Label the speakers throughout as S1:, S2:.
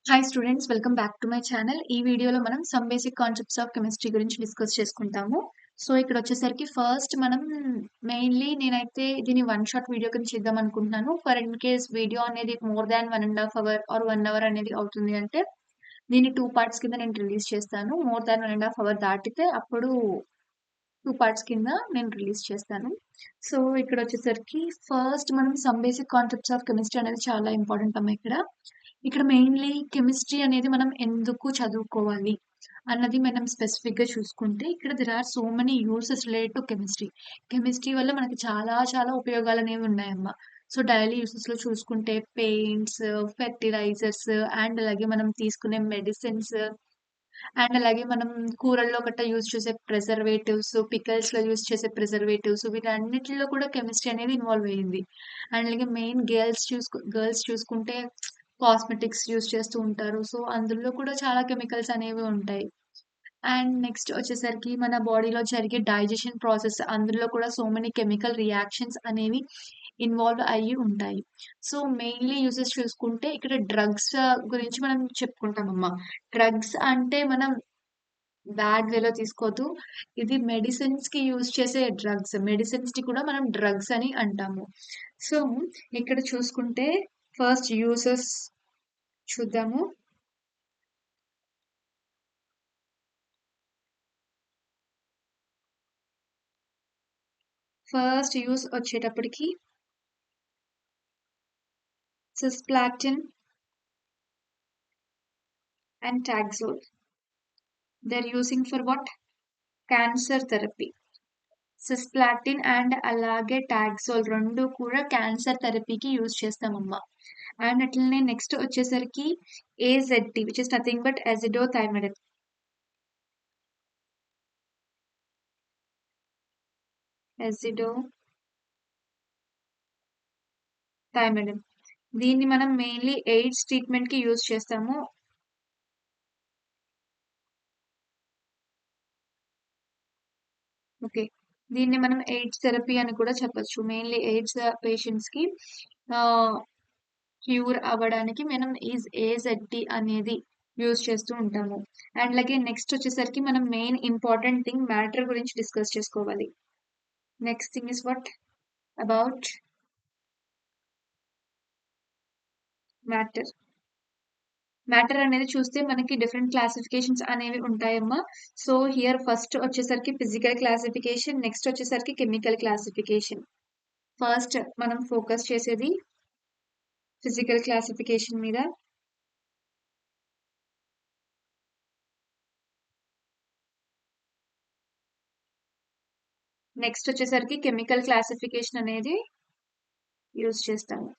S1: Hi students, welcome back to my channel. ఈ వీడియోలో మనం some basic concepts of chemistry గురించి డిస్కస్ చేసుకుంటాము. సో ఇక్కడ వచ్చేసరికి ఫస్ట్ మనం మెయిన్లీ నేనైతే దీన్ని వన్ షాట్ వీడియో కింద చేద్దాం అనుకుంటున్నాను. ఫర్ ఇన్ కేస్ వీడియో అనేది more than 1.5 hour or 1 hour అనేది అవుతుంది అంటే దీన్ని 2 పార్ట్స్ కింద నేను రిలీజ్ చేస్తాను. మోర్ దాన్ 1.5 అవర్ దాటితే అప్పుడు 2 పార్ట్స్ కింద నేను రిలీజ్ చేస్తాను. సో ఇక్కడ వచ్చేసరికి ఫస్ట్ మనం some basic concepts of chemistry అనేది చాలా ఇంపార్టెంట్ అమ్మా. ఇక్కడ మెయిన్లీ కెమిస్ట్రీ అనేది మనం ఎందుకు చదువుకోవాలి అన్నది మనం స్పెసిఫిక్ గా చూసుకుంటే ఇక్కడ there are so many uses related to chemistry. Chemistry వల్ల మనకి చాలా చాలా ఉపయోగాలు అనేవి ఉన్నాయమ్మా. సో డైలీ యూసెస్ లో చూసుకుంటే పెయింట్స్, ఫెర్టిలైజర్స్, అండ్ అలాగే మనం తీసుకునే మెడిసిన్స్, అండ్ అలాగే మనం కూరల్లో గట్టా యూజ్ చేసే ప్రిజర్వేటివ్స్, పికల్స్ లో యూజ్ చేసే ప్రిజర్వేటివ్స్, వీటన్నిటిలో కూడా కెమిస్ట్రీ అనేది ఇన్వాల్వ్ అయ్యింది. అండ్ అలాగే మెయిన్ గర్ల్స్ చూసుకుంటే కాస్మెటిక్స్ యూజ్ చేస్తూ ఉంటారు. సో అందులో కూడా చాలా కెమికల్స్ అనేవి ఉంటాయి. అండ్ నెక్స్ట్ వచ్చేసరికి మన బాడీలో జరిగే డైజెషన్ ప్రాసెస్, అందులో కూడా సో మెనీ కెమికల్ రియాక్షన్స్ అనేవి ఇన్వాల్వ్ అయ్యి ఉంటాయి. సో మెయిన్లీ యూజెస్ చూసుకుంటే ఇక్కడ డ్రగ్స్ గురించి మనం చెప్పుకుంటామమ్మా. డ్రగ్స్ అంటే మనం బ్యాడ్ వేలో తీసుకోవద్దు. ఇది మెడిసిన్స్ కి యూజ్ చేసే డ్రగ్స్. మెడిసిన్స్ ని కూడా మనం డ్రగ్స్ అని అంటాము. సో ఇక్కడ చూసుకుంటే ఫస్ట్ యూజెస్ చూద్దాము. ఫస్ట్ యూజ్ వచ్చేటప్పటికి cisplatin and Taxol. They're using for what? Cancer therapy. Cisplatin and అలాగే టాక్సోల్ రెండు కూడా క్యాన్సర్ థెరపీకి యూజ్ చేస్తామమ్మా. అండ్ అట్లనే నెక్స్ట్ వచ్చేసరికి AZT, which is nothing but azidothymidine. దీన్ని మనం మెయిన్లీ ఎయిడ్స్ ట్రీట్మెంట్ కి యూజ్ చేస్తాము. ఓకే, దీన్ని మనం ఎయిడ్స్ థెరపీ అని కూడా చెప్పొచ్చు. మెయిన్లీ ఎయిడ్స్ పేషెంట్స్ కి క్యూర్ అవ్వడానికి మనం AZT అనేది యూజ్ చేస్తూ ఉంటాము. అండ్ అలాగే నెక్స్ట్ వచ్చేసరికి మనం మెయిన్ ఇంపార్టెంట్ థింగ్ మ్యాటర్ గురించి డిస్కస్ చేసుకోవాలి. Next thing is what about matter. Matter అనేది చూస్తే మనకి డిఫరెంట్ క్లాసిఫికేషన్స్ అనేవి ఉంటాయమ్మా. సో హియర్ ఫస్ట్ వచ్చేసరికి ఫిజికల్ క్లాసిఫికేషన్, నెక్స్ట్ వచ్చేసరికి కెమికల్ క్లాసిఫికేషన్. ఫస్ట్ మనం ఫోకస్ చేసేది ఫిజికల్ క్లాసిఫికేషన్ మీద. నెక్స్ట్ వచ్చేసరికి కెమికల్ క్లాసిఫికేషన్ అనేది యూజ్ చేస్తాము.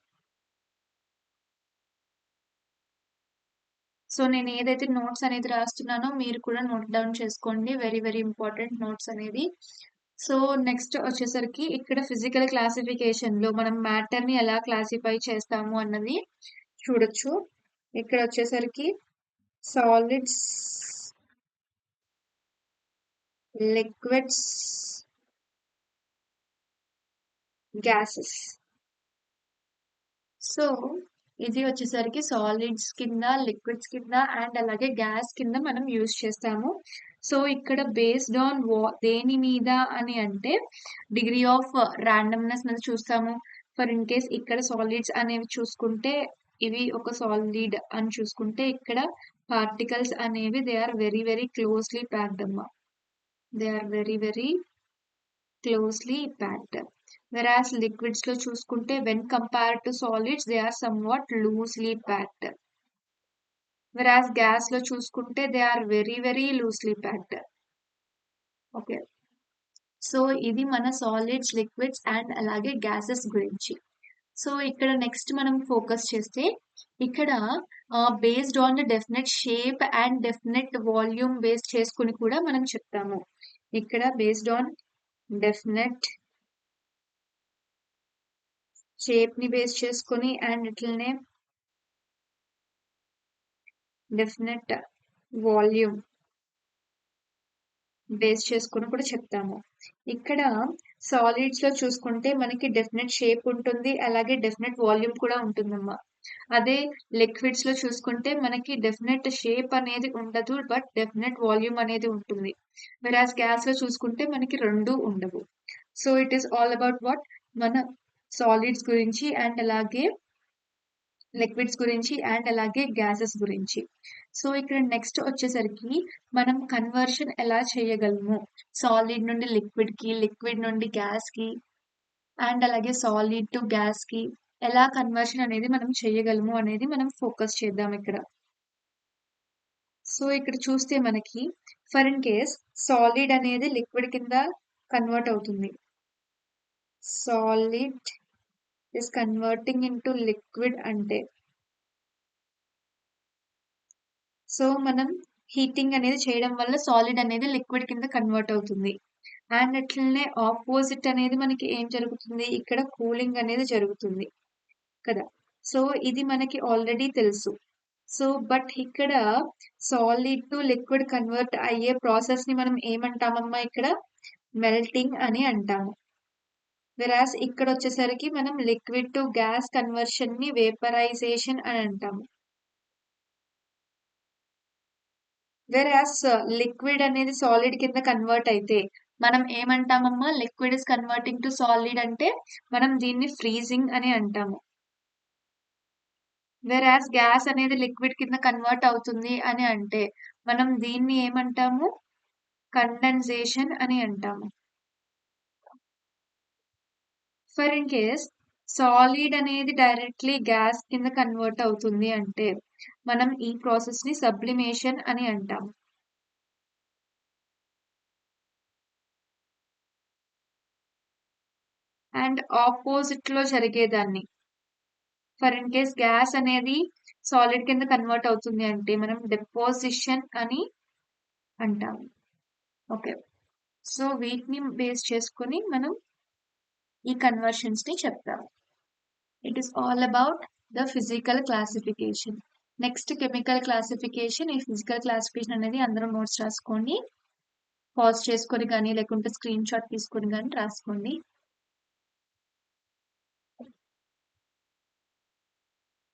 S1: సో నేను ఏదైతే నోట్స్ అనేది రాస్తున్నానో మీరు కూడా నోట్ డౌన్ చేసుకోండి. వెరీ వెరీ ఇంపార్టెంట్ నోట్స్ అనేది. సో నెక్స్ట్ వచ్చేసరికి ఇక్కడ ఫిజికల్ క్లాసిఫికేషన్ లో మనం మ్యాటర్ ని ఎలా క్లాసిఫై చేస్తాము అన్నది చూడొచ్చు. ఇక్కడ వచ్చేసరికి సాలిడ్స్, లిక్విడ్స్, గ్యాసెస్. సో ఇది వచ్చేసరికి సాలిడ్స్ కింద, లిక్విడ్స్ కింద, అండ్ అలాగే గ్యాస్ కింద మనం యూజ్ చేస్తాము. సో ఇక్కడ బేస్డ్ ఆన్ దేని మీద అని అంటే డిగ్రీ ఆఫ్ ర్యాండమ్నెస్ అనేది చూస్తాము. ఫర్ ఇన్ కేస్ ఇక్కడ సాలిడ్స్ అనేవి చూసుకుంటే ఇవి ఒక సాలిడ్ అని చూసుకుంటే ఇక్కడ పార్టికల్స్ అనేవి they are very very closely packed అమ్మా. They are very very closely packed. Whereas liquids లో చూసుకుంటే when compared to solids they are somewhat loosely packed. Whereas gas లో చూసుకుంటే they are very very loosely packed. Okay, so ఇది మన solids, liquids and అలాగే gases గురించి. So ఇక్కడ next మనం ఫోకస్ చేస్తే ఇక్కడ based on the definite shape and definite volume base చేసుకుని కూడా మనం చెప్తాము. ఇక్కడ బేస్డ్ ఆన్ డెఫినెట్ షేప్ ని బేస్ చేసుకొని అండ్ ఇట్లనే డెఫినెట్ వాల్యూమ్ బేస్ చేసుకుని కూడా చెప్తాము. ఇక్కడ సాలిడ్స్ లో చూసుకుంటే మనకి డెఫినెట్ షేప్ ఉంటుంది, అలాగే డెఫినెట్ వాల్యూమ్ కూడా ఉంటుందమ్మా. అదే లిక్విడ్స్‌లో చూసుకుంటే మనకి డెఫినెట్ షేప్ అనేది ఉండదు. బట్ డెఫినెట్ వాల్యూమ్ అనేది ఉంటుంది. వెరాస్ గ్యాస్‌లో చూసుకుంటే మనకి 2 ఉండవు. So, it is all about what మన సాలిడ్స్ గురించి అండ్ అలాగే లిక్విడ్స్ గురించి అండ్ అలాగే గ్యాసెస్ గురించి. సో, ఇక్కడ నెక్స్ట్ వచ్చేసరికి మనం కన్వర్షన్ ఎలా చేయగలము? సాలిడ్ నుండి లిక్విడ్‌కి, లిక్విడ్ నుండి గ్యాస్‌కి అండ్ అలాగే సాలిడ్ టు గ్యాస్‌కి ఎలా కన్వర్షన్ అనేది మనం చేయగలము అనేది మనం ఫోకస్ చేద్దాం ఇక్కడ. సో, ఇక్కడ చూస్తే మనకి ఫర్ ఇన్ కేస్ సాలిడ్ అనేది లిక్విడ్ కింద కన్వర్ట్ అవుతుంది. Solid is converting into liquid అంటే సో, మనం హీటింగ్ అనేది చేయడం వల్ల సాలిడ్ అనేది లిక్విడ్ కింద కన్వర్ట్ అవుతుంది. అండ్ అట్లనే ఆపోజిట్ అనేది మనకి ఏం జరుగుతుంది? ఇక్కడ కూలింగ్ అనేది జరుగుతుంది కదా! సో, ఇది మనకి ఆల్రెడీ తెలుసు. సో, బట్ ఇక్కడ సాలిడ్ టు లిక్విడ్ కన్వర్ట్ అయ్యే ప్రాసెస్‌ని మనం ఏమంటామమ్మా ఇక్కడ? మెల్టింగ్ అని అంటాము. వెరాస్ ఇక్కడొచ్చేసరికి మనం లిక్విడ్ టు గ్యాస్ కన్వర్షన్‌ని వేపరైజేషన్ అని అంటాము. వెరాస్ లిక్విడ్ అనేది సాలిడ్ కింద కన్వర్ట్ అయితే మనం ఏమంటామమ్మా? Liquid is converting to solid అంటే మనం దీన్ని ఫ్రీజింగ్ అని అంటాము. వెరాస్ గ్యాస్ అనేది లిక్విడ్ కింద కన్వర్ట్ అవుతుంది అని అంటే మనం దీన్ని ఏమంటాము? కండెన్సేషన్ అని అంటాము. ఫర్ ఇన్ కేస్ సాలిడ్ అనేది డైరెక్ట్‌లీ గ్యాస్ కింద కన్వర్ట్ అవుతుంది అంటే మనం ఈ ప్రాసెస్‌ని సబ్లిమేషన్ అని అంటాము. అండ్ ఆపోజిట్‌లో జరిగేదాన్ని ఫర్ ఇన్ కేస్ గ్యాస్ అనేది సాలిడ్ కింద కన్వర్ట్ అవుతుంది అంటే మనం డిపోజిషన్ అని అంటాము. ఓకే. సో, వీటిని బేస్ చేసుకొని మనం ఈ కన్వర్షన్స్ ని చెప్తాము. It is all about the physical classification. Next chemical classification. ఈ ఫిజికల్ క్లాసిఫికేషన్ అనేది అందరూ నోట్స్ రాసుకోండి. పాజ్ చేసుకొని కానీ లేకుంటే స్క్రీన్ షాట్ తీసుకొని కానీ రాసుకోండి.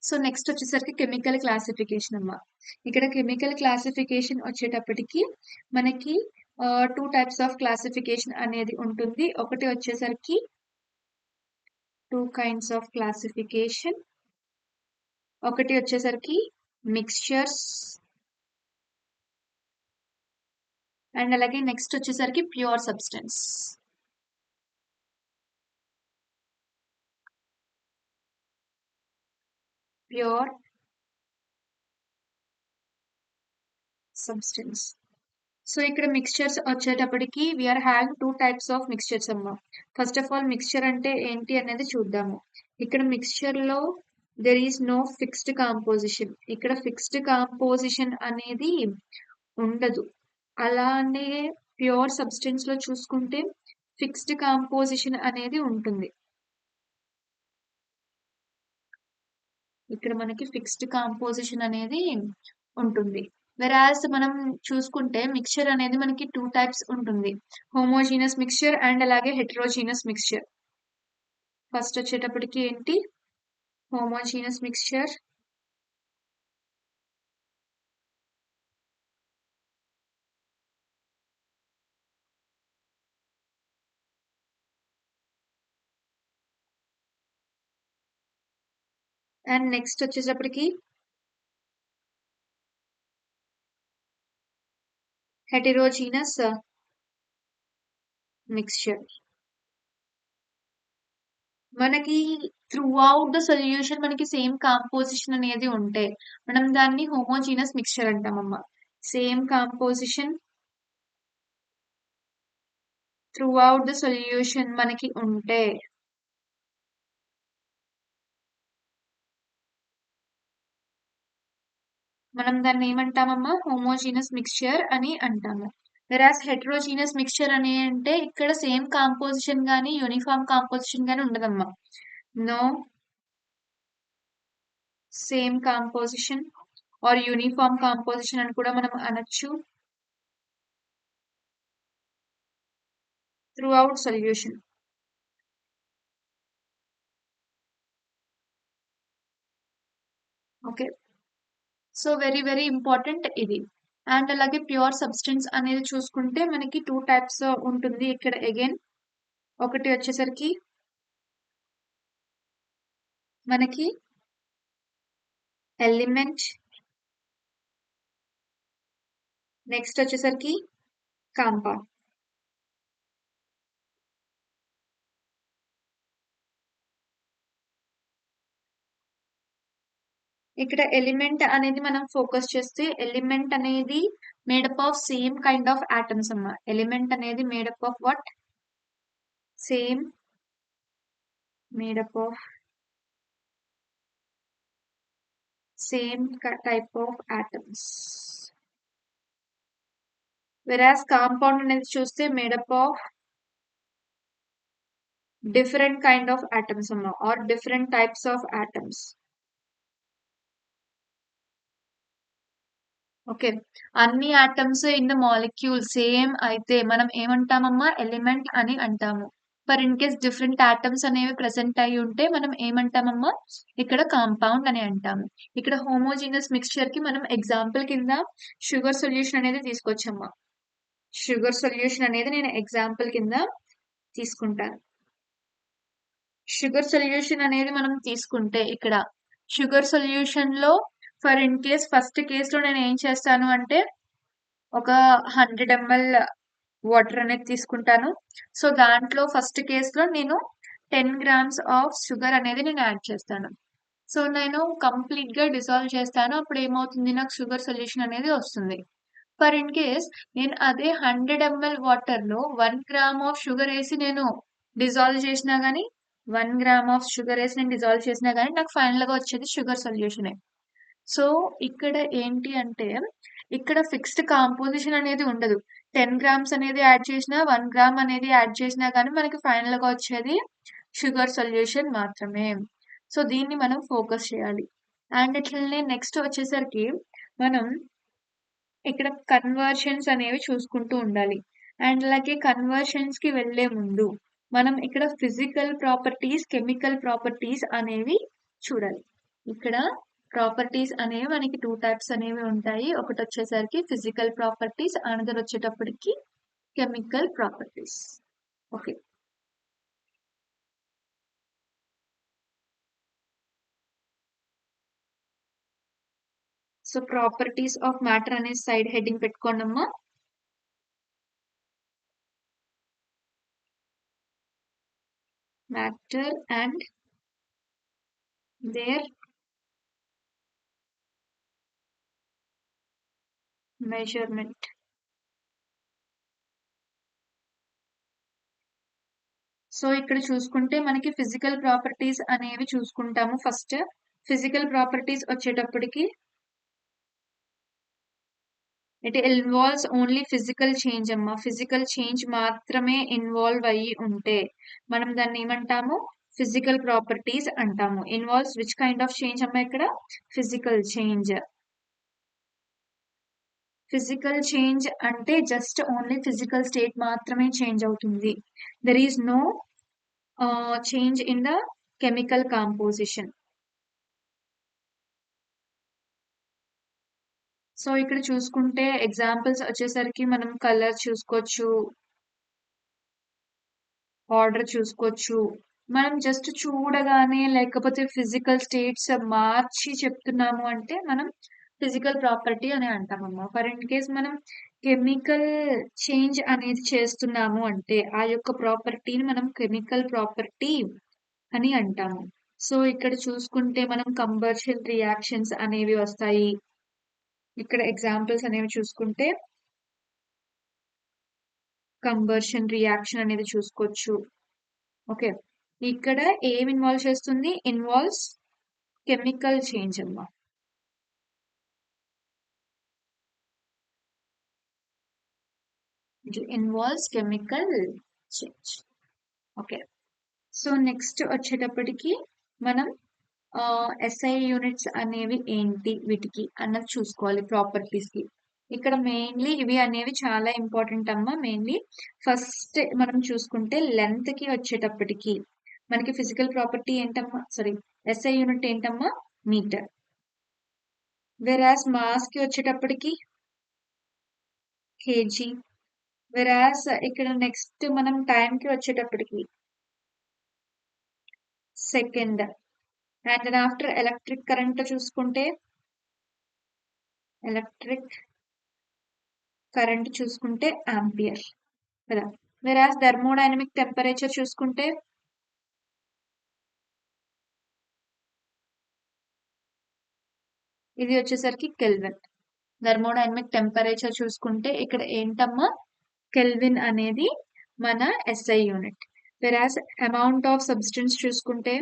S1: సో నెక్స్ట్ వచ్చేసరికి కెమికల్ క్లాసిఫికేషన్ అమ్మా. ఇక్కడ కెమికల్ క్లాసిఫికేషన్ వచ్చేటప్పటికి మనకి 2 టైప్స్ ఆఫ్ క్లాసిఫికేషన్ అనేది ఉంటుంది. ఒకటి వచ్చేసరికి 2 కైండ్స్ ఆఫ్ క్లాసిఫికేషన్. ఒకటి వచ్చేసరికి మిక్స్చర్స్ అండ్ అలాగే నెక్స్ట్ వచ్చేసరికి pure substance. Pure substance. So ఇక్కడ మిక్స్చర్స్ వచ్చేటప్పటికి we are having 2 types of mixtures అమ్మా. ఫస్ట్ ఆఫ్ ఆల్ మిక్స్చర్ అంటే ఏంటి అనేది చూద్దాము. ఇక్కడ మిక్స్చర్ లో there is no fixed composition. ఇక్కడ ఫిక్స్డ్ కాంపోజిషన్ అనేది ఉండదు. అలానే ప్యూర్ సబ్స్టెన్స్ లో చూసుకుంటే ఫిక్స్డ్ కాంపోజిషన్ అనేది ఉంటుంది. ఇక్కడ మనకి ఫిక్స్డ్ కాంపోజిషన్ అనేది ఉంటుంది. వెరాస్ మనం చూసుకుంటే మిక్స్చర్ అనేది మనకి 2 టైప్స్ ఉంటుంది. హోమోజీనస్ మిక్స్చర్ అండ్ అలాగే హెటరోజీనస్ మిక్స్చర్. ఫస్ట్ వచ్చేటప్పటికి ఏంటి? Homogeneous mixture. అండ్ నెక్స్ట్ వచ్చేటప్పటికి హెటరోజీనస్ మిక్స్చర్. మనకి త్రూ అవుట్ ద సొల్యూషన్ మనకి సేమ్ కాంపోజిషన్ అనేది ఉంటే మనం దాన్ని హోమోజీనస్ మిక్స్చర్ అంటామమ్మా. Same composition throughout the solution మనకి ఉంటే మనం దాన్ని ఏమంటామమ్మా? హోమోజీనస్ మిక్స్చర్ అని అంటాము. వెరాస్ హెటరోజీనస్ మిక్స్చర్ అని అంటే ఇక్కడ సేమ్ కాంపోజిషన్ గానీ యూనిఫామ్ కాంపోజిషన్ గానీ ఉండదమ్మా. No same composition or uniform composition అని కూడా మనం అనొచ్చు. Throughout solution. Okay. So, very very important ఇది. అండ్ అలాగే ప్యూర్ సబ్స్టెన్స్ అనేది చూసుకుంటే మనకి 2 టైప్స్ ఉంటుంది ఇక్కడ అగైన్. ఒకటి వచ్చేసరికి మనకి ఎలిమెంట్, నెక్స్ట్ వచ్చేసరికి కాంపౌండ్. ఇక్కడ ఎలిమెంట్ అనేది మనం ఫోకస్ చేస్తే ఎలిమెంట్ అనేది made up of same kind of atoms అమ్మా. ఎలిమెంట్ అనేది made up of what? Same made up of same type of atoms. వెరాస్ compound అనేది చూస్తే made up of different kind of atoms అమ్మా, or different types of atoms. Okay. అన్ని atoms in the molecule same అయితే మనం ఏమంటామమ్మా? Element అని అంటాము. For in case different atoms అనేవి ప్రెసెంట్ అయి ఉంటే మనం ఏమంటామమ్మా? ఇక్కడ కాంపౌండ్ అని అంటాము. ఇక్కడ హోమోజీనియస్ మిక్స్చర్ కి మనం ఎగ్జాంపుల్ కింద షుగర్ సొల్యూషన్ అనేది తీసుకొచ్చమ్మా. షుగర్ సొల్యూషన్ అనేది నేను ఎగ్జాంపుల్ కింద తీసుకుంటాను. షుగర్ సొల్యూషన్ అనేది మనం తీసుకుంటే ఇక్కడ షుగర్ సొల్యూషన్ లో for in case first case లో నేను ఏం చేస్తాను అంటే ఒక 100 ml వాటర్ అనేది తీసుకుంటాను. సో దాంట్లో ఫస్ట్ కేస్ లో నేను 10 grams ఆఫ్ షుగర్ అనేది నేను యాడ్ చేస్తాను. సో నేను కంప్లీట్ గా డిసాల్వ్ చేస్తాను. అప్పుడు ఏమవుతుంది? నాకు షుగర్ సొల్యూషన్ అనేది వస్తుంది. ఫర్ ఇన్ కేస్ నేను అదే 100 ml వాటర్ లో 1 గ్రామ్ ఆఫ్ షుగర్ వేసి నేను డిసాల్వ్ చేసినా గానీ 1 గ్రామ్ ఆఫ్ షుగర్ వేసి నేను డిసాల్వ్ చేసినా గానీ నాకు ఫైనల్ గా వచ్చేది షుగర్ సొల్యూషనే. సో ఇక్కడ ఏంటి అంటే ఇక్కడ ఫిక్స్డ్ కాంపోజిషన్ అనేది ఉండదు. 10 గ్రామ్స్ అనేది యాడ్ చేసినా 1 గ్రామ్ అనేది యాడ్ చేసినా కానీ మనకి ఫైనల్ గా వచ్చేది షుగర్ సొల్యూషన్ మాత్రమే. సో దీన్ని మనం ఫోకస్ చేయాలి. అండ్ ఇట్లనే నెక్స్ట్ వచ్చేసరికి మనం ఇక్కడ కన్వర్షన్స్ అనేవి చూసుకుంటూ ఉండాలి. అండ్ అలాగే కన్వర్షన్స్ కి వెళ్లే ముందు మనం ఇక్కడ ఫిజికల్ ప్రాపర్టీస్, కెమికల్ ప్రాపర్టీస్ అనేవి చూడాలి. ఇక్కడ ప్రాపర్టీస్ అనేవి మనకి 2 టైప్స్ అనేవి ఉంటాయి. ఒకటి వచ్చేసరికి ఫిజికల్ ప్రాపర్టీస్, అనదర్ వచ్చేటప్పటికి chemical properties. Okay. So properties of matter అనే సైడ్ హెడ్డింగ్ పెట్టుకోండమ్మా. Matter and their measurement. So ఇక్కడ చూసుకుంటే మనకి ఫిజికల్ ప్రాపర్టీస్ అనేవి చూసుకుంటాము. ఫస్ట్ ఫిజికల్ ప్రాపర్టీస్ వచ్చేటప్పటికి it involves only physical change అమ్మా. ఫిజికల్ చేంజ్ మాత్రమే ఇన్వాల్వ్ అయ్యి ఉంటే మనం దాన్ని ఏమంటాము? ఫిజికల్ ప్రాపర్టీస్ అంటాము. Involves which kind of change అమ్మా? ఇక్కడ ఫిజికల్ చేంజ్. ఫిజికల్ చేంజ్ అంటే జస్ట్ ఓన్లీ ఫిజికల్ స్టేట్ మాత్రమే చేంజ్ అవుతుంది. There is no change in the chemical composition. So ఇక్కడ చూసుకుంటే ఎగ్జాంపుల్స్ వచ్చేసరికి మనం కలర్ చూసుకోవచ్చు, ఆర్డర్ చూసుకోవచ్చు. మనం జస్ట్ చూడగానే లేకపోతే ఫిజికల్ స్టేట్స్ మార్చి చెప్తున్నాము అంటే మనం ఫిజికల్ ప్రాపర్టీ అని అంటామమ్మా. ఫర్ ఇన్ కేస్ మనం కెమికల్ చేంజ్ అనేది చేస్తున్నాము అంటే ఆ యొక్క ప్రాపర్టీని మనం కెమికల్ ప్రాపర్టీ అని అంటాము. సో ఇక్కడ చూసుకుంటే మనం కంబర్షన్ రియాక్షన్స్ అనేవి వస్తాయి. ఇక్కడ ఎగ్జాంపుల్స్ అనేవి చూసుకుంటే కంబర్షన్ రియాక్షన్ అనేది చూసుకోవచ్చు. ఓకే. ఇక్కడ ఏం ఇన్వాల్వ్ చేస్తుంది? ఇన్వాల్వ్స్ కెమికల్ చేంజ్ అమ్మా. It involves chemical change. Okay. So next వచ్చేటప్పటికి మనం ఎస్ఐ యూనిట్స్ అనేవి ఏంటి వీటికి అన్నది చూసుకోవాలి ప్రాపర్టీస్ కి. ఇక్కడ మెయిన్లీ ఇవి అనేవి చాలా ఇంపార్టెంట్ అమ్మా. మెయిన్లీ ఫస్ట్ మనం చూసుకుంటే లెంత్ కి వచ్చేటప్పటికి మనకి ఫిజికల్ ప్రాపర్టీ ఏంటమ్మా? సారీ, ఎస్ఐ యూనిట్ ఏంటమ్మా? మీటర్. వెరాస్ మాస్ కి వచ్చేటప్పటికి కేజీ. వెరాస్ ఇక్కడ నెక్స్ట్ మనం టైం కి వచ్చేటప్పటికి second. And then after electric current చూసుకుంటే ఎలక్ట్రిక్ కరెంట్ చూసుకుంటే ఆంపియర్ కదా. వెరాస్ థర్మోడైనమిక్ టెంపరేచర్ చూసుకుంటే ఇది వచ్చేసరికి కెల్విన్. థర్మోడైనమిక్ టెంపరేచర్ చూసుకుంటే ఇక్కడ ఏంటమ్మా కెల్విన్ అనేది మన SI unit. వెరాస్ amount of substance చూసుకుంటే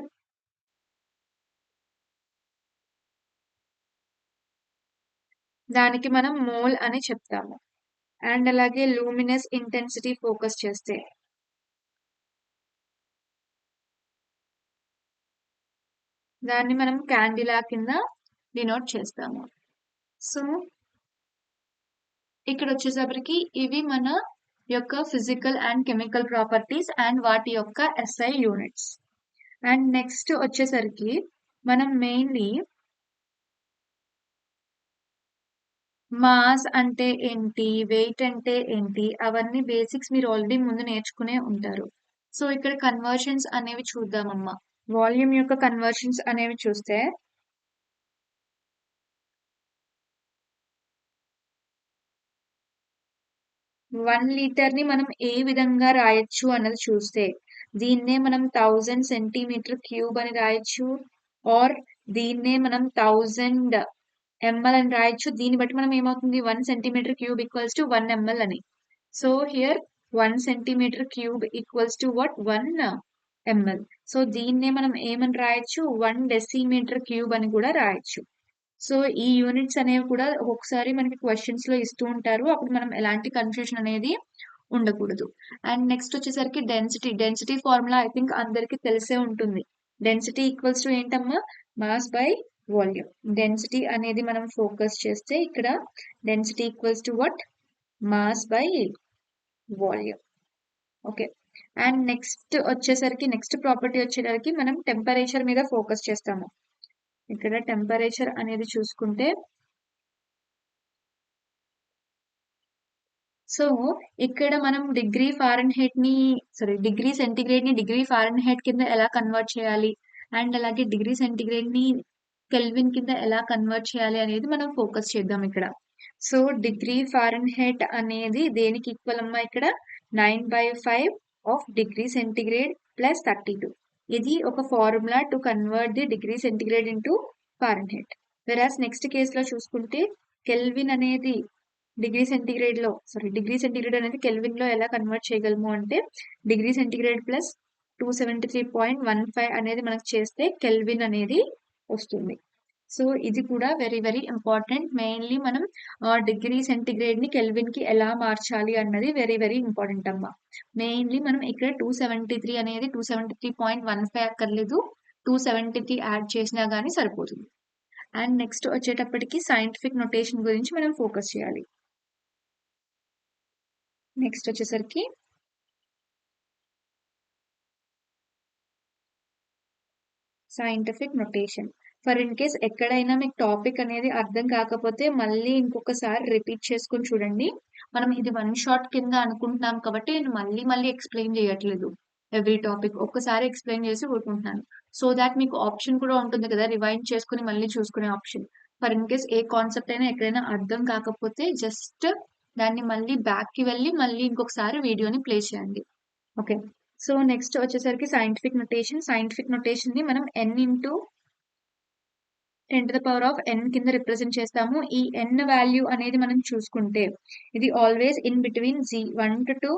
S1: దానికి మనం మోల్ అని చెప్తాము. అండ్ అలాగే లూమినస్ ఇంటెన్సిటీ ఫోకస్ చేస్తే దాన్ని మనం క్యాండిలా కింద డినోట్ చేస్తాము. సో ఇక్కడ వచ్చేసరికి ఇవి మన యొక్క physical and chemical properties and వాటి యొక్క ఎస్ఐ యూనిట్స్. అండ్ నెక్స్ట్ వచ్చేసరికి మనం మెయిన్లీ మాస్ అంటే ఏంటి, వెయిట్ అంటే ఏంటి, అవన్నీ బేసిక్స్ మీరు ఆల్రెడీ ముందు నేర్చుకునే ఉంటారు. సో ఇక్కడ కన్వర్షన్స్ అనేవి చూద్దామమ్మా. వాల్యూమ్ యొక్క కన్వర్షన్స్ అనేవి చూస్తే 1 లీటర్ ని మనం ఏ విధంగా రాయొచ్చు అన్నది చూస్తే దీన్నే మనం 1000 సెంటీమీటర్ క్యూబ్ అని రాయొచ్చు. ఆర్ దీన్నే మనం 1000 ml అని రాయొచ్చు. దీన్ని బట్టి మనం ఏమవుతుంది 1 centimetre cube equals to 1 ml అని. So here 1 centimetre cube equals to what 1 ml. So దీన్నే మనం ఏమని రాయొచ్చు 1 డెసిమీటర్ క్యూబ్ అని కూడా రాయొచ్చు. సో ఈ యూనిట్స్ అనేవి కూడా ఒక్కొక్కసారి మనకి క్వశ్చన్స్ లో ఇస్తూ ఉంటారు. అప్పుడు మనం ఎలాంటి కన్ఫ్యూజన్ అనేది ఉండకూడదు. అండ్ నెక్స్ట్ వచ్చేసరికి డెన్సిటీ ఫార్ములా ఐ థింక్ అందరికి తెలిసే ఉంటుంది. డెన్సిటీ ఈక్వల్స్ టు ఏంటమ్మా మాస్ బై వాల్యూమ్. డెన్సిటీ అనేది మనం ఫోకస్ చేస్తే ఇక్కడ density equals to what mass by volume. Okay. And next వచ్చేసరికి నెక్స్ట్ ప్రాపర్టీ వచ్చేసరికి మనం టెంపరేచర్ మీద ఫోకస్ చేస్తాము. ఇక్కడ టెంపరేచర్ అనేది చూసుకుంటే సో ఇక్కడ మనం డిగ్రీ సెంటిగ్రేడ్ ని డిగ్రీ ఫారెన్హీట్ కింద ఎలా కన్వర్ట్ చేయాలి అండ్ అలాగే డిగ్రీ సెంటిగ్రేడ్ ని కెల్విన్ కింద ఎలా కన్వర్ట్ చేయాలి అనేది మనం ఫోకస్ చేద్దాం ఇక్కడ. సో డిగ్రీ ఫారెన్హీట్ అనేది దేనికి ఈక్వల్ అమ్మా ఇక్కడ 9/5 ఆఫ్ డిగ్రీ సెంటిగ్రేడ్ ప్లస్ 32. ఇది ఒక formula to convert the degree centigrade into Fahrenheit. వెరాస్ next కేసులో చూసుకుంటే కెల్విన్ అనేది డిగ్రీ సెంటిగ్రేడ్ అనేది కెల్విన్ లో ఎలా కన్వర్ట్ చేయగలము అంటే డిగ్రీ సెంటిగ్రేడ్ ప్లస్ 273.15 అనేది మనకు చేస్తే కెల్విన్ అనేది వస్తుంది. సో ఇది కూడా వెరీ వెరీ ఇంపార్టెంట్. మెయిన్లీ మనం డిగ్రీ సెంటిగ్రేడ్ ని కెల్విన్ కి ఎలా మార్చాలి అన్నది వెరీ వెరీ ఇంపార్టెంట్ అమ్మా. మెయిన్లీ మనం ఇక్కడ 273 అనేది 273.15 అక్కర్లేదు, 273 యాడ్ చేసినా గానీ సరిపోతుంది. అండ్ నెక్స్ట్ వచ్చేటప్పటికి సైంటిఫిక్ నొటేషన్ గురించి మనం ఫోకస్ చేయాలి. నెక్స్ట్ వచ్చేసరికి scientific notation. For in case ఎక్కడైనా మీకు టాపిక్ అనేది అర్థం కాకపోతే మళ్ళీ ఇంకొకసారి రిపీట్ చేసుకుని చూడండి. మనం ఇది 1 షాట్ కింద అనుకుంటున్నాం కాబట్టి నేను మళ్ళీ ఎక్స్ప్లెయిన్ చేయట్లేదు. ఎవ్రీ టాపిక్ ఒక్కసారి ఎక్స్ప్లెయిన్ చేసి ఊరుకుంటున్నాను. సో దాట్ మీకు ఆప్షన్ కూడా ఉంటుంది కదా రివైండ్ చేసుకుని మళ్ళీ చూసుకునే option. For in case A concept అయినా ఎక్కడైనా అర్థం కాకపోతే జస్ట్ దాన్ని మళ్ళీ బ్యాక్ కి వెళ్ళి మళ్ళీ ఇంకొకసారి వీడియోని ప్లే చేయండి. ఓకే. సో నెక్స్ట్ వచ్చేసరికి సైంటిఫిక్ నొటేషన్ ని మనం n ఇంటూ 10⁻n కింద రిప్రజెంట్ చేస్తాము. ఈ n వాల్యూ అనేది మనం చూసుకుంటే ఇది always in between 1 to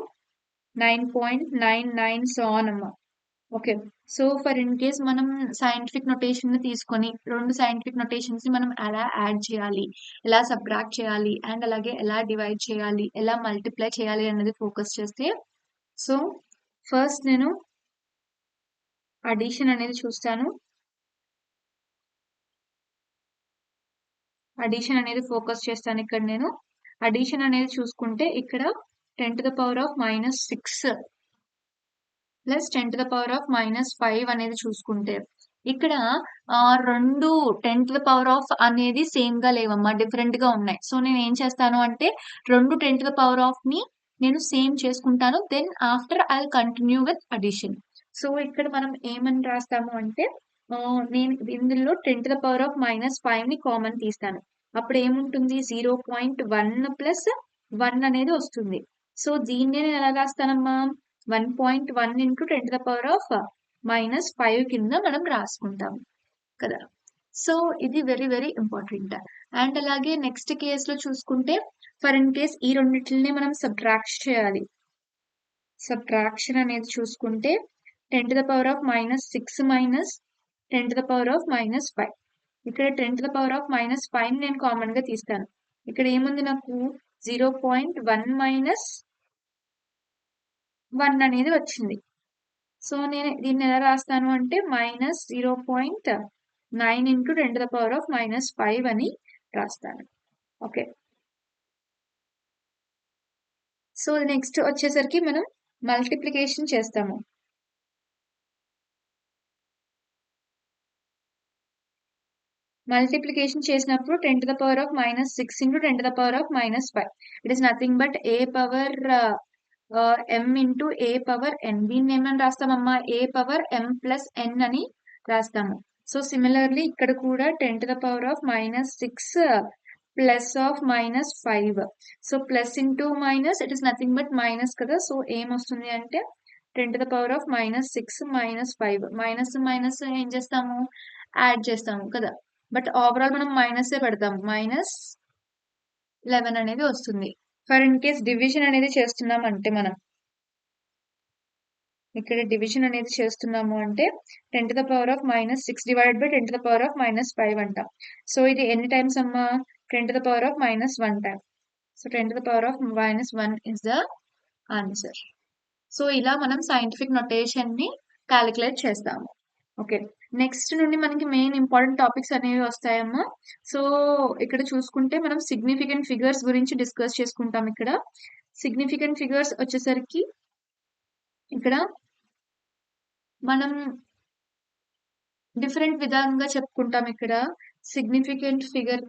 S1: 9.99 so on అమ్మా. Okay. So for in case మనం సైంటిఫిక్ నొటేషన్ ని తీసుకొని 2 సైంటిఫిక్ నొటేషన్స్ ని మనం ఎలా యాడ్ చేయాలి, ఎలా సబ్ట్రాక్ట్ చేయాలి అండ్ అలాగే ఎలా డివైడ్ చేయాలి, ఎలా మల్టిప్లై చేయాలి అన్నది ఫోకస్ చేస్తే సో ఫస్ట్ నేను అడిషన్ అనేది చూస్తాను. అడిషన్ అనేది ఫోకస్ చేస్తాను. ఇక్కడ నేను అడిషన్ అనేది చూసుకుంటే ఇక్కడ 10⁻⁻6 ప్లస్ 10⁻⁻5 అనేది చూసుకుంటే ఇక్కడ 2 10 టు ద పవర్ ఆఫ్ అనేది సేమ్‌గా లేవమ్మా. డిఫరెంట్‌గా ఉన్నాయి. సో, నేనేం చేస్తాను అంటే 2 10 టు ద పవర్ ఆఫ్‌ని నేను సేమ్ చేసుకుంటాను. Then after I will continue with addition. So, ఇక్కడ మనం ఏమని రాస్తాము అంటే నేను ఇందులో 10 టు ద పవర్ ఆఫ్ -5ని కామన్ తీస్తాను. అప్పుడేముంటుంది 0.1 ప్లస్ 1 అనేది వస్తుంది. సో, దీన్నే నేను ఎలా రాస్తానమ్మా 1.1 into 10 to the power of -5 కింద మనం రాసుకుంటాం కదా! సో, ఇది వెరీ వెరీ ఇంపార్టెంట్. అండ్ అలాగే నెక్స్ట్ కేస్‌లో చూసుకుంటే ఫర్ ఇన్ కేస్ ఈ రెండిటిలిని మనం సబ్ట్రాక్ట్ చేయాలి. సబ్ట్రాక్షన్ అనేది చూసుకుంటే 10 to the power of -6 minus 10 to the power of -5. ఇక్కడ 10 టు ద పవర్ ఆఫ్ -5ని నేను కామన్‌గా తీస్తాను. ఇక్కడ ఏముంది నాకు 0.1 మైనస్ 1 అనేది వచ్చింది. సో, నేను దీన్ని ఎలా రాస్తాను అంటే -0.9 into 10 to the power of -5 అని రాస్తాను. ఓకే. సో, నెక్స్ట్ వచ్చేసరికి మనం మల్టిప్లికేషన్ చేస్తాము. మల్టిప్లికేషన్ చేసినప్పుడు 10 to the power of -6 into 10 to the power of -5. It is nothing but A power m into A power n. దీన్ని ఏమని రాస్తామమ్మా ఏ పవర్ m ప్లస్ n అని రాస్తాము. సో సిమిలర్లీ ఇక్కడ కూడా 10 to the power of -6 plus of -5. So plus into minus it is nothing but minus కదా. So ఏమొస్తుంది అంటే 10 to the power of -6 -5. Minus minus ఏం చేస్తాము యాడ్ చేస్తాము కదా. బట్ ఓవరాల్ మనం మైనసే పెడతాము. -11 అనేది వస్తుంది. ఫర్ ఇన్ కేస్ డివిజన్ అనేది చేస్తున్నాం అంటే మనం ఇక్కడ డివిజన్ అనేది చేస్తున్నాము అంటే 10 to the power of -6 divided by 10 to the power of -5 అంటాం. సో ఇది ఎన్ని టైమ్స్ అమ్మా 10 to the power of -1 time. So 10 to the power of -1 is the answer. So ఇలా మనం సైంటిఫిక్ నొటేషన్ ని క్యాలిక్యులేట్ చేస్తాము. ఓకే. నెక్స్ట్ నుండి మనకి మెయిన్ ఇంపార్టెంట్ టాపిక్స్ అనేవి వస్తాయమ్మా. సో ఇక్కడ చూసుకుంటే మనం సిగ్నిఫికెంట్ ఫిగర్స్ గురించి డిస్కస్ చేసుకుంటాం ఇక్కడ. సిగ్నిఫికెంట్ ఫిగర్స్ వచ్చేసరికి ఇక్కడ మనం డిఫరెంట్ విధంగా చెప్పుకుంటాం ఇక్కడ. సిగ్నిఫికెంట్ ఫిగర్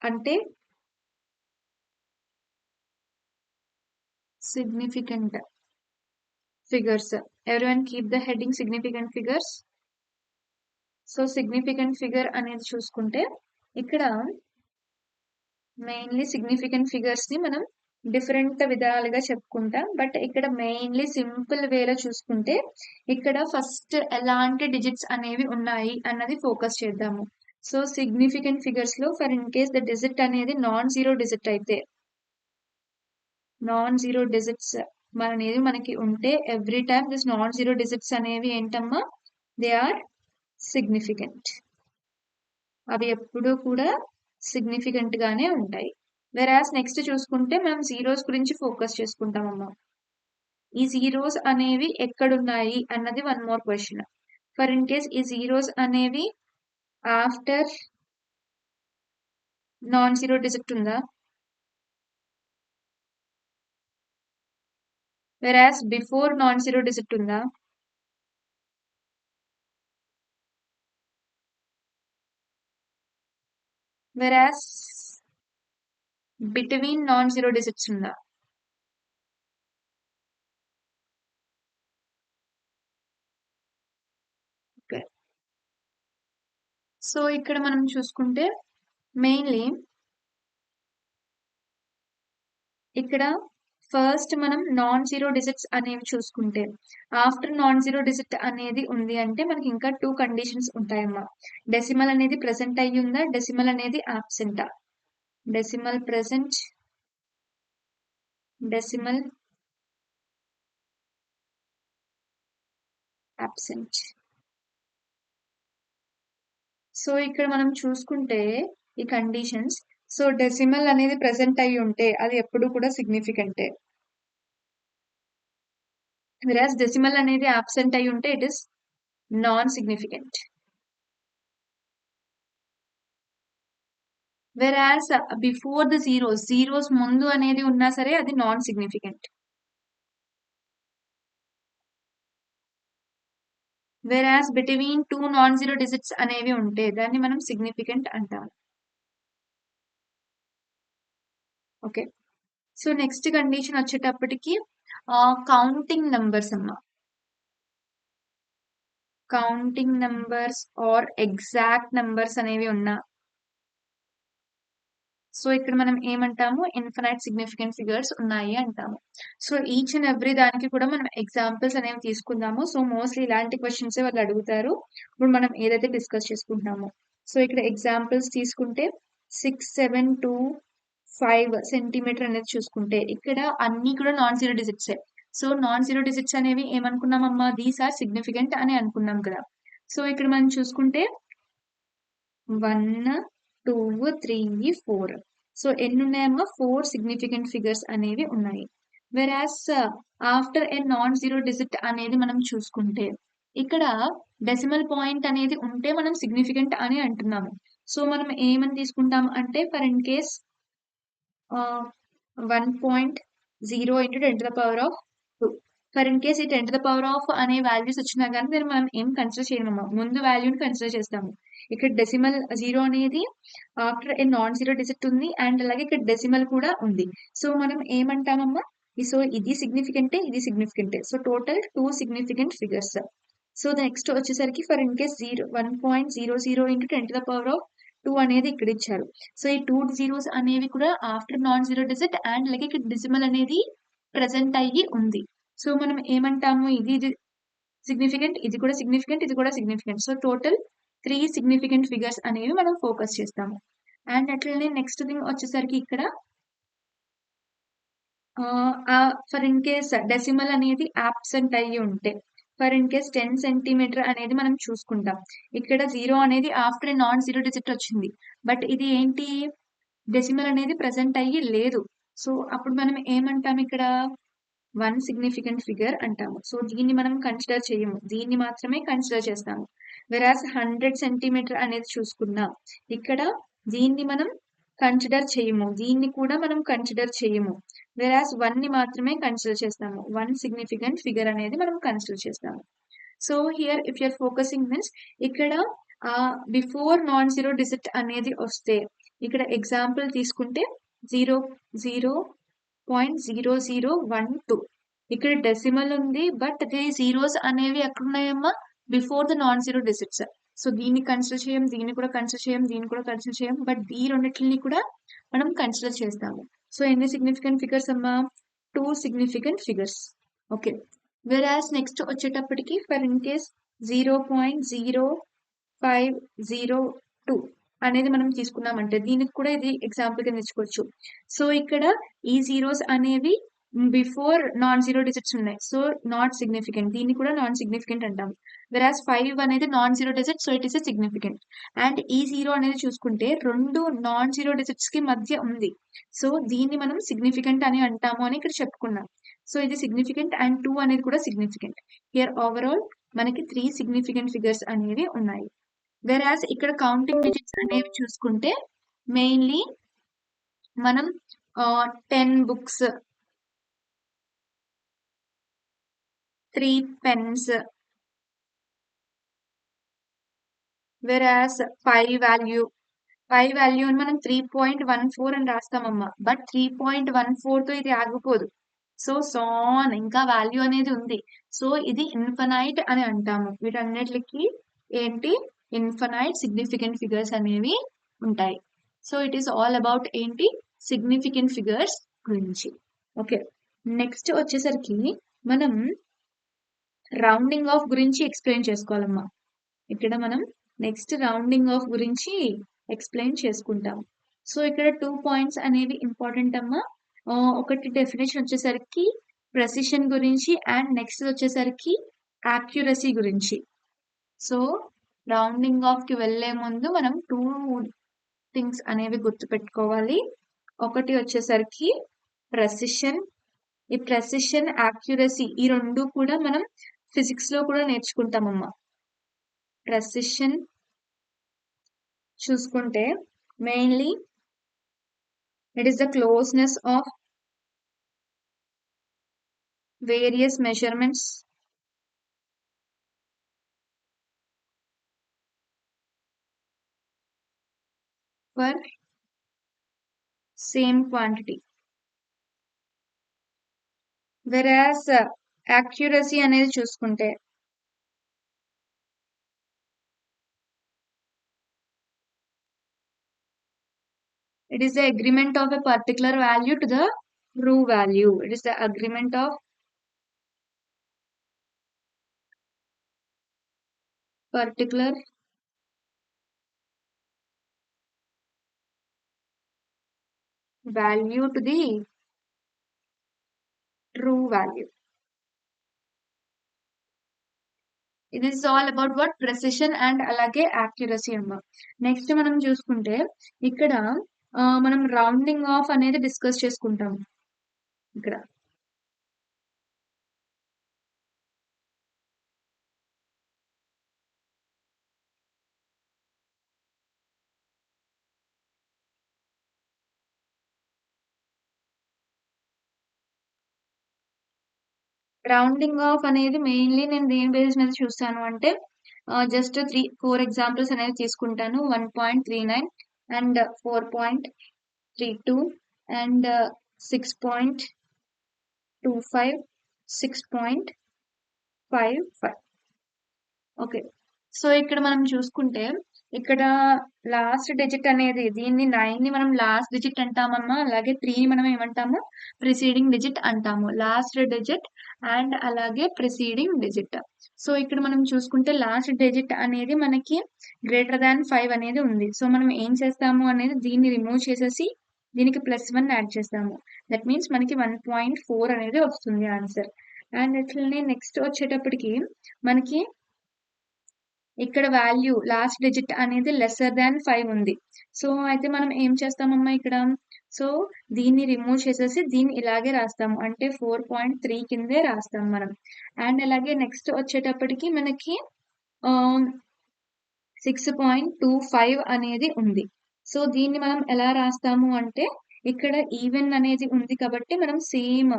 S1: అంటే significant figures. Everyone keep the heading significant figures. So significant figure అనేది చూసుకుంటే ఇక్కడ మెయిన్లీ సిగ్నిఫికెంట్ ఫిగర్స్ ని మనం డిఫరెంట్ విధాలుగా చెప్పుకుంటాం. బట్ ఇక్కడ మెయిన్లీ సింపుల్ వేలో చూసుకుంటే ఇక్కడ ఫస్ట్ ఎలాంటి డిజిట్స్ అనేవి ఉన్నాయి అన్నది ఫోకస్ చేద్దాము. సో సిగ్నిఫికెంట్ ఫిగర్స్ లో for in case the digit అనేది నాన్ జీరో డిజిట్ అయితే నాన్ జీరో డిజిట్స్ అనేది మనకి ఉంటే every time this non zero digits అనేవి ఏంటమ్మా దే ఆర్ సిగ్నిఫికెంట్. అవి ఎప్పుడూ కూడా సిగ్నిఫికెంట్ గానే ఉంటాయి. వెరాస్ నెక్స్ట్ చూసుకుంటే మనం జీరోస్ గురించి ఫోకస్ చేసుకుంటామమ్మా. ఈ జీరోస్ అనేవి ఎక్కడున్నాయి అన్నది one more question. For in case ఈ జీరోస్ అనేవి ఆఫ్టర్ నాన్ జీరో డిజిట్ ఉందా, వెరాస్ బిఫోర్ నాన్ జీరో డిజిట్ ఉందా, వెరాస్ బిట్వీన్ నాన్ జీరో డిజిట్స్ ఉందా. ఓకే. సో ఇక్కడ మనం చూసుకుంటే మెయిన్లీ ఇక్కడ ఫస్ట్ మనం నాన్ జీరో డిజిట్స్ అనేవి చూసుకుంటే ఆఫ్టర్ నాన్ జీరో డిజిట్ అనేది ఉంది అంటే మనకి ఇంకా 2 కండిషన్స్ ఉంటాయమ్మా. డెసిమల్ అనేది ప్రెసెంట్ అయ్యి ఉందా, డెసిమల్ అనేది ఆబ్సెంటా. Decimal present, decimal absent. So ఇక్కడ మనం చూసుకుంటే ఈ కండిషన్స్, సో డెసిమల్ అనేది ప్రెసెంట్ అయ్యి ఉంటే అది ఎప్పుడు కూడా సిగ్నిఫికెంటే. వెరాస్ డెసిమల్ అనేది ఆబ్సెంట్ అయ్యి ఉంటే it is non significant. Whereas before the zeros ముందు అనేది ఉన్నా సరే అది non significant. Whereas between two non zero digits అనేవి ఉంటే దాన్ని మనం సిగ్నిఫికెంట్ అంటాం. ఓకే. సో నెక్స్ట్ కండిషన్ వచ్చేటప్పటికి కౌంటింగ్ నంబర్స్ అమ్మ. Counting numbers are exact numbers అనేవి ఉన్నా, సో ఇక్కడ మనం ఏమంటాము, ఇన్ఫినైట్ సిగ్నిఫికెంట్ ఫిగర్స్ ఉన్నాయి అంటాము. సో ఈచ్ అండ్ ఎవ్రీ దానికి కూడా మనం ఎగ్జాంపుల్స్ అనేవి తీసుకుందాము. సో మోస్ట్లీ ఇలాంటి క్వశ్చన్స్ వాళ్ళు అడుగుతారు ఇప్పుడు మనం ఏదైతే డిస్కస్ చేసుకుంటున్నామో. సో ఇక్కడ ఎగ్జాంపుల్స్ తీసుకుంటే 6, 7, 2, 5 సెంటీమీటర్ అనేది చూసుకుంటే ఇక్కడ అన్ని కూడా నాన్ జీరో డిజిట్సే. సో నాన్ జీరో డిజిట్స్ అనేవి ఏమనుకున్నామమ్మా, దీస్ ఆర్ సిగ్నిఫికెంట్ అని అనుకున్నాం కదా. సో ఇక్కడ మనం చూసుకుంటే 1, 2, 3, 4. సో ఎన్ని ఉన్నాయమ్మా, 4 సిగ్నిఫికెంట్ ఫిగర్స్ అనేవి ఉన్నాయి. Whereas after a non zero digit అనేది మనం చూసుకుంటే ఇక్కడ డెసిమల్ పాయింట్ అనేది ఉంటే మనం సిగ్నిఫికెంట్ అని అంటున్నాము. సో మనం ఏమని తీసుకుంటాం అంటే for in case 1.0 into 10 to the power of 2. For in case ఈ 10 to the power of అనే వాల్యూస్ వచ్చినా కానీ దీన్ని మనం ఏం కన్సిడర్ చేయమమ్మా, ముందు వాల్యూని కన్సిడర్ చేస్తాము. ఇక్కడ డెసిమల్ జీరో అనేది after a non zero digit ఉంది అండ్ అలాగే ఇక్కడ డెసిమల్ కూడా ఉంది. సో మనం ఏమంటామమ్మా, సో ఇది సిగ్నిఫికెంటే, ఇది సిగ్నిఫికెంటే. So total 2 significant figures. So next వచ్చేసరికి for in case 1.00 into 10 to the power of 2 అనేది ఇక్కడ ఇచ్చారు. సో ఈ 2 జీరోస్ అనేవి కూడా after non zero digit and అలాగే ఇక్కడ డెసిమల్ అనేది ప్రెసెంట్ అయ్యి ఉంది. సో మనం ఏమంటాము, ఇది సిగ్నిఫికెంట్, ఇది కూడా సిగ్నిఫికెంట్, ఇది కూడా significant. So total 3 significant figures అనేవి మనం ఫోకస్ చేస్తాము. అండ్ అట్లనే నెక్స్ట్ థింగ్ వచ్చేసరికి ఇక్కడ ఫర్ ఇన్ కేస్ డెసిమల్ అనేది ఆబ్సెంట్ అయ్యి ఉంటే, ఫర్ ఇన్ కేస్ 10 సెంటీమీటర్ అనేది మనం చూసుకుంటాం. ఇక్కడ 0 అనేది ఆఫ్టర్ నాన్ జీరో డిజిట్ వచ్చింది, బట్ ఇది ఏంటి, డెసిమల్ అనేది ప్రెసెంట్ అయ్యి లేదు. సో అప్పుడు మనం ఏమంటాం, ఇక్కడ 1 సిగ్నిఫికెంట్ ఫిగర్ అంటాము. సో దీన్ని మనం కన్సిడర్ చేయము, దీన్ని మాత్రమే కన్సిడర్ చేస్తాము. వెరాస్ 100 సెంటీమీటర్ అనేది చూసుకున్నాం, ఇక్కడ దీన్ని మనం కన్సిడర్ చేయము, దీన్ని కూడా మనం కన్సిడర్ చేయము. వెరాస్ 1 ని మాత్రమే కన్సిడర్ చేస్తాము, 1 సిగ్నిఫికెంట్ ఫిగర్ అనేది మనం కన్సిడర్ చేస్తాము. So here if you're focusing means ఇక్కడ బిఫోర్ నాన్ జీరో డిజిట్ అనేది వస్తే, ఇక్కడ ఎగ్జాంపుల్ తీసుకుంటే 0.0012. ఇక్కడ డెసిమల్ ఉంది బట్ ది జీరోస్ అనేవి ఎక్కడున్నాయమ్మా, before the non zero digits. So దీన్ని కన్సిడర్ చేయం, దీన్ని కూడా కన్సిడర్ చేయం, దీన్ని కూడా కన్సిడర్ చేయం, బట్ ఈ రెండింటిని కూడా మనం కన్సిడర్ చేస్తాము. సో ఎన్ని సిగ్నిఫికెంట్ ఫిగర్స్ అమ్మా, 2 సిగ్నిఫికెంట్ ఫిగర్స్. ఓకే. వెరాస్ నెక్స్ట్ వచ్చేటప్పటికి ఫర్ ఇన్ కేస్ 0.0502 అనేది మనం తీసుకున్నామంటే దీనికి కూడా ఇది ఎగ్జాంపుల్ గా తెచ్చుకోవచ్చు. సో ఇక్కడ ఈ జీరోస్ అనేవి బిఫోర్ నాన్ జీరో డిజిట్స్ ఉన్నాయి, సో నాట్ సిగ్నిఫికెంట్, దీన్ని కూడా నాన్ సిగ్నిఫికెంట్ అంటాం. వెరాస్ 5 అనేది non zero digit, so it is significant. And ఈ జీరో అనేది చూసుకుంటే రెండు నాన్ జీరో డిజిట్స్ కి మధ్య ఉంది, సో దీన్ని మనం సిగ్నిఫికెంట్ అని అంటాము అని ఇక్కడ చెప్పుకున్నాం. సో ఇది సిగ్నిఫికెంట్ అండ్ 2 అనేది కూడా సిగ్నిఫికెంట్. హియర్ ఓవరాల్ మనకి 3 సిగ్నిఫికెంట్ ఫిగర్స్ అనేవి ఉన్నాయి. వెరాస్ ఇక్కడ కౌంటింగ్ డిజిట్స్ అనేవి చూసుకుంటే మెయిన్లీ మనం 10 బుక్స్, 3 పెన్స్, వెరాస్ పై వాల్యూ అని మనం 3.14 అని రాస్తామమ్మా, బట్ 3.14 తో ఇది ఆగిపోదు. సో సోన్ ఇంకా వాల్యూ అనేది ఉంది, సో ఇది ఇన్ఫినైట్ అని అంటాము. వీటన్నిటికి ఏంటి, ఇన్ఫినైట్ సిగ్నిఫికెంట్ ఫిగర్స్ అనేవి ఉంటాయి. So it is all about ఏంటి, సిగ్నిఫికెంట్ ఫిగర్స్ గురించి. ఓకే. నెక్స్ట్ వచ్చేసరికి మనం రౌండింగ్ ఆఫ్ గురించి ఎక్స్ప్లెయిన్ చేసుకోవాలమ్మా. ఇక్కడ మనం నెక్స్ట్ రౌండింగ్ ఆఫ్ గురించి ఎక్స్ప్లెయిన్ చేసుకుంటాం. సో ఇక్కడ 2 పాయింట్స్ అనేవి ఇంపార్టెంట్ అమ్మా. ఒకటి డెఫినేషన్ వచ్చేసరికి ప్రెసిషన్ గురించి అండ్ నెక్స్ట్ వచ్చేసరికి యాక్యురసీ గురించి. సో రౌండింగ్ ఆఫ్ కి వెళ్లే ముందు మనం 2 థింగ్స్ అనేవి గుర్తుపెట్టుకోవాలి. ఒకటి వచ్చేసరికి ప్రెసిషన్. ఈ ప్రెసిషన్, యాక్యురసీ ఈ రెండు కూడా మనం ఫిజిక్స్ లో కూడా నేర్చుకుంటామమ్మా. ప్రెసిషన్ చూసుకుంటే mainly it is the closeness of various measurements for same quantity. వెరాస్ accuracy అనేది చూసుకుంటే it is the agreement of a particular value to the true value. It is the agreement of particular value to the true value. ఇది is all about what precision and అలాగే accuracy అమ్మ. Next మనం చూసుకుంటే ఇక్కడ మనం rounding off అనేది discuss చేసుకుంటాం. ఇక్కడ రౌండింగ్ ఆఫ్ అనేది మెయిన్లీ నేను దేని బేస్ మీద చూస్తాను అంటే జస్ట్ 4 ఎగ్జాంపుల్స్ అనేవి తీసుకుంటాను. 1.39 అండ్ 4.32 అండ్ 6.25 6.55. ఓకే. సో ఇక్కడ మనం చూసుకుంటే ఇక్కడ లాస్ట్ డిజిట్ అనేది దీన్ని 9ని మనం లాస్ట్ డిజిట్ అంటామమ్మా. అలాగే 3ని మనం ఏమంటాము ప్రిసీడింగ్ డిజిట్ అంటాము. లాస్ట్ డిజిట్ అండ్ అలాగే ప్రిసీడింగ్ డిజిట్. సో ఇక్కడ మనం చూసుకుంటే లాస్ట్ డిజిట్ అనేది మనకి గ్రేటర్ దాన్ 5 అనేది ఉంది. సో మనం ఏం చేస్తాము అనేది దీన్ని రిమూవ్ చేసేసి దీనికి +1 యాడ్ చేస్తాము. దట్ మీన్స్ మనకి 1.4 అనేది వస్తుంది ఆన్సర్. అండ్ ఇట్లనే నెక్స్ట్ వచ్చేటప్పటికి మనకి ఇక్కడ వాల్యూ లాస్ట్ డిజిట్ అనేది లెస్సర్ దాన్ 5 ఉంది. సో అయితే మనం ఏం చేస్తామమ్మా ఇక్కడ సో దీన్ని రిమూవ్ చేసేసి దీన్ని ఇలాగే రాస్తాము. అంటే 4.3 కిందే రాస్తాం మనం. అండ్ అలాగే నెక్స్ట్ వచ్చేటప్పటికి మనకి 6.25 అనేది ఉంది. సో దీన్ని మనం ఎలా రాస్తాము అంటే ఇక్కడ ఈవెన్ అనేది ఉంది కాబట్టి మనం సేమ్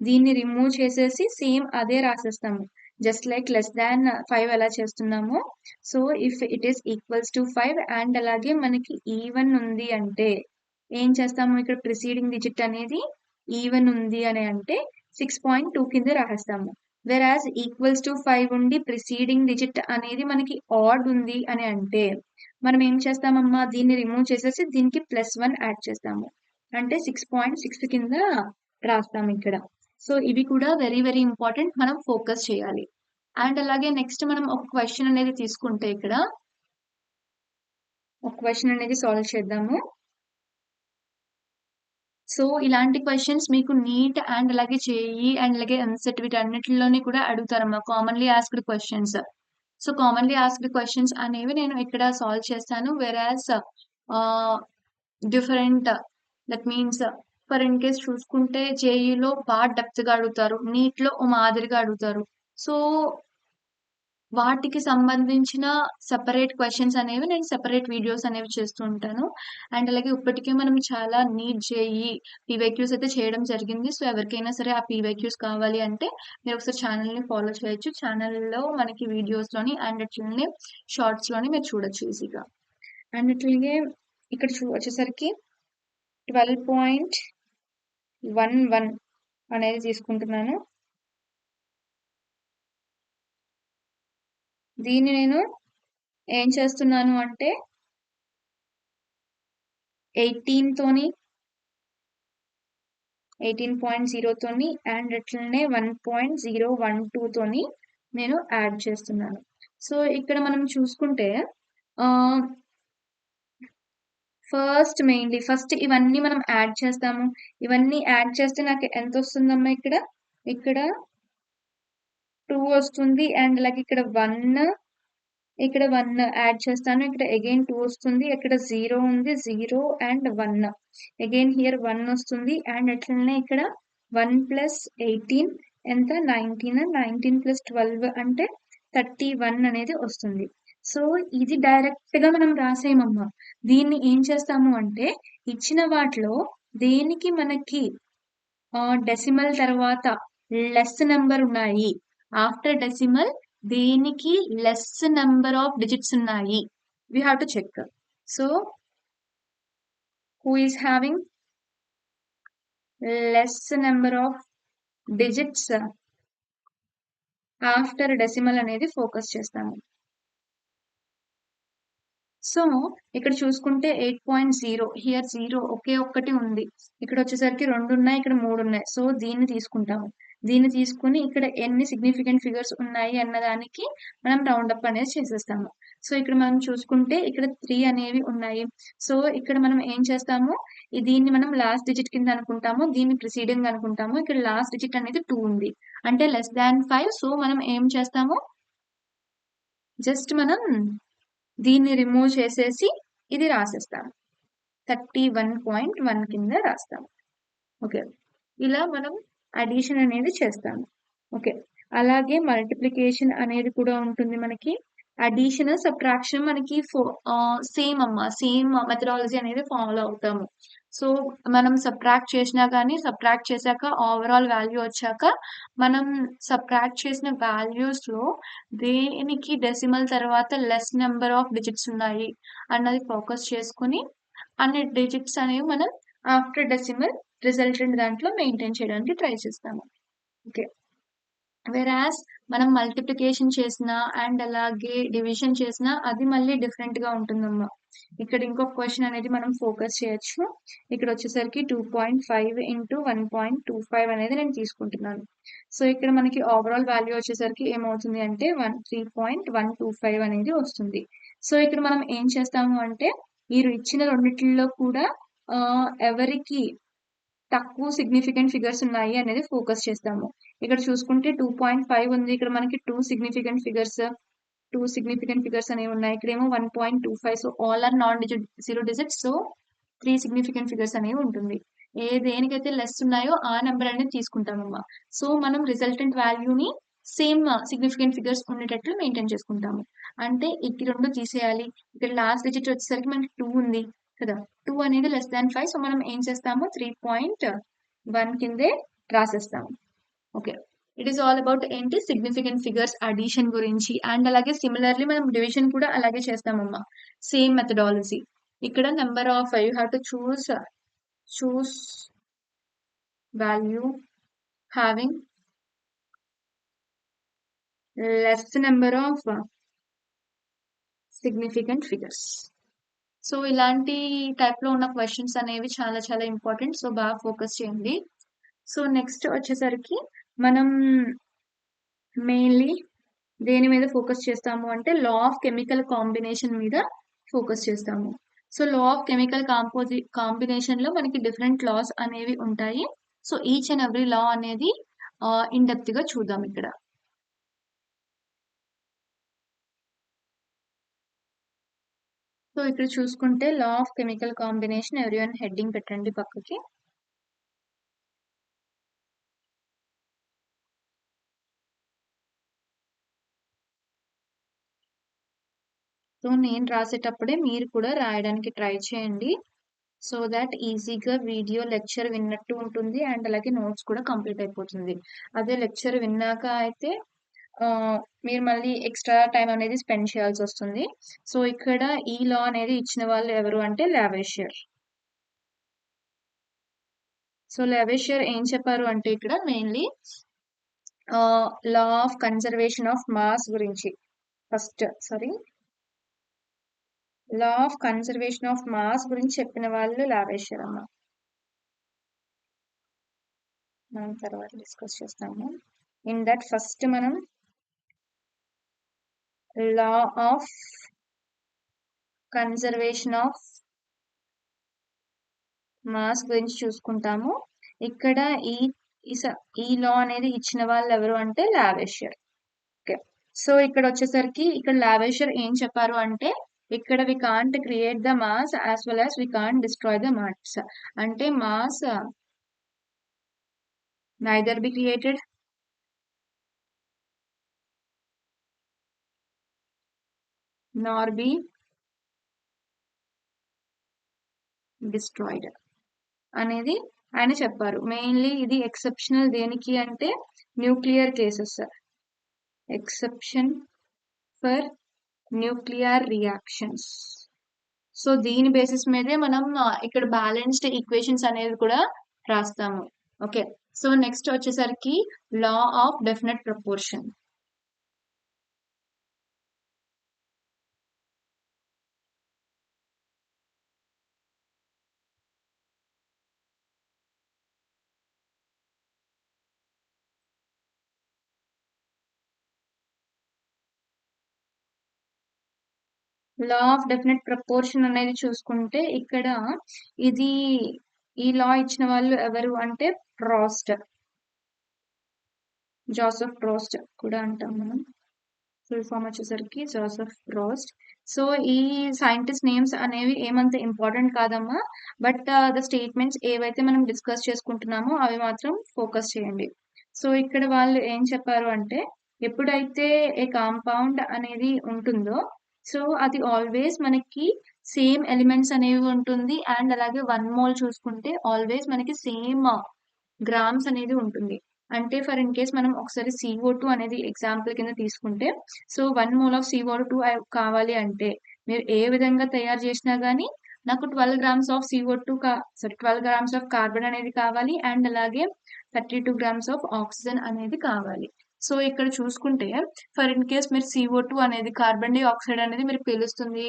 S1: దీన్ని రిమూవ్ చేసేసి సేమ్ అదే రాసేస్తాము. జస్ట్ లైక్ లెస్ దాన్ 5 ఎలా చేస్తున్నామో so if it is equals to 5 and అలాగే మనకి ఈవెన్ ఉంది అంటే ఏం చేస్తాము ఇక్కడ ప్రిసీడింగ్ డిజిట్ అనేది ఈవెన్ ఉంది అని అంటే 6.2 కింద రాసేస్తాము. వెరాజ్ ఈక్వల్స్ టు 5 ఉండి ప్రిసీడింగ్ డిజిట్ అనేది మనకి ఆడ్ ఉంది అని అంటే మనం ఏం చేస్తామమ్మా దీన్ని రిమూవ్ చేసేసి దీనికి +1 యాడ్ చేస్తాము. అంటే 6.6 కింద రాస్తాము ఇక్కడ. సో ఇవి కూడా వెరీ వెరీ ఇంపార్టెంట్, మనం ఫోకస్ చేయాలి. అండ్ అలాగే నెక్స్ట్ మనం ఒక క్వశ్చన్ అనేది తీసుకుంటే ఇక్కడ ఒక క్వశ్చన్ అనేది సాల్వ్ చేద్దాము. సో ఇలాంటి క్వశ్చన్స్ మీకు నీట్ అండ్ అలాగే జేఈఈ అండ్ అలాగే ఎంసెట్ వీటన్నిటిలోని కూడా అడుగుతారమ్మా commonly asked questions. So commonly asked questions అనేవి నేను ఇక్కడ సాల్వ్ చేస్తాను. Whereas different that means for in case చూసుకుంటే జేఈలో బాగా డెప్త్ గా అడుగుతారు, నీట్ లో ఓ మాదిరిగా అడుగుతారు. సో వాటికి సంబంధించిన సెపరేట్ క్వశ్చన్స్ అనేవి నేను సెపరేట్ వీడియోస్ అనేవి చేస్తూ ఉంటాను. అండ్ అలాగే ఇప్పటికే మనం చాలా నీట్ జేఈ పీవైక్యూస్ అయితే చేయడం జరిగింది. సో ఎవరికైనా సరే ఆ పీవైక్యూస్ కావాలి అంటే మీరు ఒకసారి ఛానల్ని ఫాలో చేయొచ్చు. ఛానల్లో మనకి వీడియోస్లోని అండ్ అట్లనే షార్ట్స్లోని మీరు చూడొచ్చు ఈజీగా. అండ్ అట్లాగే ఇక్కడ వచ్చేసరికి 12.11 అనేది తీసుకుంటున్నాను. దీన్ని నేను ఏం చేస్తున్నాను అంటే 18.0 తోని అండ్ అట్లనే 1.012 తోని నేను యాడ్ చేస్తున్నాను. సో ఇక్కడ మనం చూసుకుంటే ఫస్ట్ ఇవన్నీ మనం యాడ్ చేస్తాము. ఇవన్నీ యాడ్ చేస్తే నాకు ఎంత వస్తుందమ్మా ఇక్కడ 2 వస్తుంది. అండ్ అలాగే ఇక్కడ 1 యాడ్ చేస్తాను. ఇక్కడ అగైన్ 2 వస్తుంది. ఇక్కడ 0 ఉంది, 0 అండ్ 1 అగైన్ హియర్ 1 వస్తుంది. అండ్ అట్లనే ఇక్కడ 1 + 18 ఎంత 19 + 12 అంటే 31 అనేది వస్తుంది. సో ఇది డైరెక్ట్ గా మనం రాసేయమమ్మా. దీన్ని ఏం చేస్తాము అంటే ఇచ్చిన వాటిలో దేనికి మనకి డెసిమల్ తర్వాత లెస్ నెంబర్ ఉన్నాయి, ఆఫ్టర్ డెసిమల్ దేనికి లెస్ నెంబర్ ఆఫ్ డిజిట్స్ ఉన్నాయి, we have to check. So who is having less number of digits after decimal అనేది ఫోకస్ చేస్తాము. సో ఇక్కడ చూసుకుంటే 8.0 హియర్ 0 ఒకే ఒక్కటి ఉంది. ఇక్కడ వచ్చేసరికి 2 ఉన్నాయి, ఇక్కడ 3 ఉన్నాయి. సో దీన్ని తీసుకుంటాము. దీన్ని తీసుకుని ఇక్కడ ఎన్ని సిగ్నిఫికెంట్ ఫిగర్స్ ఉన్నాయి అన్నదానికి మనం రౌండ్ అప్ అనేది చేసేస్తాము. సో ఇక్కడ మనం చూసుకుంటే ఇక్కడ 3 అనేవి ఉన్నాయి. సో ఇక్కడ మనం ఏం చేస్తాము, దీన్ని మనం లాస్ట్ డిజిట్ కింద అనుకుంటాము, దీన్ని ప్రిసీడింగ్ అనుకుంటాము. ఇక్కడ లాస్ట్ డిజిట్ అనేది 2 ఉంది, అంటే లెస్ దాన్ 5. సో మనం ఏం చేస్తాము, జస్ట్ మనం దీన్ని రిమూవ్ చేసేసి ఇది రాసేస్తాము, 31.1 కింద రాస్తాము. ఓకే, ఇలా మనం అడిషన్ అనేది చేస్తాము. ఓకే, అలాగే మల్టిప్లికేషన్ అనేది కూడా ఉంటుంది మనకి. అడిషన్ సబ్ట్రాక్షన్ మనకి సేమ్ మెథడాలజీ అనేది ఫాలో అవుతాము. సో మనం సబ్ట్రాక్ట్ చేసినా కానీ సబ్ట్రాక్ట్ చేశాక ఓవరాల్ వాల్యూ వచ్చాక మనం సబ్ట్రాక్ట్ చేసిన వాల్యూస్ లో దేనికి డెసిమల్ తర్వాత లెస్ నెంబర్ ఆఫ్ డిజిట్స్ ఉన్నాయి అన్నది ఫోకస్ చేసుకుని అన్ని డిజిట్స్ అనేవి మనం ఆఫ్టర్ డెసిమల్ రిజల్టెంట్ దాంట్లో మెయింటైన్ చేయడానికి ట్రై చేస్తాము. ఓకే, వెరాస్ మనం మల్టిప్లికేషన్ చేసిన అండ్ అలాగే డివిజన్ చేసిన అది మళ్ళీ డిఫరెంట్ గా ఉంటుందమ్మా. ఇక్కడ ఇంకొక క్వశ్చన్ అనేది మనం ఫోకస్ చేయొచ్చు. ఇక్కడ వచ్చేసరికి 2.5 ఇంటూ 1.25 అనేది నేను తీసుకుంటున్నాను. సో ఇక్కడ మనకి ఓవరాల్ వాల్యూ వచ్చేసరికి ఏమవుతుంది అంటే 3.125 అనేది వస్తుంది. సో ఇక్కడ మనం ఏం చేస్తాము అంటే మీరు ఇచ్చిన రెండిట్లో కూడా ఎవరికి తక్కువ సిగ్నిఫికెంట్ ఫిగర్స్ ఉన్నాయి అనేది ఫోకస్ చేస్తాము. ఇక్కడ చూసుకుంటే 2.5 ఉంది, ఇక్కడ మనకి 2 సిగ్నిఫికెంట్ ఫిగర్స్ అనేవి ఉన్నాయి. ఇక్కడేమో 1.25. So all are non zero digits. So 3 significant figures అనేవి ఉంటుంది. దేనికైతే లెస్ ఉన్నాయో ఆ నెంబర్ అనేది తీసుకుంటామమ్మా. సో మనం రిజల్టెంట్ వాల్యూని సేమ్ సిగ్నిఫికెంట్ ఫిగర్స్ ఉండేటట్లు మెయింటైన్ చేసుకుంటాము. అంటే ఇక్కడ 2 తీసేయాలి. ఇక్కడ లాస్ట్ డిజిట్ వచ్చేసరికి మనకి 2 ఉంది కదా, 2 అనేది లెస్ దాన్ 5. సో మనం ఏం చేస్తాము, 3.1 కిందే రాసేస్తాము. Okay, it is all about ఏంటి సిగ్నిఫికెంట్ ఫిగర్స్ అడిషన్ గురించి. అండ్ అలాగే సిమిలర్లీ మనం డివిజన్ కూడా అలాగే చేస్తామమ్మా, సేమ్ మెథడాలజీ. ఇక్కడ number of you have to choose value having less number of significant figures. So ఇలాంటి టైప్ లో ఉన్న క్వశ్చన్స్ అనేవి చాలా చాలా ఇంపార్టెంట్. సో బాగా ఫోకస్ చేయండి. సో నెక్స్ట్ వచ్చేసరికి మనం మెయిన్లీ దేని మీద ఫోకస్ చేస్తాము అంటే లా ఆఫ్ కెమికల్ కాంబినేషన్ మీద ఫోకస్ చేస్తాము. So law of chemical combination లో మనకి డిఫరెంట్ లాస్ అనేవి ఉంటాయి. సో ఈచ్ అండ్ ఎవ్రీ లా అనేది ఇన్ డెప్త్ గా చూద్దాం ఇక్కడ. సో ఇక్కడ చూసుకుంటే లా of chemical combination, everyone heading పెట్టండి పక్కకి. సో నేను రాసేటప్పుడే మీరు కూడా రాయడానికి ట్రై చేయండి, సో దాట్ ఈజీగా వీడియో లెక్చర్ విన్నట్టు ఉంటుంది అండ్ అలాగే నోట్స్ కూడా కంప్లీట్ అయిపోతుంది. అదే లెక్చర్ విన్నాక అయితే మీరు మళ్ళీ ఎక్స్ట్రా టైం అనేది స్పెండ్ చేయాల్సి వస్తుంది. సో ఇక్కడ ఈ లా అనేది ఇచ్చిన వాళ్ళు ఎవరు అంటే లావేషియర్. సో లావేషియర్ ఏం చెప్పారు అంటే ఇక్కడ mainly law of conservation of mass గురించి law of conservation of mass గురించి చెప్పిన వాళ్ళు లావేషియర్ అమ్మ. మనం తర్వాత డిస్కస్ చేస్తాము. ఇన్ దట్ ఫస్ట్ మనం లా ఆఫ్ కన్జర్వేషన్ ఆఫ్ మాస్ గురించి చూసుకుంటాము. ఇక్కడ ఈ లా అనేది ఇచ్చిన వాళ్ళు ఎవరు అంటే లావేషియర్. ఓకే, సో ఇక్కడ వచ్చేసరికి ఇక్కడ లావేషియర్ ఏం చెప్పారు అంటే ఇక్కడ we can't create the mass as well as we can't destroy the mass. అంటే mass neither be created nor be destroyed అనేది ఆయన చెప్పారు. మెయిన్లీ ఇది ఎక్సెప్షనల్ దేనికి అంటే nuclear cases, exception for nuclear reactions. So దీని బేసిస్ మీదే మనం ఇక్కడ బ్యాలెన్స్డ్ ఈక్వేషన్స్ అనేది కూడా రాస్తాము. ఓకే. సో నెక్స్ట్ వచ్చేసరికి లా of definite proportion. Law of definite proportion అనేది చూసుకుంటే ఇక్కడ ఇది ఈ లా ఇచ్చిన వాళ్ళు ఎవరు అంటే ప్రోస్ట్, జోసెఫ్ ప్రోస్ట్ కూడా అంటాం మనం. ఫుల్ ఫామ్ వచ్చేసరికి జోసెఫ్ ప్రోస్ట్. సో ఈ సైంటిస్ట్ నేమ్స్ అనేవి ఏమంత ఇంపార్టెంట్ కాదమ్మా. బట్ ద స్టేట్మెంట్స్ ఏవైతే మనం డిస్కస్ చేసుకుంటున్నామో అవి మాత్రం ఫోకస్ చేయండి. సో ఇక్కడ వాళ్ళు ఏం చెప్పారు అంటే ఎప్పుడైతే ఏ కాంపౌండ్ అనేది ఉంటుందో సో అది ఆల్వేస్ మనకి సేమ్ ఎలిమెంట్స్ అనేవి ఉంటుంది. అండ్ అలాగే 1 మోల్ చూసుకుంటే ఆల్వేస్ మనకి సేమ్ గ్రామ్స్ అనేది ఉంటుంది. అంటే ఫర్ ఇన్ కేస్ మనం ఒకసారి CO2 అనేది ఎగ్జాంపుల్ కింద తీసుకుంటే సో 1 మోల్ ఆఫ్ CO2 కావాలి అంటే మీరు ఏ విధంగా తయారు చేసినా గానీ నాకు 12 grams of CO2 12 grams of carbon అనేది కావాలి. అండ్ అలాగే 32 గ్రామ్స్ ఆఫ్ ఆక్సిజన్ అనేది కావాలి. సో ఇక్కడ చూసుకుంటే ఫర్ ఇన్ కేస్ మీరు CO2 అనేది కార్బన్ డై ఆక్సైడ్ అనేది మీరు పీలుస్తుంది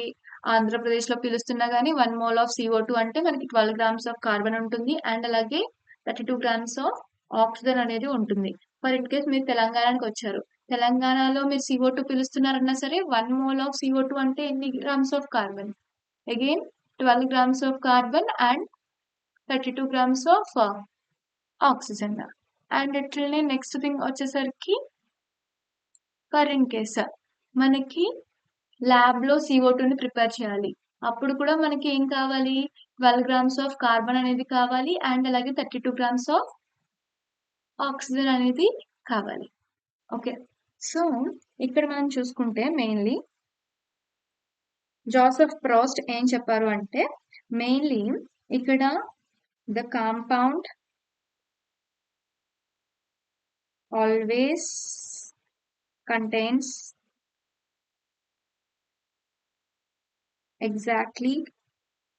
S1: ఆంధ్రప్రదేశ్ లో పీలుస్తున్నా గానీ 1 మోల్ ఆఫ్ CO2 అంటే మనకి 12 గ్రామ్స్ ఆఫ్ కార్బన్ ఉంటుంది. అండ్ అలాగే 32 గ్రామ్స్ ఆఫ్ ఆక్సిజన్ అనేది ఉంటుంది. ఫర్ ఇన్ కేస్ మీరు తెలంగాణకి వచ్చారు. తెలంగాణలో మీరు CO2 పిలుస్తున్నారన్నా సరే 1 మోల్ ఆఫ్ CO2 అంటే ఎన్ని grams of carbon? Again 12 grams of carbon and 32 grams of oxygen. And ఇట్లనే నెక్స్ట్ థింగ్ వచ్చేసరికి ఫర్ ఇన్ కేస్ మనకి ల్యాబ్ లో CO2 ని ప్రిపేర్ చేయాలి. అప్పుడు కూడా మనకి ఏం కావాలి? 12 గ్రామ్స్ ఆఫ్ కార్బన్ అనేది కావాలి. అండ్ అలాగే 32 గ్రామ్స్ ఆఫ్ ఆక్సిజన్ అనేది కావాలి. ఓకే. సో ఇక్కడ మనం చూసుకుంటే మెయిన్లీ జోసెఫ్ ప్రోస్ట్ ఏం చెప్పారు అంటే మెయిన్లీ ఇక్కడ the compound always contains exactly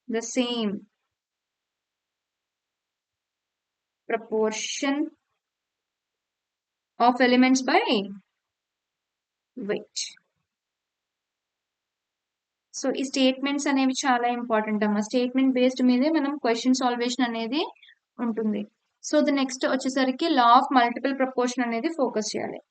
S1: the same proportion of elements by weight. So ఈ స్టేట్మెంట్స్ అనేవి చాలా ఇంపార్టెంట్ అమ్మా. స్టేట్మెంట్ బేస్డ్ మీదే మనం క్వశ్చన్ సాల్వేషన్ అనేది ఉంటుంది. సో ది నెక్స్ట్ వచ్చేసరికి లా ఆఫ్ మల్టిపుల్ ప్రపోర్షన్ అనేది ఫోకస్ చేయాలి.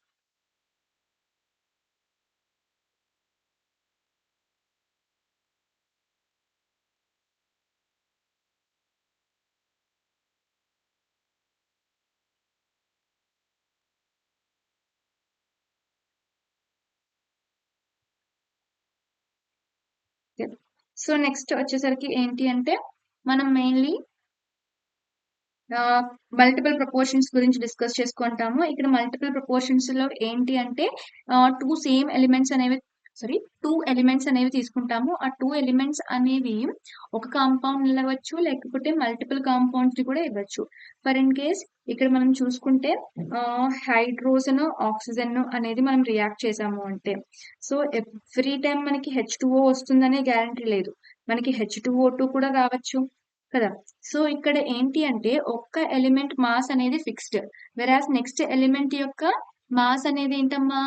S1: సో నెక్స్ట్ వచ్చేసరికి ఏంటి అంటే మనం మెయిన్లీ మల్టిపుల్ ప్రపోర్షన్స్ గురించి డిస్కస్ చేసుకుంటాము. ఇక్కడ మల్టిపుల్ ప్రపోర్షన్స్ లో ఏంటి అంటే టూ ఎలిమెంట్స్ అనేవి తీసుకుంటాము. ఆ 2 ఎలిమెంట్స్ అనేవి ఒక కాంపౌండ్ ఇవ్వచ్చు లేకపోతే మల్టిపుల్ కాంపౌండ్స్ కూడా ఇవ్వచ్చు. ఫర్ ఇన్ కేస్ ఇక్కడ మనం చూసుకుంటే హైడ్రోజన్ ఆక్సిజన్ అనేది మనం రియాక్ట్ చేసాము అంటే సో ఎవ్రీ టైం మనకి H2O వస్తుందనే గ్యారంటీ లేదు. మనకి H2O2 కూడా రావచ్చు కదా. సో ఇక్కడ ఏంటి అంటే ఒక్క ఎలిమెంట్ మాస్ అనేది ఫిక్స్డ్, వెరాస్ నెక్స్ట్ ఎలిమెంట్ యొక్క మాస్ అనేది ఏంటమ్మా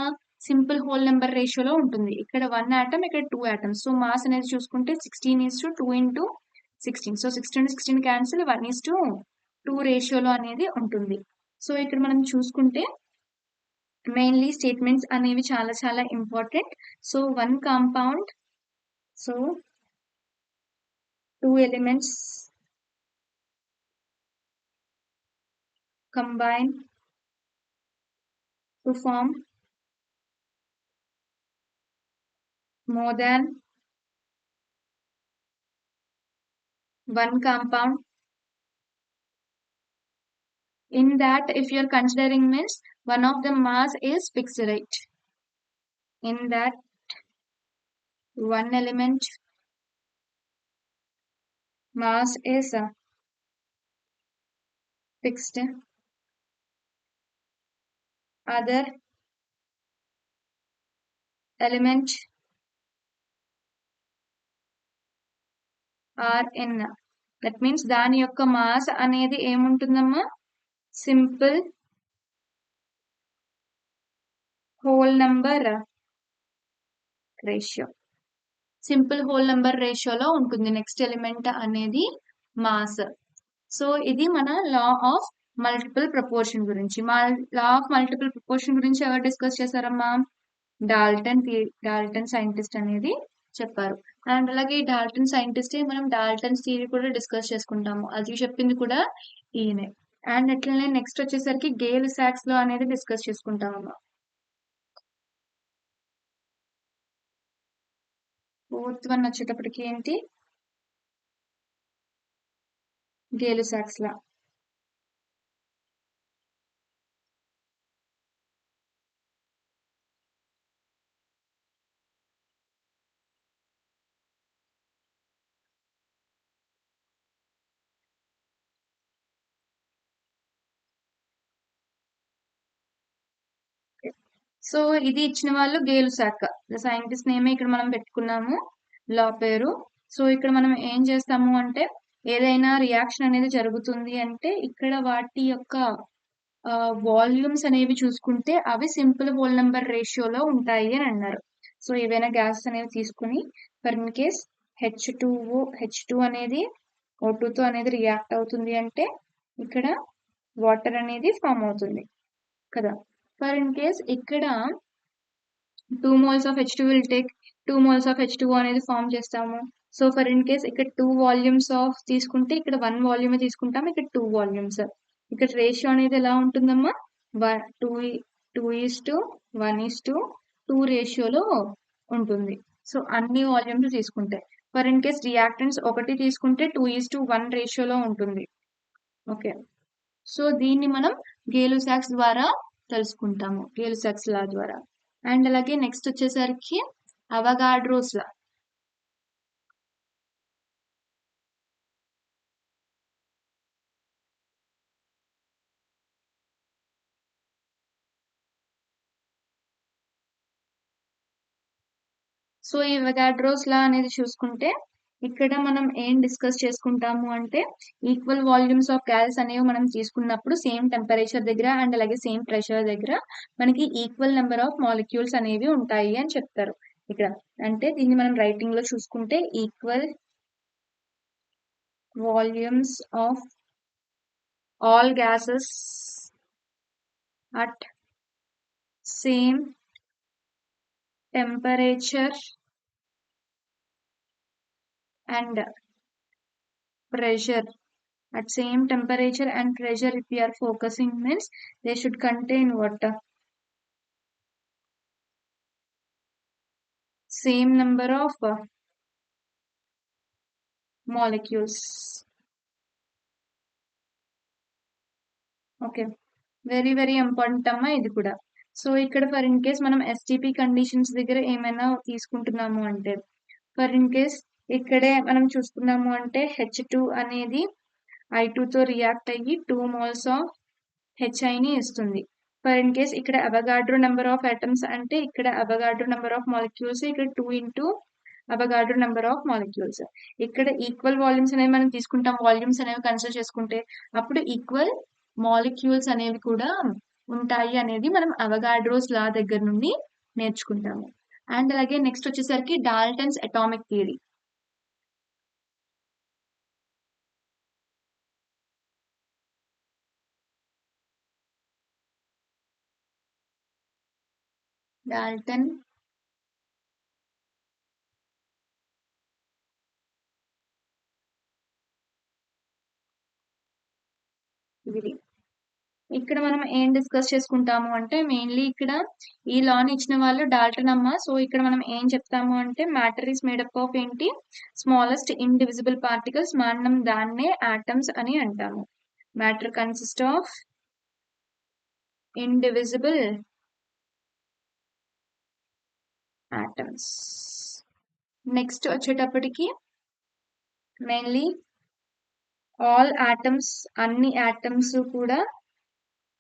S1: సింపుల్ హోల్ నెంబర్ రేషియోలో ఉంటుంది. ఇక్కడ 1 ఆటమ్, ఇక్కడ 2 ఆటమ్స్. సో మాస్ అనేది చూసుకుంటే 16:2 into 16. సో 16 క్యాన్సిల్ 1:2 రేషియోలో అనేది ఉంటుంది. సో ఇక్కడ మనం చూసుకుంటే మెయిన్లీ స్టేట్మెంట్స్ అనేవి చాలా చాలా important. So 1 compound, so 2 elements combine to form more than one compound. In that, if you are considering means one of the mass is fixed, right? In that one element mass is fixed, other element Rn. That means దాని యొక్క mass అనేది ఏముంటుందమ్మా? Simple whole number ratio. Simple whole number రేషియోలో ఉంటుంది next element అనేది mass. So ఇది మన law of multiple proportion గురించి. లా ఆఫ్ మల్టిపుల్ ప్రపోర్షన్ గురించి ఎవరు డిస్కస్ చేశారమ్మా? డాల్టన్ సైంటిస్ట్ అనేది చెప్పారు. అండ్ అలాగే డాల్టన్ సైంటిస్ట్ మనం డాల్టన్ థియరీ కూడా డిస్కస్ చేసుకుంటాము. అది చెప్పింది కూడా ఈయనే. అండ్ అట్లనే నెక్స్ట్ వచ్చేసరికి గేల్ సాక్స్ లా అనేది డిస్కస్ చేసుకుంటామమ్మా. ఫోర్త్ వన్ వచ్చేటప్పటికి ఏంటి? గేల్ సాక్స్ లా. సో ఇది ఇచ్చిన వాళ్ళు గేల్ సాక్. సైంటిస్ట్ నేమే ఇక్కడ మనం పెట్టుకున్నాము లా పేరు. సో ఇక్కడ మనం ఏం చేస్తాము అంటే ఏదైనా రియాక్షన్ అనేది జరుగుతుంది అంటే ఇక్కడ వాటి యొక్క వాల్యూమ్స్ అనేవి చూసుకుంటే అవి సింపుల్ హోల్ నెంబర్ రేషియోలో ఉంటాయి అని అన్నారు. సో ఏవైనా గ్యాసెస్ అనేవి తీసుకుని ఫర్ ఇన్ కేస్ H2 అనేది O2తో అనేది రియాక్ట్ అవుతుంది అంటే ఇక్కడ వాటర్ అనేది ఫామ్ అవుతుంది కదా. ఫర్ ఇన్ కేస్ ఇక్కడ 2 moles of H2 will take 2 moles of H2O అనేది ఫామ్ చేస్తాము. సో ఫర్ ఇన్ కేస్ ఇక్కడ 2 వాల్యూమ్స్ ఆఫ్ తీసుకుంటే ఇక్కడ 1 వాల్యూమ్ తీసుకుంటాం, ఇక్కడ 2 వాల్యూమ్స్. ఇక్కడ రేషియో అనేది ఎలా ఉంటుందమ్మా? 2:1:2 రేషియోలో ఉంటుంది. సో అన్ని వాల్యూమ్స్ తీసుకుంటే ఫర్ ఇన్ కేస్ రియాక్టెంట్స్ ఒకటి తీసుకుంటే 2:1 రేషియోలో ఉంటుంది. ఓకే. సో దీన్ని మనం గేలు సాక్స్ ద్వారా తెలుసుకుంటాము, గేలు సాక్స్ లా ద్వారా. అండ్ అలాగే నెక్స్ట్ వచ్చేసరికి అవగాడ్రోస్ లా. సో ఈ అవగాడ్రోస్ లా అనేది చూసుకుంటే ఇక్కడ మనం ఏం డిస్కస్ చేసుకుంటాము అంటే ఈక్వల్ వాల్యూమ్స్ ఆఫ్ గ్యాస్ అనేవి మనం తీసుకున్నప్పుడు సేమ్ టెంపరేచర్ దగ్గర అండ్ అలాగే సేమ్ ప్రెషర్ దగ్గర మనకి ఈక్వల్ నెంబర్ ఆఫ్ మాలిక్యూల్స్ అనేవి ఉంటాయి అని చెప్తారు ఇక్కడ. అంటే దీన్ని మనం రైటింగ్ లో చూసుకుంటే equal volumes of all gases at same temperature and pressure. At same temperature and pressure, if we are focusing means they should contain what? Same number of molecules. Okay, very important అమ్మా ఇది కూడా. So ఇక్కడ for in case మనం STP conditions దగ్గర ఏమైనా తీసుకుంటున్నాము అంటే for in case ఇక్కడే మనం చూసుకున్నాము అంటే H2 అనేది I2తో రియాక్ట్ అయ్యి 2 moles ఆఫ్ HIని ఇస్తుంది. ఫర్ ఇన్ కేస్ ఇక్కడ అవగాడ్రో నెంబర్ ఆఫ్ ఆటమ్స్ అంటే ఇక్కడ అవగాడ్రో నెంబర్ ఆఫ్ మాలిక్యూల్స్ ఇక్కడ 2 into Avogadro number of molecules. ఇక్కడ ఈక్వల్ వాల్యూమ్స్ అనేవి మనం తీసుకుంటాం, వాల్యూమ్స్ అనేవి కన్సిడర్ చేసుకుంటే అప్పుడు ఈక్వల్ మాలిక్యూల్స్ అనేవి కూడా ఉంటాయి అనేది మనం అవగాడ్రోస్ లా దగ్గర నుండి నేర్చుకుంటాము. అండ్ అలాగే నెక్స్ట్ వచ్చేసరికి Dalton's atomic theory. Dalton theory. ఇక్కడ మనం ఏం డిస్కస్ చేసుకుంటాము అంటే మెయిన్లీ ఇక్కడ ఈ లాని ఇచ్చిన వాళ్ళు డాల్టన్ అమ్మ. సో ఇక్కడ మనం ఏం చెప్తాము అంటే మ్యాటర్ ఈస్ మేడప్ ఆఫ్ ఏంటి? Smallest indivisible particles. మనం దాన్నే ఆటమ్స్ అని అంటాము. Matter consist of indivisible atoms. Next వచ్చేటప్పటికి మెయిన్లీ ఆల్ ఆటమ్స్, అన్ని ఆటమ్స్ కూడా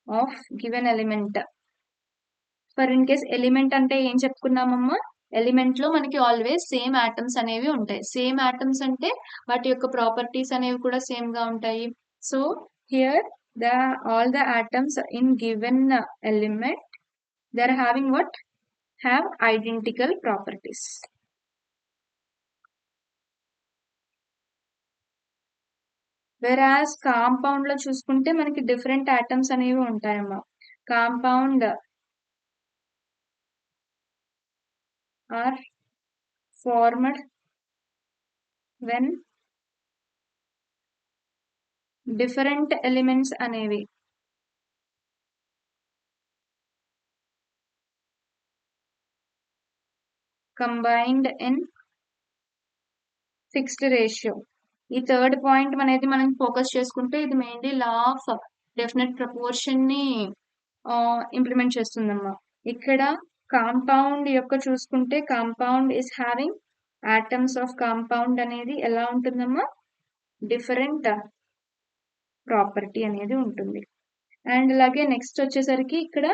S1: of given element. For in case element అంటే ఏం చెప్పుకున్నామమ్మా? ఎలిమెంట్ లో మనకి ఆల్వేస్ సేమ్ ఆటమ్స్ అనేవి ఉంటాయి. సేమ్ ఆటమ్స్ అంటే వాటి యొక్క ప్రాపర్టీస్ అనేవి కూడా సేమ్ గా ఉంటాయి. So here the all the atoms in given element they are having what have identical properties. Whereas compound లో చూసుకుంటే మనకి డిఫరెంట్ ఆటమ్స్ అనేవి ఉంటాయమ్మా. Compound are formed when different elements అనేవి కంబైన్డ్ ఇన్ ఫిక్స్డ్ రేషియో. ఈ third point అనేది మనం focus చేసుకుంటే ఇది mainly law of definite proportion ని ఇంప్లిమెంట్ చేస్తుందమ్మా. ఇక్కడ కాంపౌండ్ యొక్క చూసుకుంటే compound is having atoms of compound అనేది ఎలా ఉంటుందమ్మా, డిఫరెంట్ ప్రాపర్టీ అనేది ఉంటుంది. అండ్ అలాగే నెక్స్ట్ వచ్చేసరికి ఇక్కడ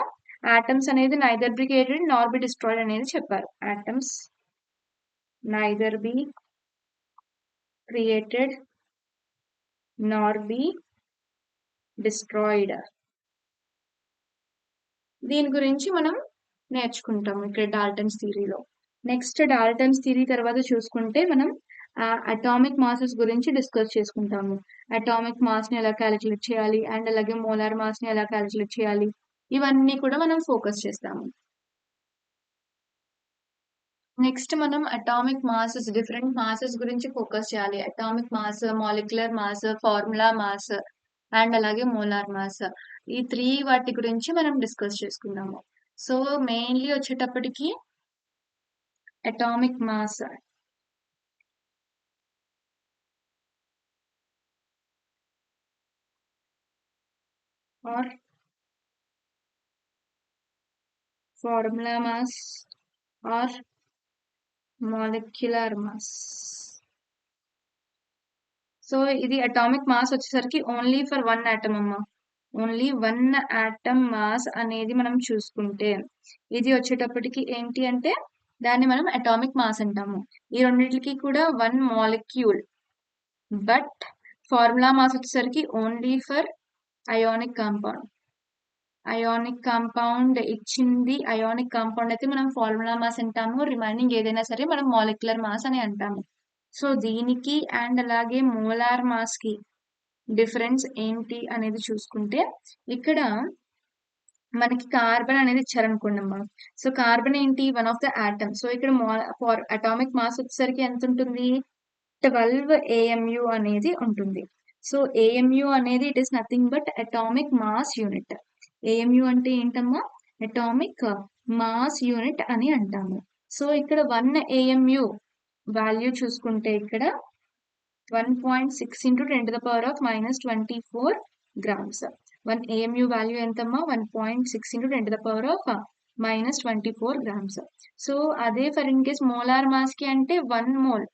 S1: ఆటమ్స్ అనేది neither be created nor be destroyed అనేది చెప్పారు. Atoms neither be created nor be destroyed. దీని గురించి మనం నేర్చుకుంటాము ఇక్కడ డాల్టన్స్ థియరీలో. నెక్స్ట్ డాల్టన్స్ థియరీ తర్వాత చూసుకుంటే మనం అటామిక్ మాసెస్ గురించి డిస్కస్ చేసుకుంటాము. అటామిక్ మాస్ ని ఎలా క్యాలిక్యులేట్ చేయాలి అండ్ అలాగే మోలార్ మాస్ ని ఎలా క్యాలిక్యులేట్ చేయాలి, ఇవన్నీ కూడా మనం ఫోకస్ చేస్తాము. నెక్స్ట్ మనం అటామిక్ మాసెస్ డిఫరెంట్ మాసెస్ గురించి ఫోకస్ చేయాలి. Atomic mass, molecular mass, formula mass and అలాగే మోలార్ మాస్, ఈ 3 వాటి గురించి మనం డిస్కస్ చేసుకుందాము. సో మెయిన్లీ వచ్చేటప్పటికి atomic mass or formula mass or molecular mass. So ఇది అటామిక్ మాస్ వచ్చేసరికి ఓన్లీ ఫర్ వన్ ఆటమ్ అమ్మా. ఓన్లీ వన్ ఆటమ్ మాస్ అనేది మనం చూసుకుంటే ఇది వచ్చేటప్పటికి ఏంటి అంటే దాన్ని మనం అటామిక్ మాస్ అంటాము. ఈ రెండింటికి కూడా one molecule. But formula mass వచ్చేసరికి only for ionic compound. Ionic compound ఇచ్చింది, అయానిక్ కాంపౌండ్ అయితే మనం ఫార్ములా మాస్ అంటాము. రిమైనింగ్ ఏదైనా సరే మనం మాలిక్యులర్ మాస్ అని అంటాము. సో దీనికి అండ్ అలాగే మోలార్ మాస్ కి డిఫరెన్స్ ఏంటి అనేది చూసుకుంటే ఇక్కడ మనకి కార్బన్ అనేది ఇచ్చారనుకోండి అమ్మా. సో కార్బన్ ఏంటి, one of the atom. So ఇక్కడ ఫర్ అటామిక్ మాస్ వచ్చేసరికి ఎంత ఉంటుంది, 12 AMU అనేది ఉంటుంది. సో AMU అనేది it is nothing but atomic mass unit. AMU అంటే ఏంటమ్మా, అటామిక్ మాస్ యూనిట్ అని అంటాము. సో ఇక్కడ 1 AMU వాల్యూ చూసుకుంటే ఇక్కడ 1.6 into 10 to the power of -24 grams. 1 AMU value ఎంతమ్మా, 1.6 into 10 to the power of -24 grams. So అదే for in case molar mass కి అంటే 1 మోల్.